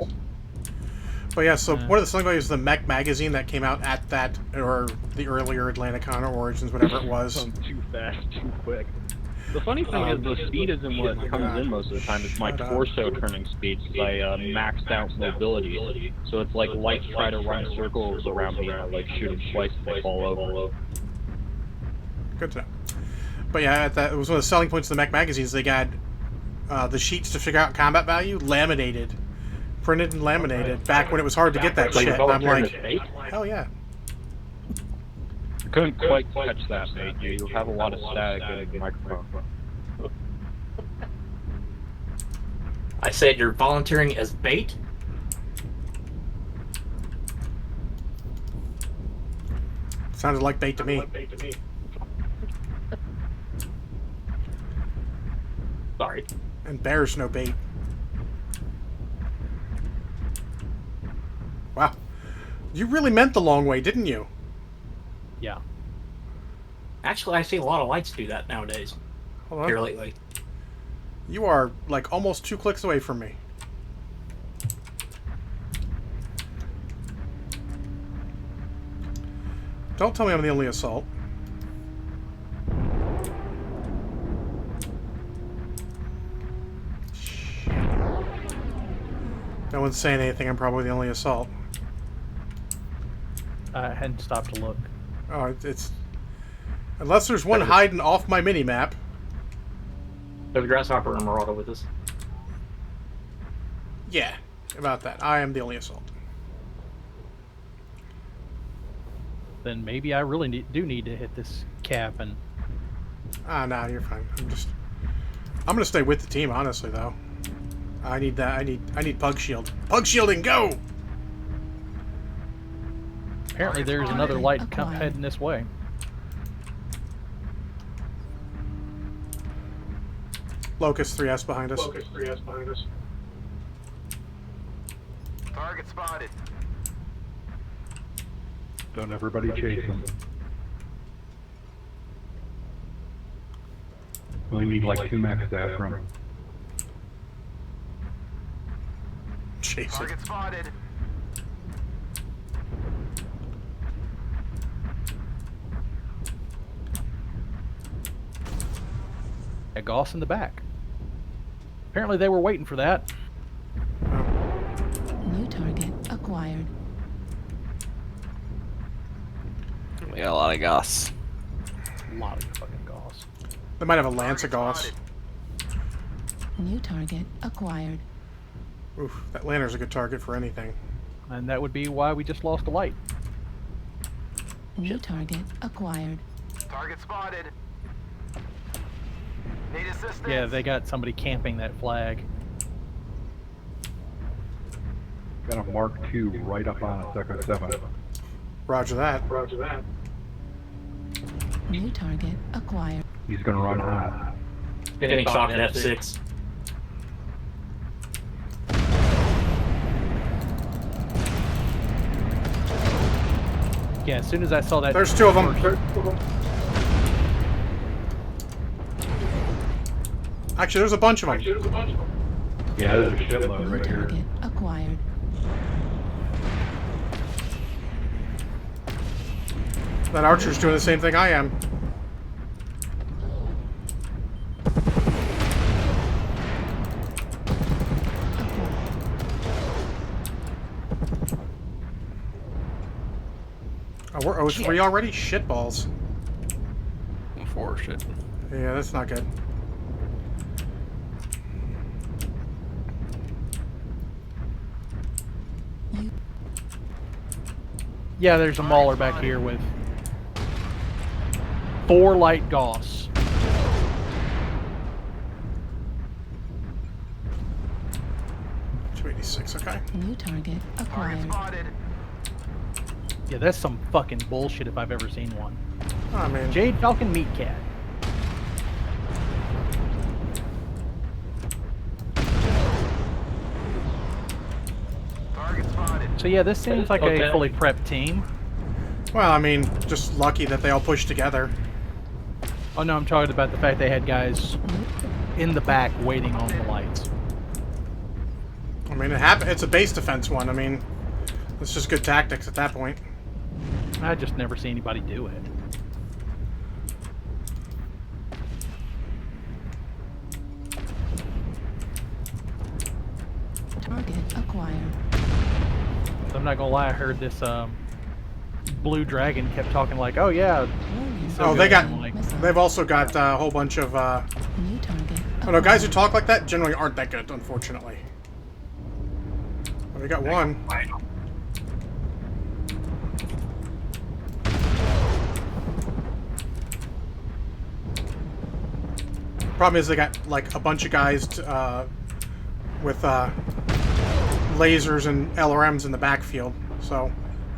But yeah, so what are the selling values of the Mech magazine that came out at that, or the earlier Atlanticon or Origins, whatever it was? Too fast, too quick. The funny thing is the speed isn't what comes in most of the time. It's my torso turning speed, because I maxed out mobility. So it's like lights try to run circles around me, and I like shoot them twice and they fall over. Good to know. But yeah, it was one of the selling points of the Mech magazines. They got the sheets to figure out combat value laminated. Printed and laminated back when it was hard to get that shit. And I'm like, hell yeah. I couldn't quite catch that, mate. You have a lot of static in the microphone. I said you're volunteering as bait? Sounded like bait to me. Sorry. And bear's no bait. Wow. You really meant the long way, didn't you? Yeah. Actually, I see a lot of lights do that nowadays. Hold on. Here lately. You are like almost 2 clicks away from me. Don't tell me I'm the only assault. No one's saying anything. I'm probably the only assault. I hadn't stopped to look. Oh, it's... Unless there's one hiding off my mini-map. There's a Grasshopper and Marauder with us. Yeah, about that. I am the only assault. Then maybe I really do need to hit this cap and... Ah, nah, you're fine. I'm gonna stay with the team, honestly, though. I need that. I need Pug Shield. Pug Shielding, go! Apparently there's another light heading this way. Locust 3S behind us. Target spotted. Don't everybody chase them. We only need like 2 max stats from them. Chase it. Target spotted. A Gauss in the back. Apparently they were waiting for that. New target acquired. We got a lot of Goss. A lot of fucking Gauss. They might have a Lance of Gauss. New target acquired. Oof, that Lanter's a good target for anything. And that would be why we just lost a light. New target acquired. Target spotted. Need assistance. Yeah, they got somebody camping that flag. Got a Mark II right up on us, Echo 7. Roger that. Roger that. New target acquired. He's gonna run hot. Getting shot at F6. Yeah, as soon as I saw that. There's two of them. Actually, there's a bunch of them. Yeah, there's a shitload New right here. target acquired. That archer's doing the same thing I am. Oh, we're 0-3 already? Shitballs. 4 shit. Yeah, that's not good. Yeah, there's a mauler back here with 4 light Gauss. .286, okay. New target acquired. Yeah, that's some fucking bullshit if I've ever seen one. Oh, man. Jade Falcon Meat Cat. So yeah, this seems like a fully prepped team. Well, I mean, just lucky that they all pushed together. Oh no, I'm talking about the fact they had guys in the back waiting on the lights. I mean, it's a base defense one. I mean, it's just good tactics at that point. I just never see anybody do it. Target acquired. So I'm not gonna lie, I heard this Blue Dragon kept talking like, "Oh yeah." he's so Oh, they good." got. I'm like, They've also got a whole bunch of. New target. Oh no, guys who talk like that generally aren't that good, unfortunately. Well, we got one. Problem is they got like a bunch of guys with lasers and LRMs in the backfield, so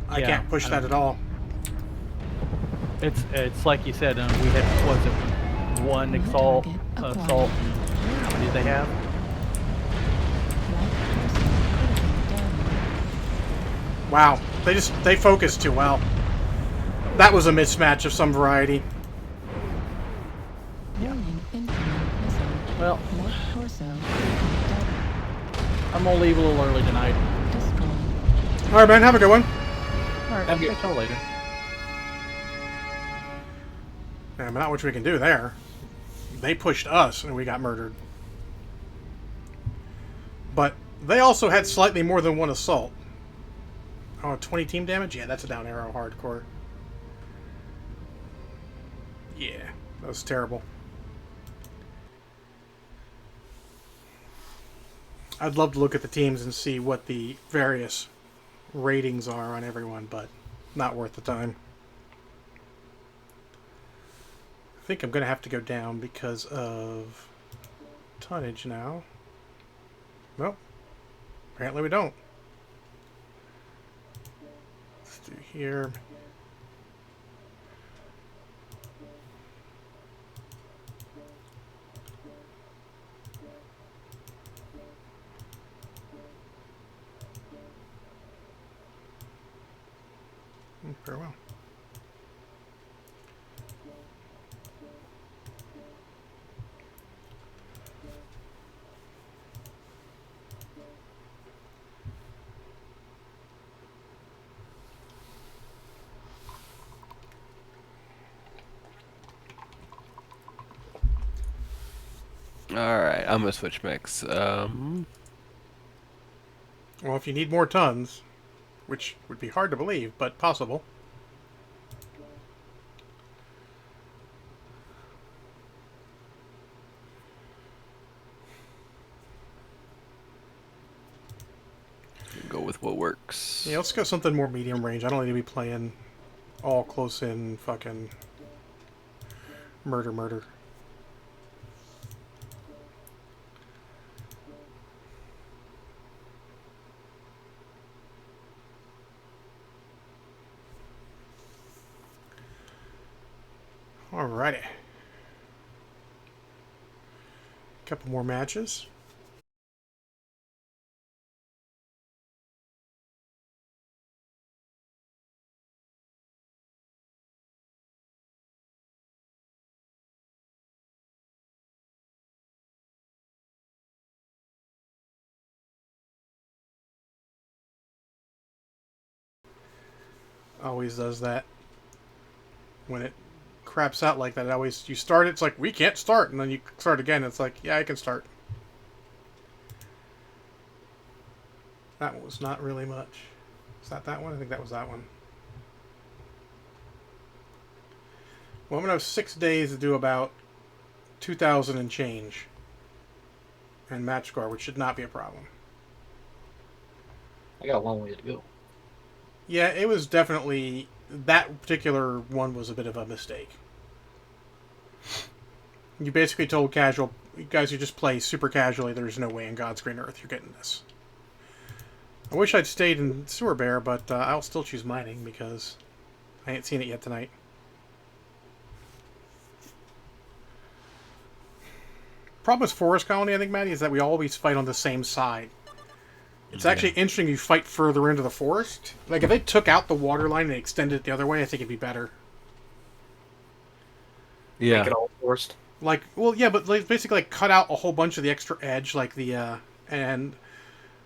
I Yeah, can't push I that don't- at all. It's like you said. We had was it one assault? How many did they have? Wow, they focused too well. That was a mismatch of some variety. Warning, incoming missile. Well, Left torso. I'm gonna leave a little early tonight. Destroyed. All right, man, have a good one. All right, I'll catch y'all later. Yeah, but not much we can do there. They pushed us, and we got murdered. But they also had slightly more than one assault. Oh, 20 team damage? Yeah, that's a down arrow hardcore. Yeah, that was terrible. I'd love to look at the teams and see what the various ratings are on everyone, but not worth the time. I think I'm going to have to go down because of tonnage now. Well, apparently we don't. Let's do here. Very well. Alright, I'm gonna switch mix. Well, if you need more tons, which would be hard to believe, but possible. Go with what works. Yeah, let's go something more medium range. I don't need to be playing all close in fucking Murder, murder. Alrighty. Couple more matches. Always does that. When it craps out like that, it always, you start it, it's like, we can't start, and then you start again, it's like, yeah, I can start. That was not really much. Is that one? I think that was that one. Well, I'm going to have 6 days to do about 2,000 and change. And match score, which should not be a problem. I got a long way to go. Yeah, it was definitely... That particular one was a bit of a mistake. You basically told casual... You guys, you just play super casually, there's no way in God's green earth you're getting this. I wish I'd stayed in Sewer Bear, but I'll still choose mining because I ain't seen it yet tonight. Problem with Forest Colony, I think, Maddie, is that we always fight on the same side. It's actually interesting you fight further into the forest. Like, if they took out the water line and extended it the other way, I think it'd be better. Yeah. Make it all forced. Like, well, yeah, but like, basically, like, cut out a whole bunch of the extra edge, like the, and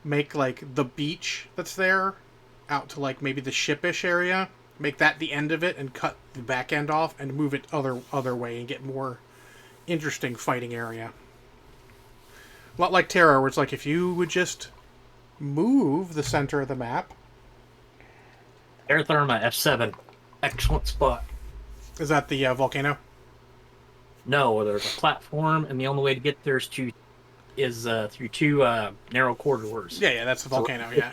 make, like, the beach that's there out to, like, maybe the shipish area. Make that the end of it and cut the back end off and move it other way and get more interesting fighting area. A lot like Terra, where it's like, if you would just move the center of the map. Air Therma F7. Excellent spot. Is that the volcano? No, there's a platform, and the only way to get there is through two narrow corridors. Yeah, that's the volcano, yeah.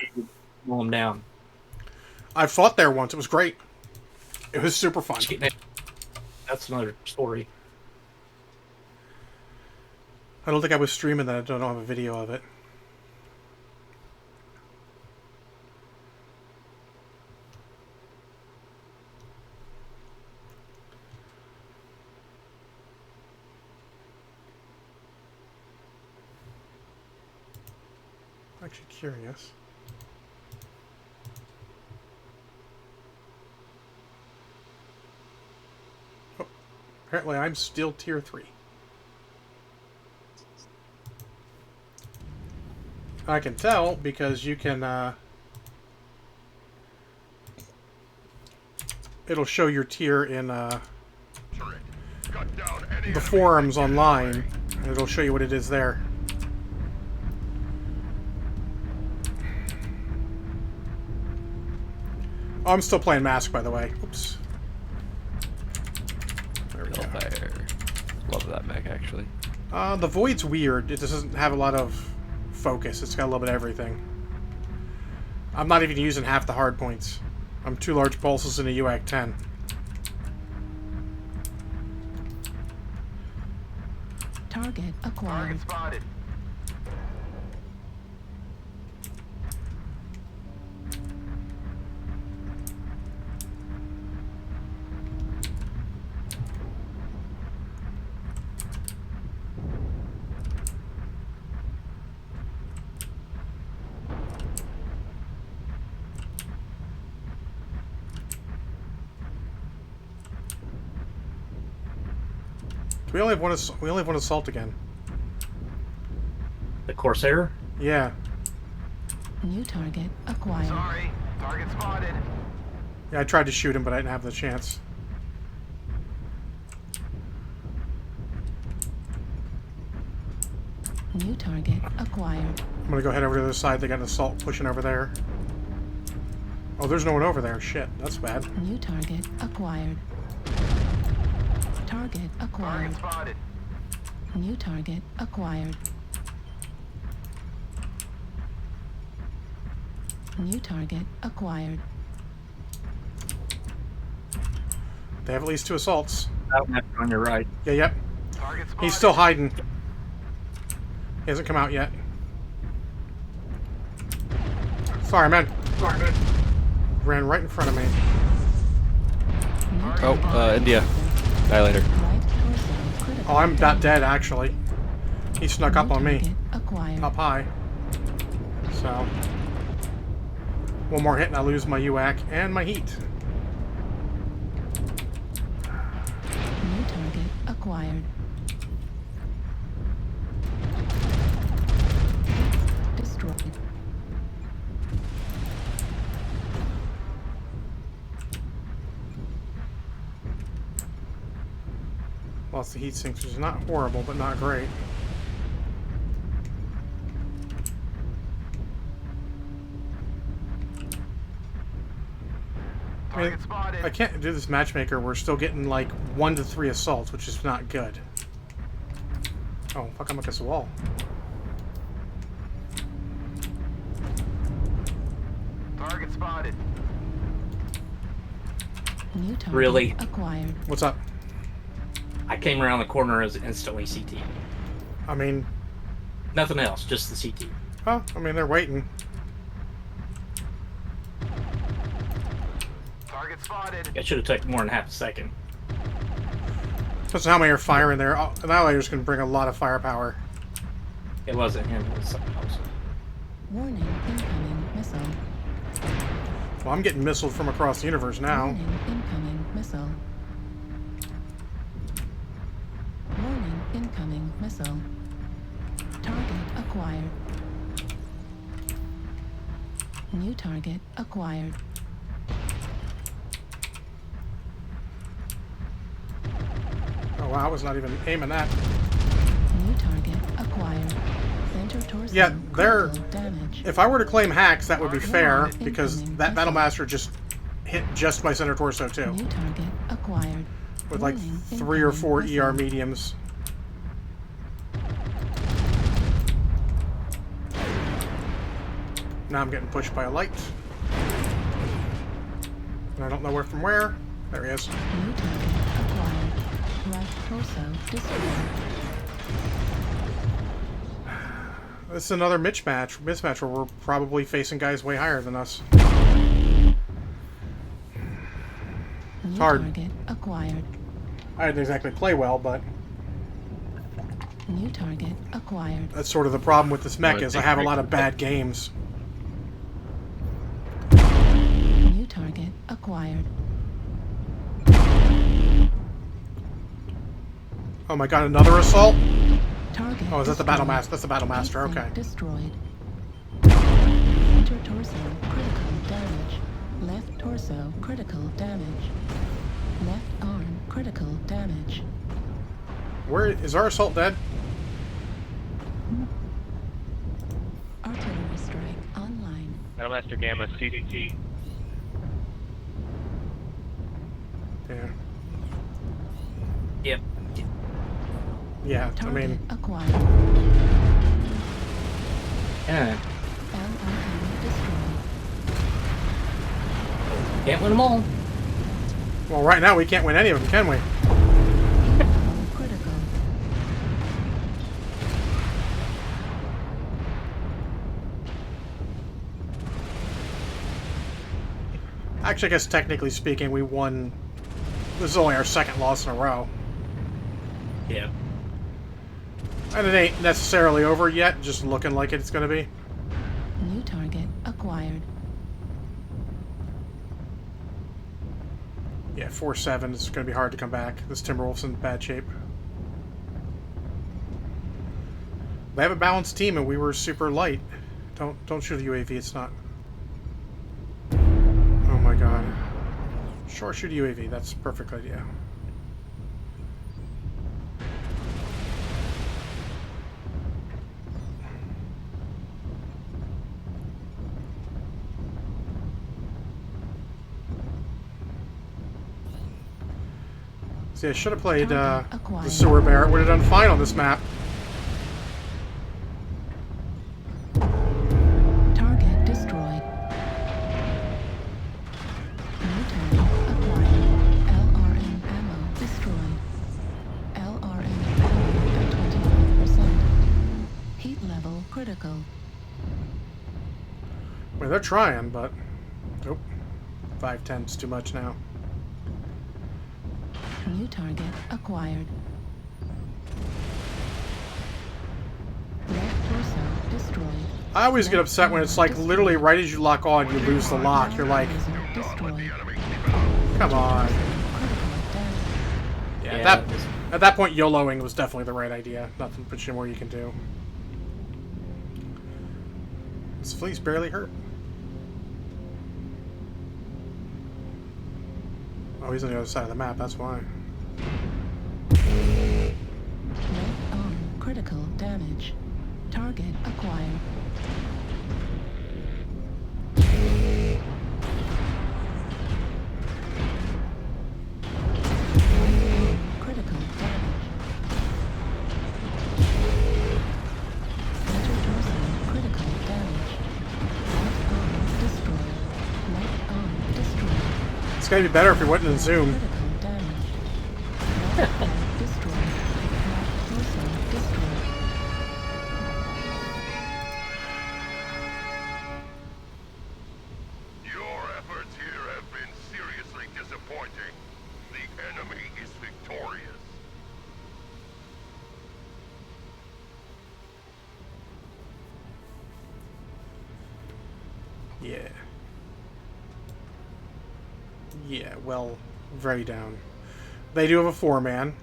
Roll them down. I fought there once. It was great. It was super fun. That's another story. I don't think I was streaming that. I don't have a video of it. I'm actually curious. Oh, apparently I'm still tier 3. I can tell because you can, it'll show your tier in, the forums online, and it'll show you what it is there. Oh, I'm still playing Mask, by the way. Oops. There we go. Love that mech, actually. The Void's weird. It doesn't have a lot of focus. It's got a little bit of everything. I'm not even using half the hard points. I'm 2 large pulses in a UAC 10. Target acquired. Target spotted. We only have one. We only have one assault again. The Corsair? Yeah. New target acquired. Sorry, target spotted. Yeah, I tried to shoot him, but I didn't have the chance. New target acquired. I'm gonna go head over to the other side. They got an assault pushing over there. Oh, there's no one over there. Shit, that's bad. New target acquired. Target acquired. Target spotted. New target acquired. New target acquired. They have at least 2 assaults. Battlemaster on your right. Yeah, yep. He's still hiding. He hasn't come out yet. Sorry, man. Ran right in front of me. Oh, India. Annihilator. Oh, I'm not dead, actually. He snuck up on me. Up high. So. One more hit and I lose my UAC and my heat. New target acquired. Destroyed. Lost the heat sinks, which is not horrible, but not great. I mean, I can't do this matchmaker. We're still getting like 1 to 3 assaults, which is not good. Oh, fuck, I'm against the wall. Target spotted. New target Really? acquired. What's up? I came around the corner as instantly CT. I mean... Nothing else, just the CT. Oh, I mean, they're waiting. Target spotted. It should have taken more than half a second. Depends on how many are firing there. Annihilators can bring a lot of firepower. It wasn't him, it was something else. Warning, incoming missile. Well, I'm getting missiled from across the universe now. Warning, incoming missile. Warning, incoming missile. Target acquired. New target acquired. Oh, wow, I was not even aiming that. New target acquired. Center torso. Yeah, they're... critical damage. If I were to claim hacks, that would be fair, because that Battlemaster just hit just my center torso, too. New target acquired. With like Warning, 3 or 4 incoming ER missile. mediums. Now I'm getting pushed by a light. And I don't know where from where. There he is. New target acquired. Right torso destroyed. This is another mismatch where we're probably facing guys way higher than us. New hard. target acquired. I didn't exactly play well, but New target acquired. that's sort of the problem with this mech is I have a lot of bad games. New target acquired. Oh my god, another assault? Target Oh, is that the destroyed. Battlemaster? That's the Battlemaster, Desync okay. Destroyed. Center torso critical damage. Left torso critical damage. Left arm critical damage. Where is our assault dead? Artillery strike online. Battlemaster Gamma, CCT. Yeah. Yep. Yeah, I Target mean, acquired. Yeah. LRM destroyed. Can't win them all. well, right now we can't win any of them, can we? Critical. Actually, I guess technically speaking, we won. This is only our second loss in a row. Yeah. And it ain't necessarily over yet, just looking like it's going to be. New target acquired. Yeah, 4-7. It's going to be hard to come back. This Timberwolf's in bad shape. They have a balanced team, and we were super light. Don't shoot a UAV. It's not. Oh my god. Sure, shoot a UAV. That's a perfect idea. See, I should have played the Sewer Bear. It would have done fine on this map. Target destroyed. New target acquired. LRM ammo destroyed. mean, they're trying, but... Nope. 510's too much now. New target acquired. Left torso destroyed. I always get upset when it's like literally right as you lock on, you lose the lock. You're like, Destroyed. come on. Yeah, At that point, YOLOing was definitely the right idea. Nothing much more you can do. This flea's barely hurt. Oh, he's on the other side of the map, that's why. Left arm critical damage. Target acquired. Critical damage. Center torso critical damage. Left arm destroyed. Left arm destroyed. It's gotta be better if it wasn't in Zoom. Critical damage. Left arm destroyed. Left torso destroyed. Your efforts here have been seriously disappointing. The enemy is victorious. Yeah. Yeah, well, very down. They do have a 4-man.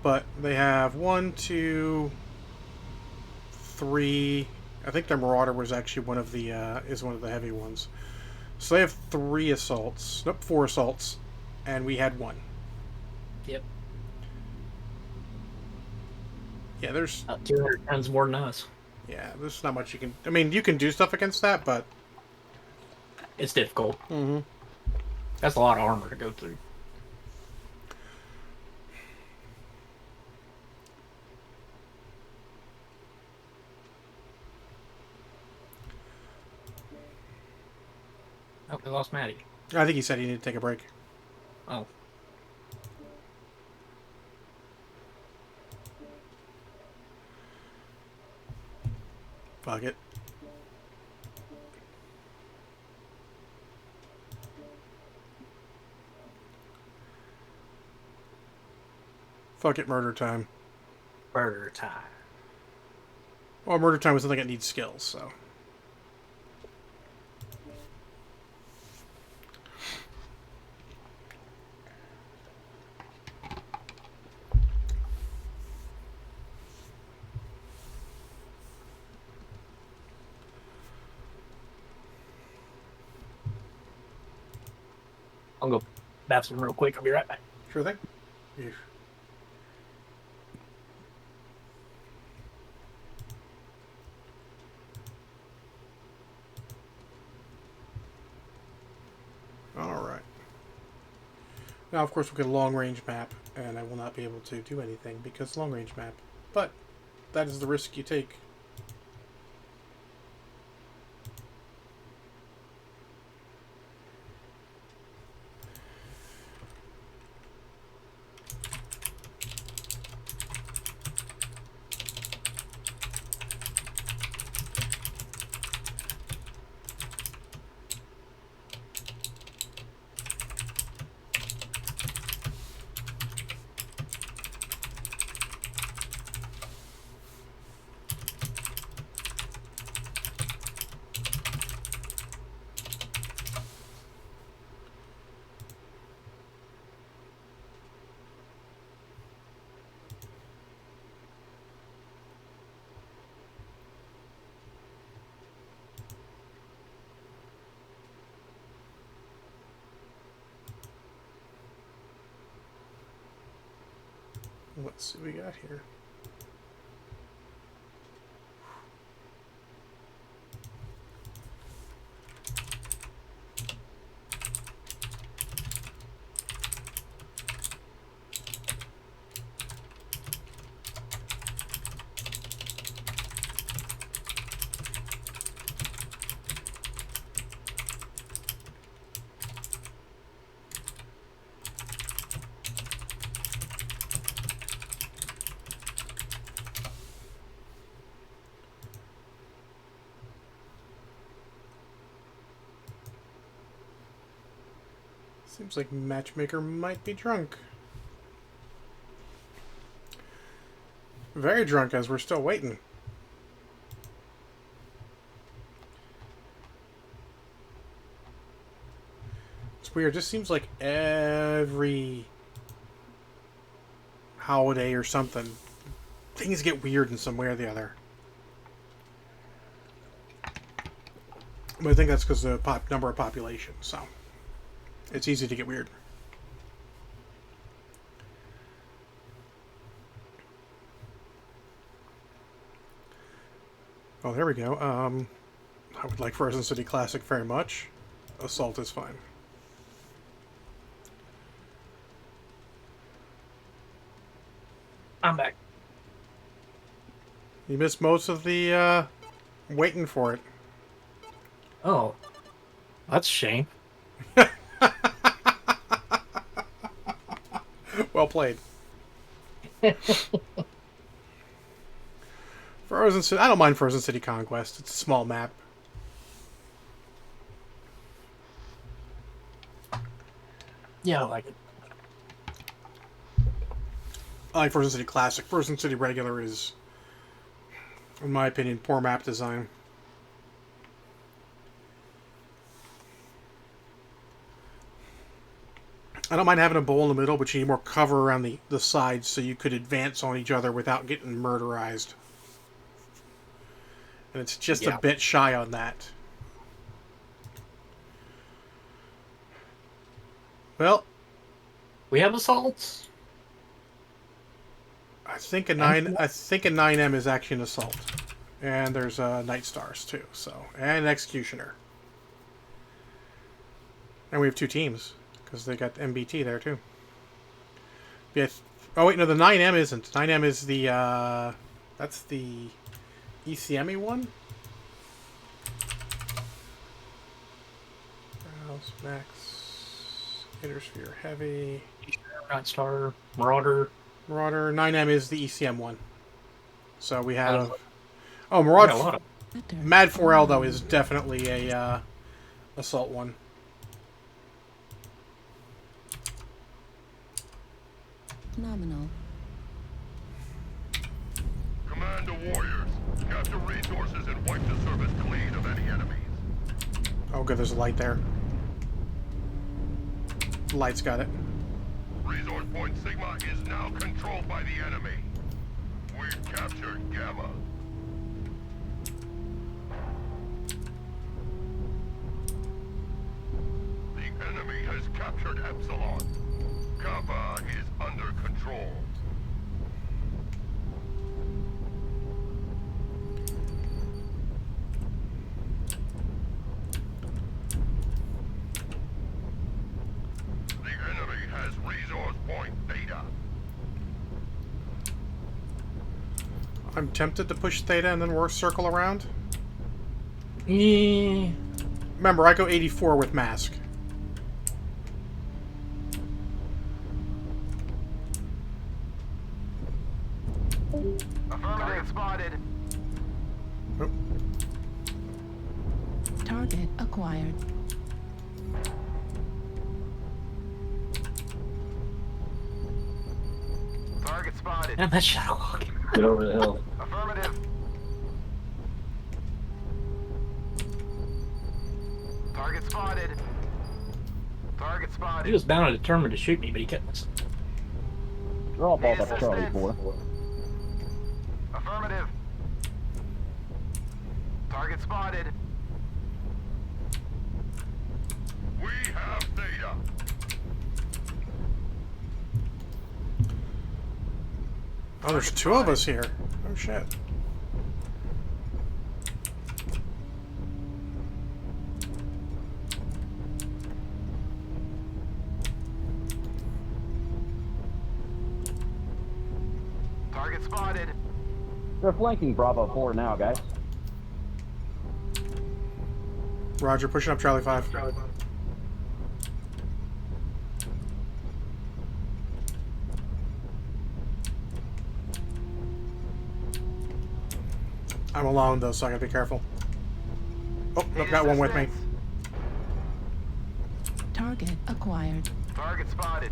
But they have 1, 2, 3... I think their Marauder was actually one of the, is one of the heavy ones. So they have 3 assaults. Nope, 4 assaults. And we had 1. Yep. Yeah, there's... 200 tons more than us. Yeah, there's not much you can... I mean, you can do stuff against that, but... It's difficult. Mm-hmm. That's a lot of armor to go through. Oh, we lost Maddie. I think he said he needed to take a break. Oh. Fuck it. Fuck it, murder time. Murder time. Well, murder time was something that needs skills, so... I'll go bathroom real quick. I'll be right back. Sure thing. Yeah. Alright. Now, of course, we'll get a long-range map, and I will not be able to do anything because long-range map. But that is the risk you take. Let's see what we got here. Seems like Matchmaker might be drunk. Very drunk, as we're still waiting. It's weird. It just seems like every holiday or something, things get weird in some way or the other. But I think that's because of the number of population, so it's easy to get weird. Oh, there we go. I would like Frozen City Classic very much. Assault is fine. I'm back. You missed most of the waiting for it. Oh, that's a shame. Well played. Frozen City. I don't mind Frozen City Conquest. It's a small map. Yeah, I like it. I like Frozen City Classic. Frozen City Regular is, in my opinion, poor map design. I don't mind having a bowl in the middle, but you need more cover around the sides so you could advance on each other without getting murderized. And it's just a bit shy on that. Well, we have assaults. I think a 9M is actually an assault, and there's Night Stars too. So and an Executioner, and we have two teams because they got MBT there too. Yes. Oh wait, no, the 9M isn't. 9M is the that's the ECME one. House Max, Intersphere Heavy, Night Star, Marauder. 9M is the ECM one. So we have. Oh, Marauder. Mad 4L though is definitely a assault one. Nominal. Command to warriors. Capture resources and wipe the surface clean of any enemies. Oh, good. There's a light there. The light's got it. Resource point Sigma is now controlled by the enemy. We've captured Gamma. The enemy has captured Epsilon. Kappa is under control. The enemy has resource point Theta. I'm tempted to push Theta and then work circle around. Remember, I go 84 with Mask. Affirmative spotted. Oh. Target acquired. Target spotted. Damn, that shadow walk. Get over the hill. Affirmative. Target spotted. Target spotted. He was bound and determined to shoot me, but he kept missing. Drop off at Charlie 4. Affirmative. Target spotted. We have Theta. Oh, there's two of us here. Oh, shit. Target spotted. They're flanking Bravo 4 now, guys. Roger, pushing up Charlie 5. I'm alone, though, so I gotta be careful. Oh, I've got one with me. Target acquired. Target spotted.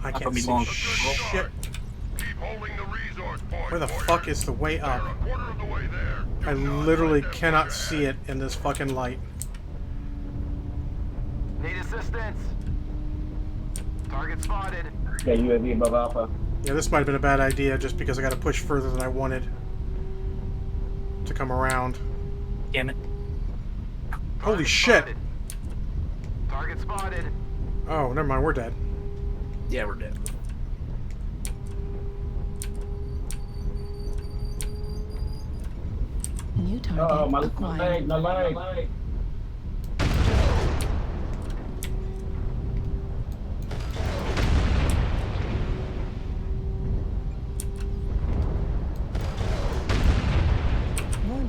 I Not can't gonna be see long. shit. Keep holding the resource point. Where the warriors. fuck is the way They're up? a quarter of the way there. Do I not literally let them cannot push see it in this fucking light. Need assistance. Target spotted. Yeah, UAV above Alpha. Yeah, this might have been a bad idea just because I got to push further than I wanted to come around. Damn it. Holy Target shit! spotted. Target spotted. Oh, never mind, we're dead. Yeah, we're dead. New target my acquired. leg, my leg. Warning.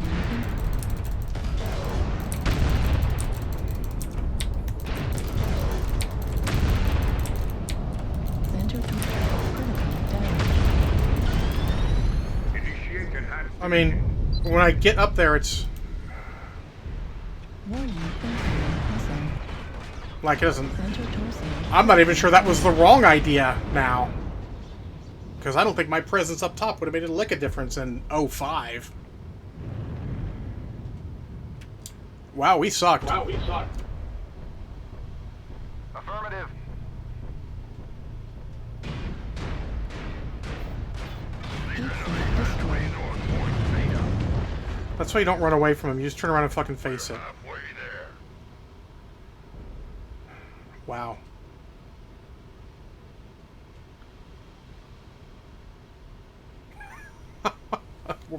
Center torpedo critical damage. Initiate enhanced. I mean, when I get up there, it's Warning. Incoming missile. like it doesn't. Center torso. I'm not even sure that was the wrong idea now. Because I don't think my presence up top would have made a lick of difference in 05. Wow, we sucked. Affirmative. Deep sea destroyed. Resource point Zeta. That's why you don't run away from him. You just turn around and fucking face it. Halfway there. Wow.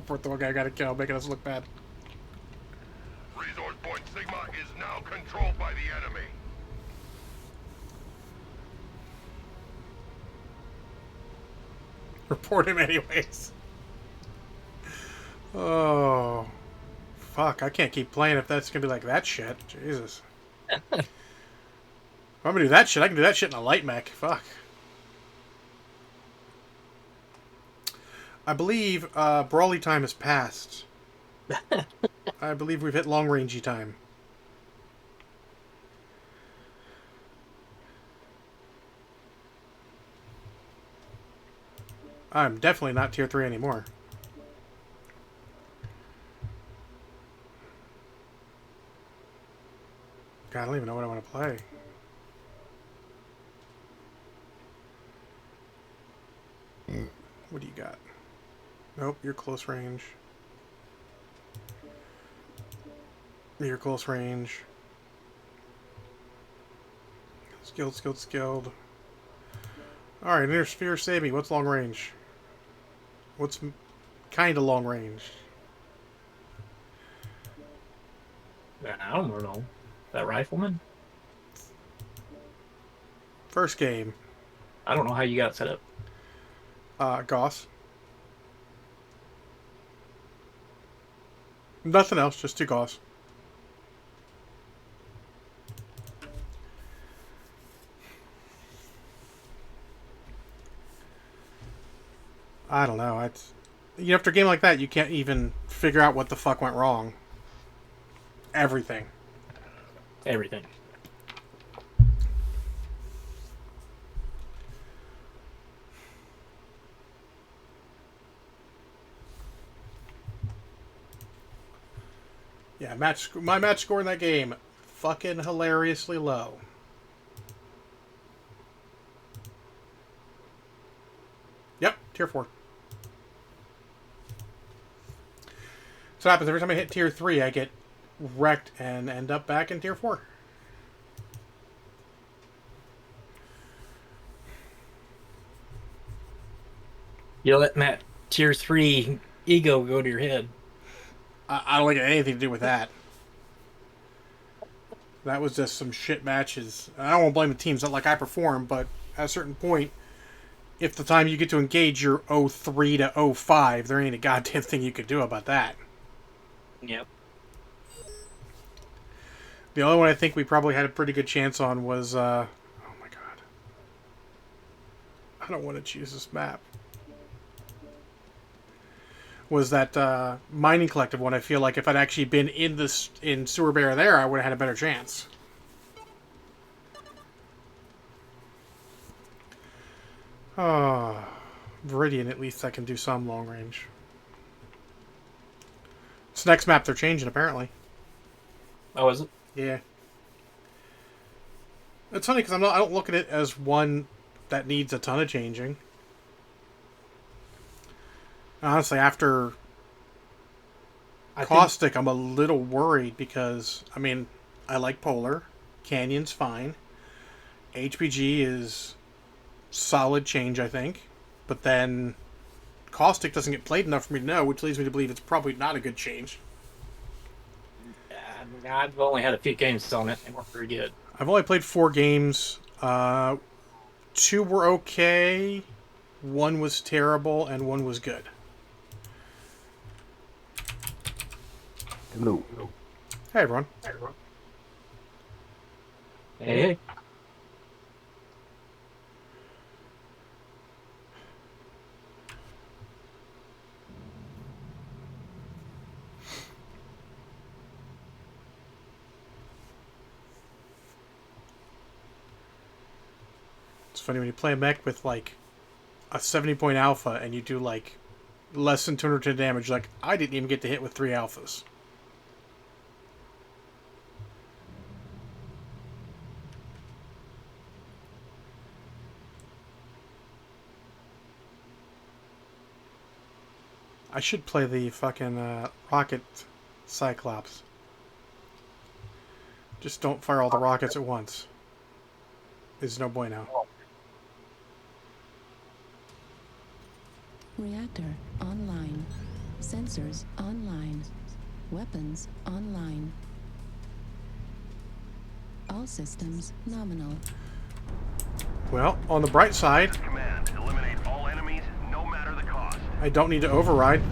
We're the one guy got a kill, making us look bad. Resource point Sigma is now controlled by the enemy. Report him anyways. Oh. Fuck, I can't keep playing if that's gonna be like that shit. Jesus. If I'm gonna do that shit, I can do that shit in a light mech. Fuck. I believe brawly time has passed. I believe we've hit long rangey time. I'm definitely not tier 3 anymore. God, I don't even know what I want to play. What do you got? Nope, you're close range. You're close range. Skilled, skilled, skilled. Alright, Intersphere, save me. What's long range? What's kind of long range? I don't know. That rifleman? First game. I don't know how you got it set up. Goss. Nothing else, just 2 Goss. I don't know. It's, you know, after a game like that, you can't even figure out what the fuck went wrong. Everything. Everything. Yeah, my match score in that game, fucking hilariously low. Yep, tier 4. So what happens every time I hit tier 3, I get wrecked and end up back in tier 4. You let Matt tier 3 ego go to your head. I don't think it had anything to do with that. That was just some shit matches. I don't want to blame the teams. Not like I perform, but at a certain point, if the time you get to engage your 03 to 05, there ain't a goddamn thing you could do about that. Yep. The only one I think we probably had a pretty good chance on was, oh my god. I don't want to choose this map. was that mining collective one. I feel like if I'd actually been in Sewer Bear there, I would have had a better chance. Oh, Viridian, at least I can do some long range. This next map they're changing, apparently. Oh, is it? Yeah. It's funny because I don't look at it as one that needs a ton of changing. Honestly, after Caustic, I'm a little worried because, I mean, I like Polar. Canyon's fine. HPG is solid change, I think. But then Caustic doesn't get played enough for me to know, which leads me to believe it's probably not a good change. I've only had a few games on it. They weren't very good. I've only played 4 games. 2 were okay. 1 was terrible, and 1 was good. Hello. Hey, everyone. Hey. It's funny when you play a mech with, like, a 70-point alpha and you do, like, less than 210 damage. Like, I didn't even get to hit with 3 alphas. I should play the fucking rocket Cyclops. Just don't fire all the rockets at once. There's no bueno. Reactor online. Sensors online. Weapons online. All systems nominal. Well, on the bright side, Command, eliminate all enemies, no matter the cost. I don't need to override.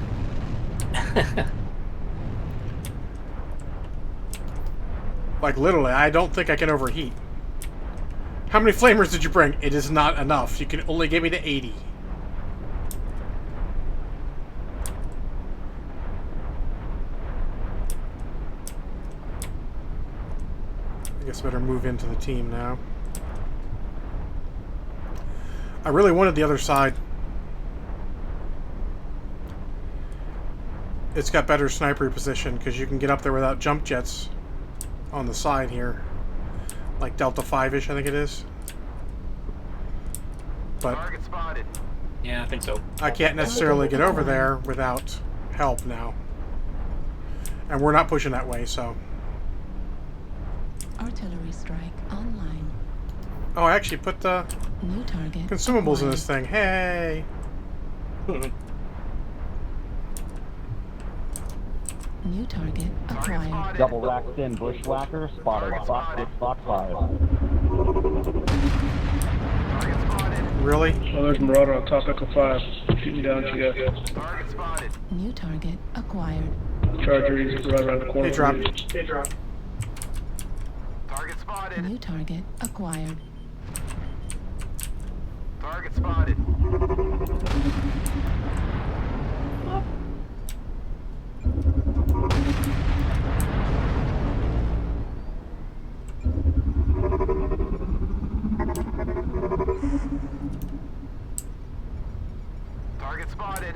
Like, literally, I don't think I can overheat. How many flamers did you bring? It is not enough. You can only get me to 80. I guess I better move into the team now. I really wanted the other side. It's got better sniper position because you can get up there without jump jets on the side here. Like Delta 5-ish, I think it is. But Target spotted. Yeah, I think so. I can't necessarily get over there without help now. And we're not pushing that way, so... Artillery strike online. Oh, I actually put the New target consumables in this thing. Hey! New target acquired. Double racked in bushwhacker, spotted Fox 5. Really? Oh, there's Marauder on top Echo 5. Shooting down what you got. Target spotted. New target acquired. Charger is right around the corner. They dropped. They dropped. Target spotted. New target acquired. Target spotted. Target spotted.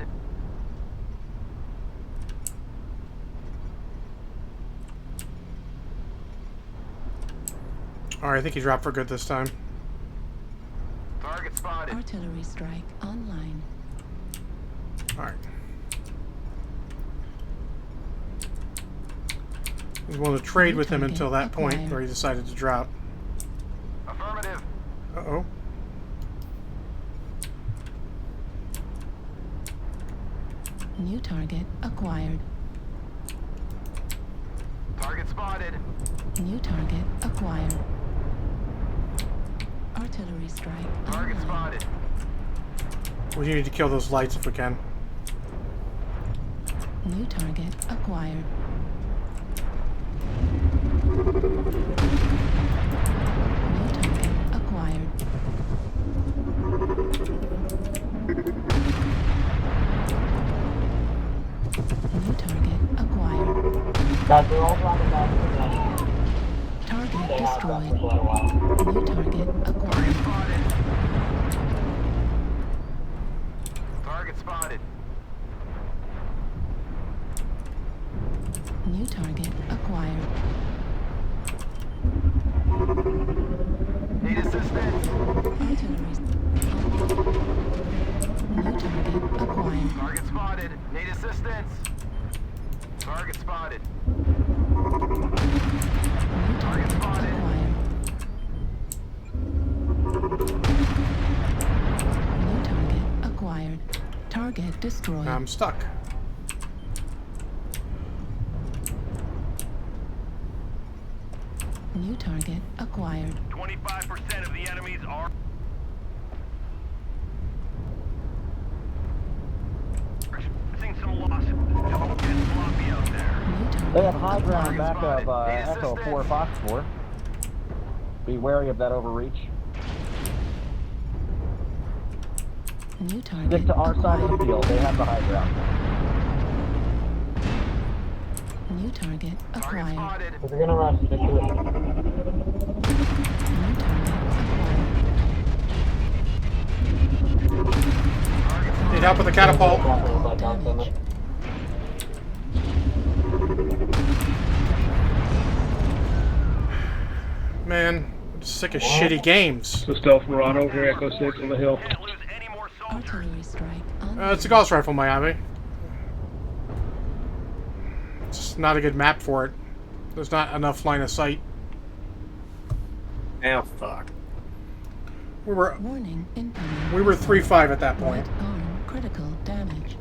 Alright, I think he dropped for good this time. Target spotted. Artillery strike online. Alright. I was willing to trade with him until that point where he decided to drop. Affirmative. Uh-oh. New target acquired. Target spotted. New target acquired. Artillery strike Target online. spotted. We need to kill those lights if we can. New target acquired. New target acquired. Guys, we're all dropping back to the gun. Target Stay hot back destroyed. for quite a while. New target acquired. Target spotted. New target acquired. Need assistance. Artillery. New target acquired. Target spotted. Need assistance. Target spotted. New target acquired. New target acquired. Target destroyed. I'm stuck. New target acquired. 25% of the enemies are... Seeing some loss. Don't get sloppy out there. New target They have high ground acquired. back of Echo 4 Fox 4. Be wary of that overreach. New target Stick to our side of the acquired. field. They have the high ground. New target Target acquired. spotted. If you're gonna rush, stick to it. New target acquired. Need help with the catapult. Damage. Man, I'm sick of shitty games. So stealth Marauder over here, Echo 6 on the hill. Can't lose any more soldiers. Artillery strike. It's a Gauss rifle, Miami. It's not a good map for it. There's not enough line of sight. Oh, fuck. We were Warning incoming. 3-5 at that point. Right arm critical damage.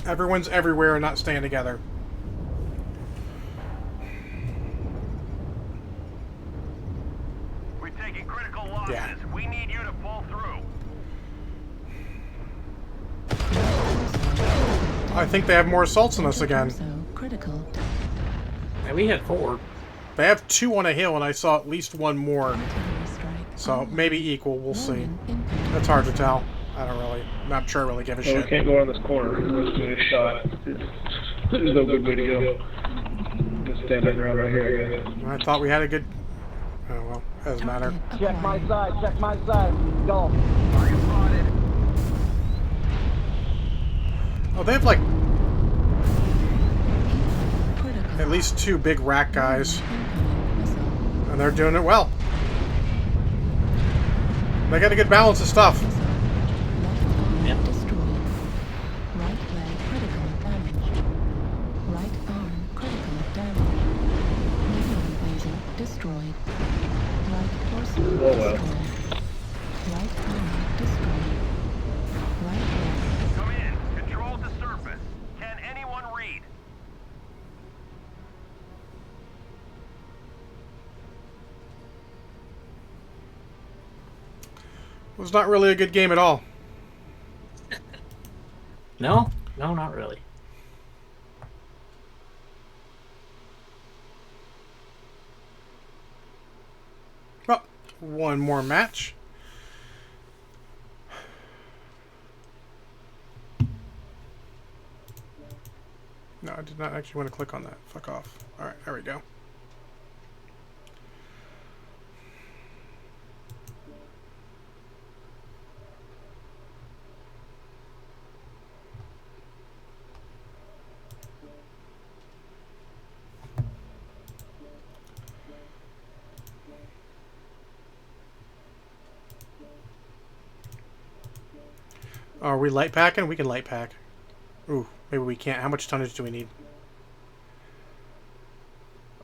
Everyone's everywhere and not staying together. We've taken critical losses. Yeah. We need you to pull through. I think they have more assaults than us again. So critical. And we had 4. They have 2 on a hill, and I saw at least one more. Artillery strike. So maybe equal. We'll see. Warning incoming. That's hard to tell. I don't really. Not sure I really give a Well, we shit. can't go around this corner. Let's do a shot. There's no good way to go. Just stand our ground right here, I guess. I thought we had a good. Oh well, doesn't matter. Target Check my acquired. side, check my side. Go. Target spotted. Oh, they have like Critical. at least 2 big rack guys, Incoming missile. and they're doing it well. They got a good balance of stuff. Left arm Yep. destroyed. Right leg critical damage. Right arm critical damage. Medium laser destroyed. Right torso Oh, well. destroyed. Right arm destroyed. Right leg. Come in. Control to surface. Can anyone read? It was not really a good game at all. No? No, not really. Well, one more match. No, I did not actually want to click on that. Fuck off. Alright, there we go. Are we light packing? We can light pack. Ooh, maybe we can't. How much tonnage do we need?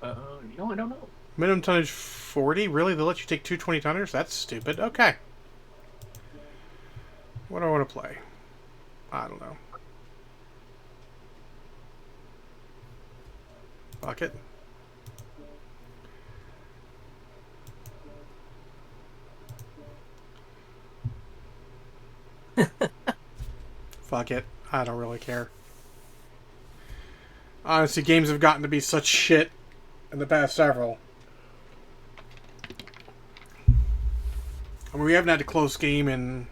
No, I don't know. Minimum tonnage 40? Really? They'll let you take 220 tonners? That's stupid. Okay. What do I want to play? I don't know. Fuck it. Fuck it. I don't really care. Honestly, games have gotten to be such shit in the past several. I mean, we haven't had a close game in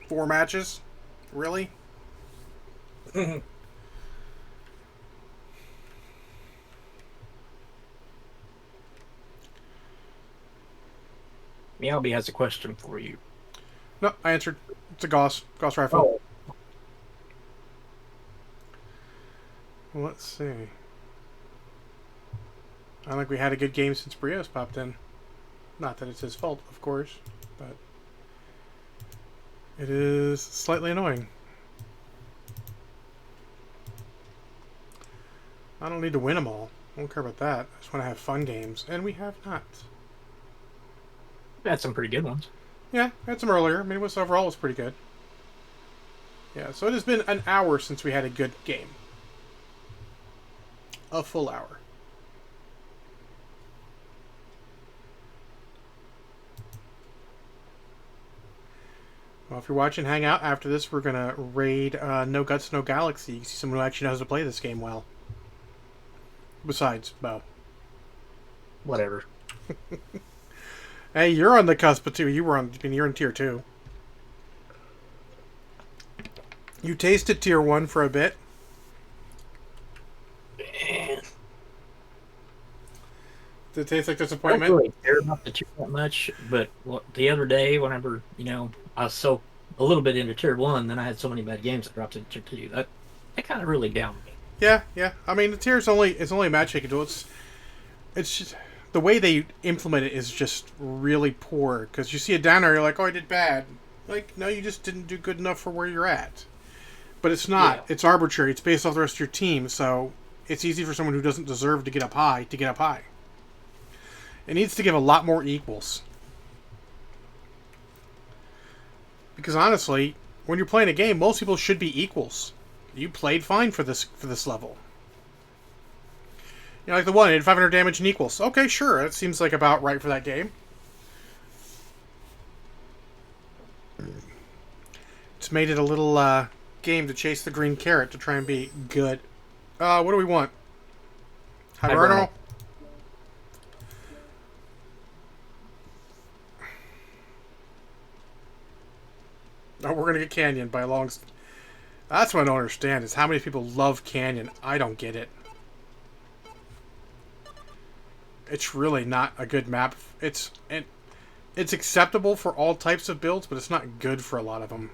4 matches. Really? Meowby has a question for you. No, I answered. It's a Gauss rifle. Oh. Let's see. I don't think we had a good game since Brios popped in. Not that it's his fault, of course, but it is slightly annoying. I don't need to win them all. I don't care about that. I just want to have fun games, and we have not. We had some pretty good ones. Yeah, I had some earlier. I mean, it was overall was pretty good. Yeah, so it has been an hour since we had a good game. A full hour. Well, if you're watching, hang out. After this, we're going to raid No Guts, No Galaxy. You can see someone who actually knows how to play this game well. Besides Bo. Whatever. Hey, you're on the cusp of 2. You're in tier 2. You tasted tier 1 for a bit. Man. Did it taste like I disappointment? don't really care about the tier that much, but the other day, whenever, I was so a little bit into tier 1, then I had so many bad games that dropped into tier 2. That kind of really downed me. Yeah. I mean, the tier is only a matchmaking tool. It's just the way they implement it is just really poor. Because you see a downer, you're like, oh, I did bad. Like, no, you just didn't do good enough for where you're at. But it's not. Yeah. It's arbitrary. It's based off the rest of your team, so it's easy for someone who doesn't deserve to get up high to get up high. It needs to give a lot more equals. Because honestly, when you're playing a game, most people should be equals. You played fine for this level. Like the one, it had 500 damage and equals. Okay, sure, that seems like about right for that game. It's made it a little game to chase the green carrot to try and be good. What do we want? Hibernal? Oh, we're gonna get Canyon by a long... That's what I don't understand, is how many people love Canyon. I don't get it. It's really not a good map. It's acceptable for all types of builds, but it's not good for a lot of them.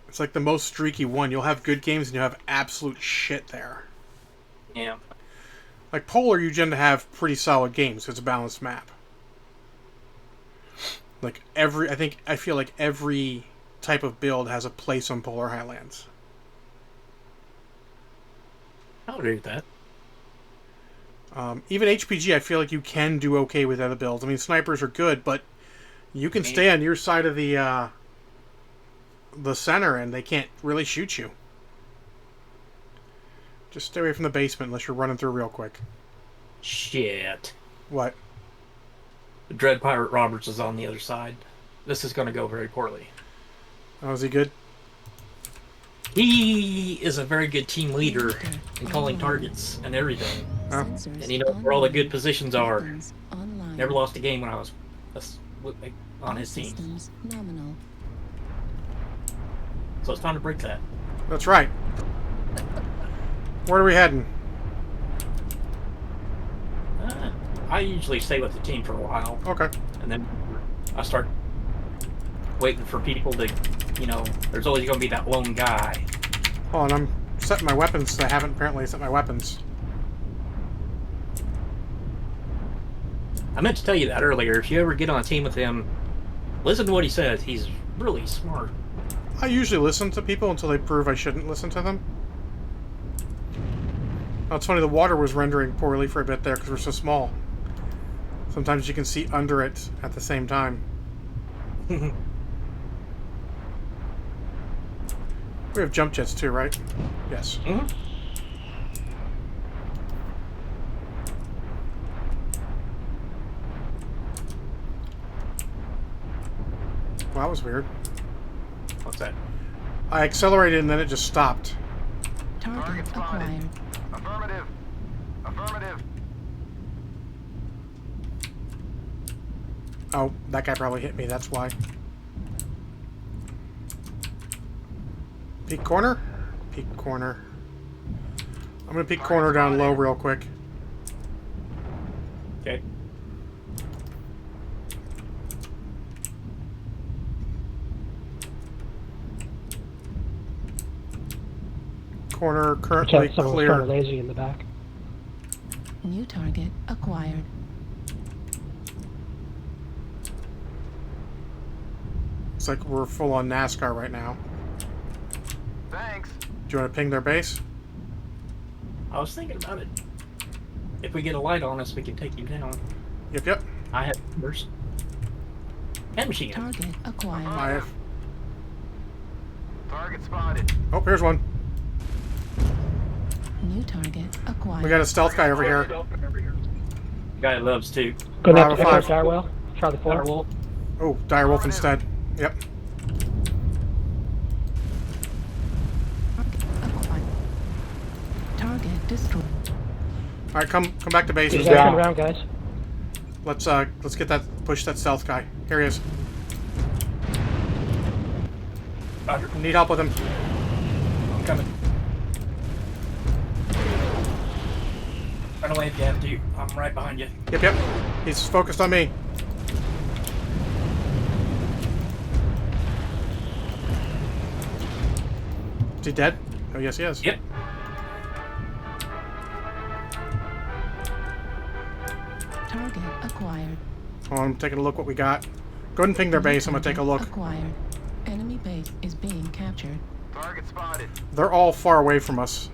It's like the most streaky one. You'll have good games and you'll have absolute shit there. Yeah. Like Polar, you tend to have pretty solid games. It's a balanced map. Like I feel like every type of build has a place on Polar Highlands. I'll agree with that. Even HPG, I feel like you can do okay with other builds. I mean, snipers are good, but you can stay on your side of the center, and they can't really shoot you. Just stay away from the basement unless you're running through real quick. Shit. What? The Dread Pirate Roberts is on the other side. This is going to go very poorly. Oh, is he good? He is a very good team leader in calling targets and everything. Oh. And he knows where all the good positions are. Never lost a game when I was on his team. So it's time to break that. That's right. Where are we heading? I usually stay with the team for a while. Okay. And then I start waiting for people to, there's always going to be that lone guy. Hold on, I'm setting my weapons. I haven't apparently set my weapons. I meant to tell you that earlier. If you ever get on a team with him, listen to what he says. He's really smart. I usually listen to people until they prove I shouldn't listen to them. Oh, it's funny, the water was rendering poorly for a bit there because we're so small. Sometimes you can see under it at the same time. We have jump jets too, right? Yes. Mm-hmm. Well, that was weird. What's that? I accelerated and then it just stopped. Target acquired. Affirmative. Affirmative. Oh, that guy probably hit me, that's why. Peek corner? Peek corner. I'm gonna peek corner down low real quick. Okay. Corner Watch currently out, someone's trying to clear. laser you in the back. New target acquired. It's like we're full on NASCAR right now. Thanks. Do you want to ping their base? I was thinking about it. If we get a light on us, we can take him down. Yep, yep. I have numbers. And machine guns. Target acquired. I have. Target spotted. Oh, here's one. New target acquired. We got a stealth guy over here. Guy loves to. Going Bravo after 5. Direwell. Charlie 4. Firewall. Oh, direwolf instead. Yep. Acquired. Target destroyed. All right, come back to base. He's turn around, guys. Let's get that push that stealth guy. Here he is. Need help with him. I'm coming. Run away if you have to. I'm right behind you. Yep, yep. He's focused on me. Is he dead? Oh, yes, he is. Yep. Target acquired. Hold on, I'm taking a look what we got. Go ahead and ping their base. I'm gonna take a look. Acquired. Enemy base is being captured. Target spotted. They're all far away from us.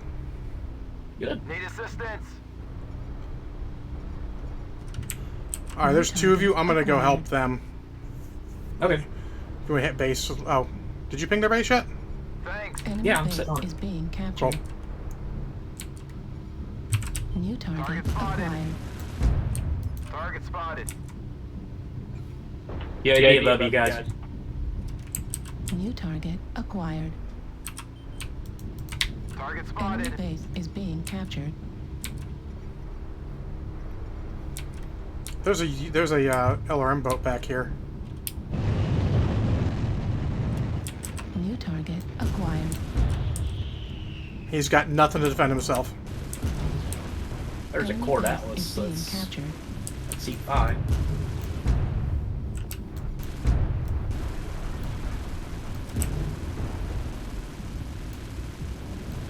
Good. Need assistance. All right, there's two of you. I'm gonna go help them. Okay. Can we hit base? Oh, did you ping their base yet? Thanks. Enemy Yeah, I'm base sitting on it. is being captured. New target Target spotted. acquired. Target spotted. Yeah, I love you guys. New target acquired. Target Enemy spotted. base is being captured. There's a LRM boat back here. New target acquired. He's got nothing to defend himself. There's a Enemy Cord base Atlas. is being That's captured. C5.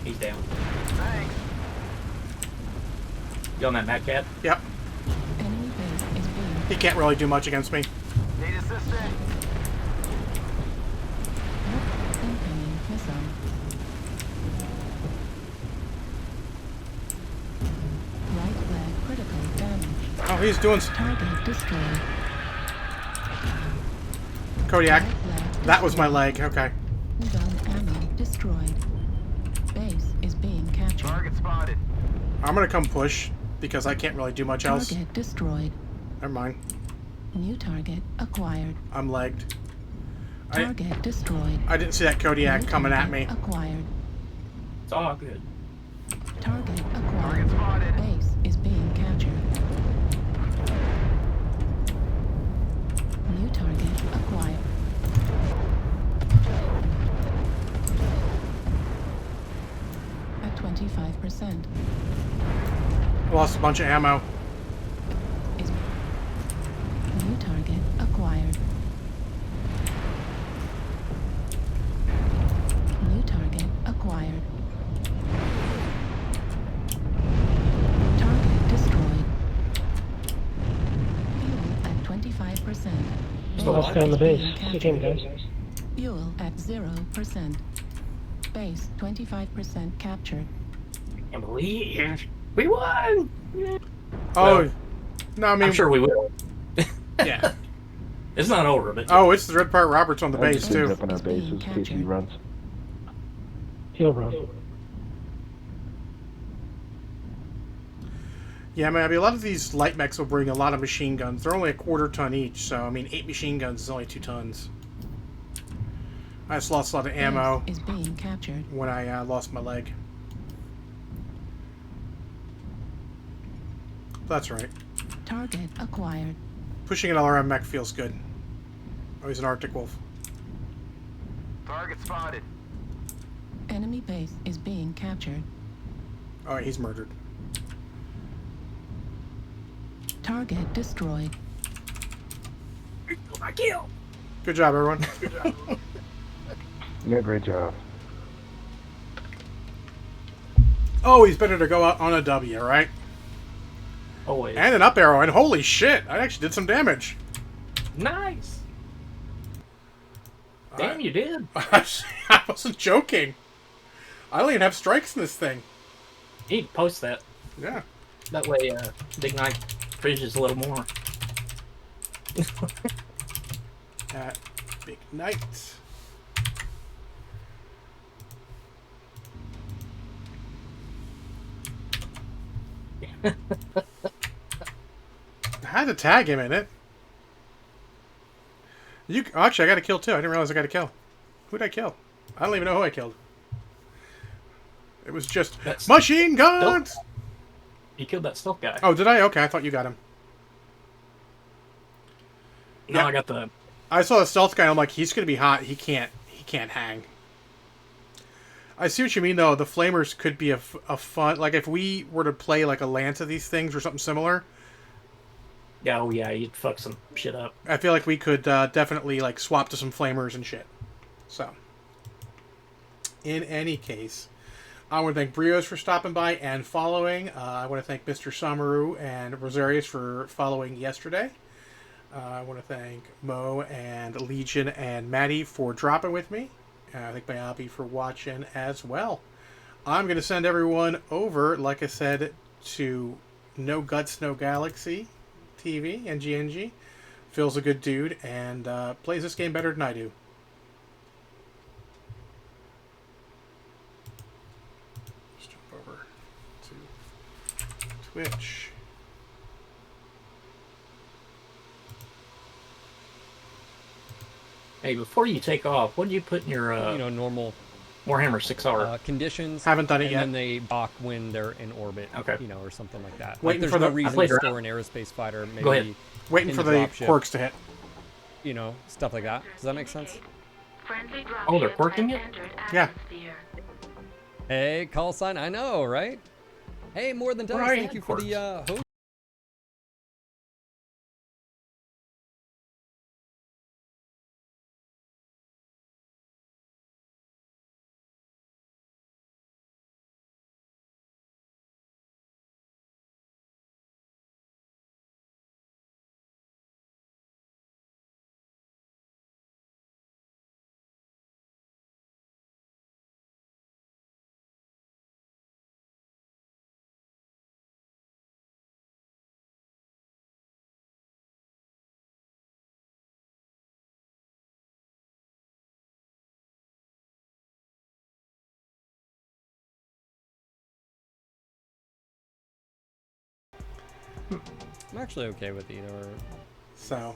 He's down. Thanks. You on that Mad Cat? Yep. Enemy base is being He can't really do much against me. Need assistance. incoming missile. Right leg critical damage. Oh, he's doing Target destroyed. Kodiak. Right leg That was my leg. Okay. gun ammo destroyed. Base is being captured. Target spotted. I'm gonna come push because I can't really do much else. Target destroyed. Never mind. New target acquired. I'm legged. Target destroyed. I didn't see that Kodiak New coming at target me. Acquired. It's all good. Target Target acquired. spotted. Base is being captured. New target acquired. At 25%. Lost a bunch of ammo. Is new target acquired. New target acquired. Target destroyed. Fuel at 25%. I'll stay on the base. Good game, guys. Fuel at 0%. Base 25% captured. I believe we won. Oh, no, I mean, I'm sure we will. yeah. It's not over, but Oh, it's the Red Part Roberts on the base Just too. up on our bases in case he runs. He'll run. Yeah, man. I mean, a lot of these light mechs will bring a lot of machine guns. They're only a quarter ton each, so I mean, 8 machine guns is only 2 tons. I just lost a lot of ammo Base is being captured. when I lost my leg. That's right. Target acquired. Pushing an LRM mech feels good. Oh, he's an Arctic Wolf. Target spotted. Enemy base is being captured. Oh, he's murdered. Target destroyed. My kill. Good job, everyone. Yeah, great job. Always better to go out on a W, right? Always. And an up arrow, and holy shit, I actually did some damage. Nice. Damn, you did. I wasn't joking. I don't even have strikes in this thing. You need to post that. Yeah. That way, Big Knight fridges a little more. At Big Knight. I had to tag him in it. Actually, I got a kill too. I didn't realize I got a kill. Who'd I kill? I don't even know who I killed. It was just machine guns. You killed that stealth guy. Oh, did I? Okay, I thought you got him. No, Yeah. I got the. I saw the stealth guy. And I'm like, he's gonna be hot. He can't hang. I see what you mean, though. The flamers could be a fun, like if we were to play like a lance of these things or something similar. Yeah, oh yeah, you'd fuck some shit up. I feel like we could definitely like swap to some flamers and shit. So, in any case, I want to thank Brios for stopping by and following. I want to thank Mr. Samaru and Rosarius for following yesterday. I want to thank Mo and Legion and Maddie for dropping with me. I thank Mayabi for watching as well. I'm going to send everyone over, like I said, to No Guts, No Galaxy TV and GNG. Phil's a good dude and plays this game better than I do. Let's jump over to Twitch. Hey, before you take off, what do you put in your normal Warhammer 6R conditions? Haven't done it and yet. then they balk when they're in orbit. Okay. Or something like that. Waiting Like, there's for no the- reason to store an aerospace fighter. Maybe Go ahead. Waiting for the quirks to hit. Stuff like that. Does that make sense? Oh, they're quirking it? Yeah. Hey, call sign. I know, right? Hey, More Than Dice. Right, Thank you for the host. I'm actually okay with either. So,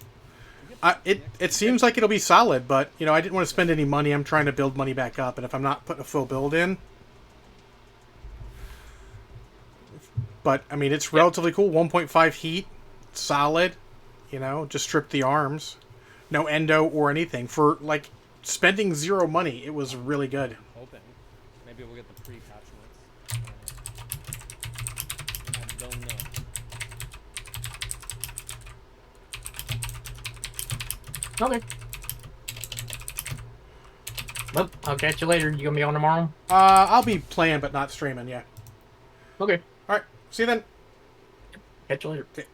it seems like it'll be solid, but I didn't want to spend any money. I'm trying to build money back up, and if I'm not putting a full build in, but I mean it's relatively cool. 1.5 heat, solid. Just strip the arms, no endo or anything for like spending 0 money. It was really good. Hoping. Maybe we'll get the pre-patch notes. I don't know. Okay. Well, I'll catch you later. You gonna be on tomorrow? I'll be playing, but not streaming. Yeah. Okay. All right. See you then. Catch you later. Okay.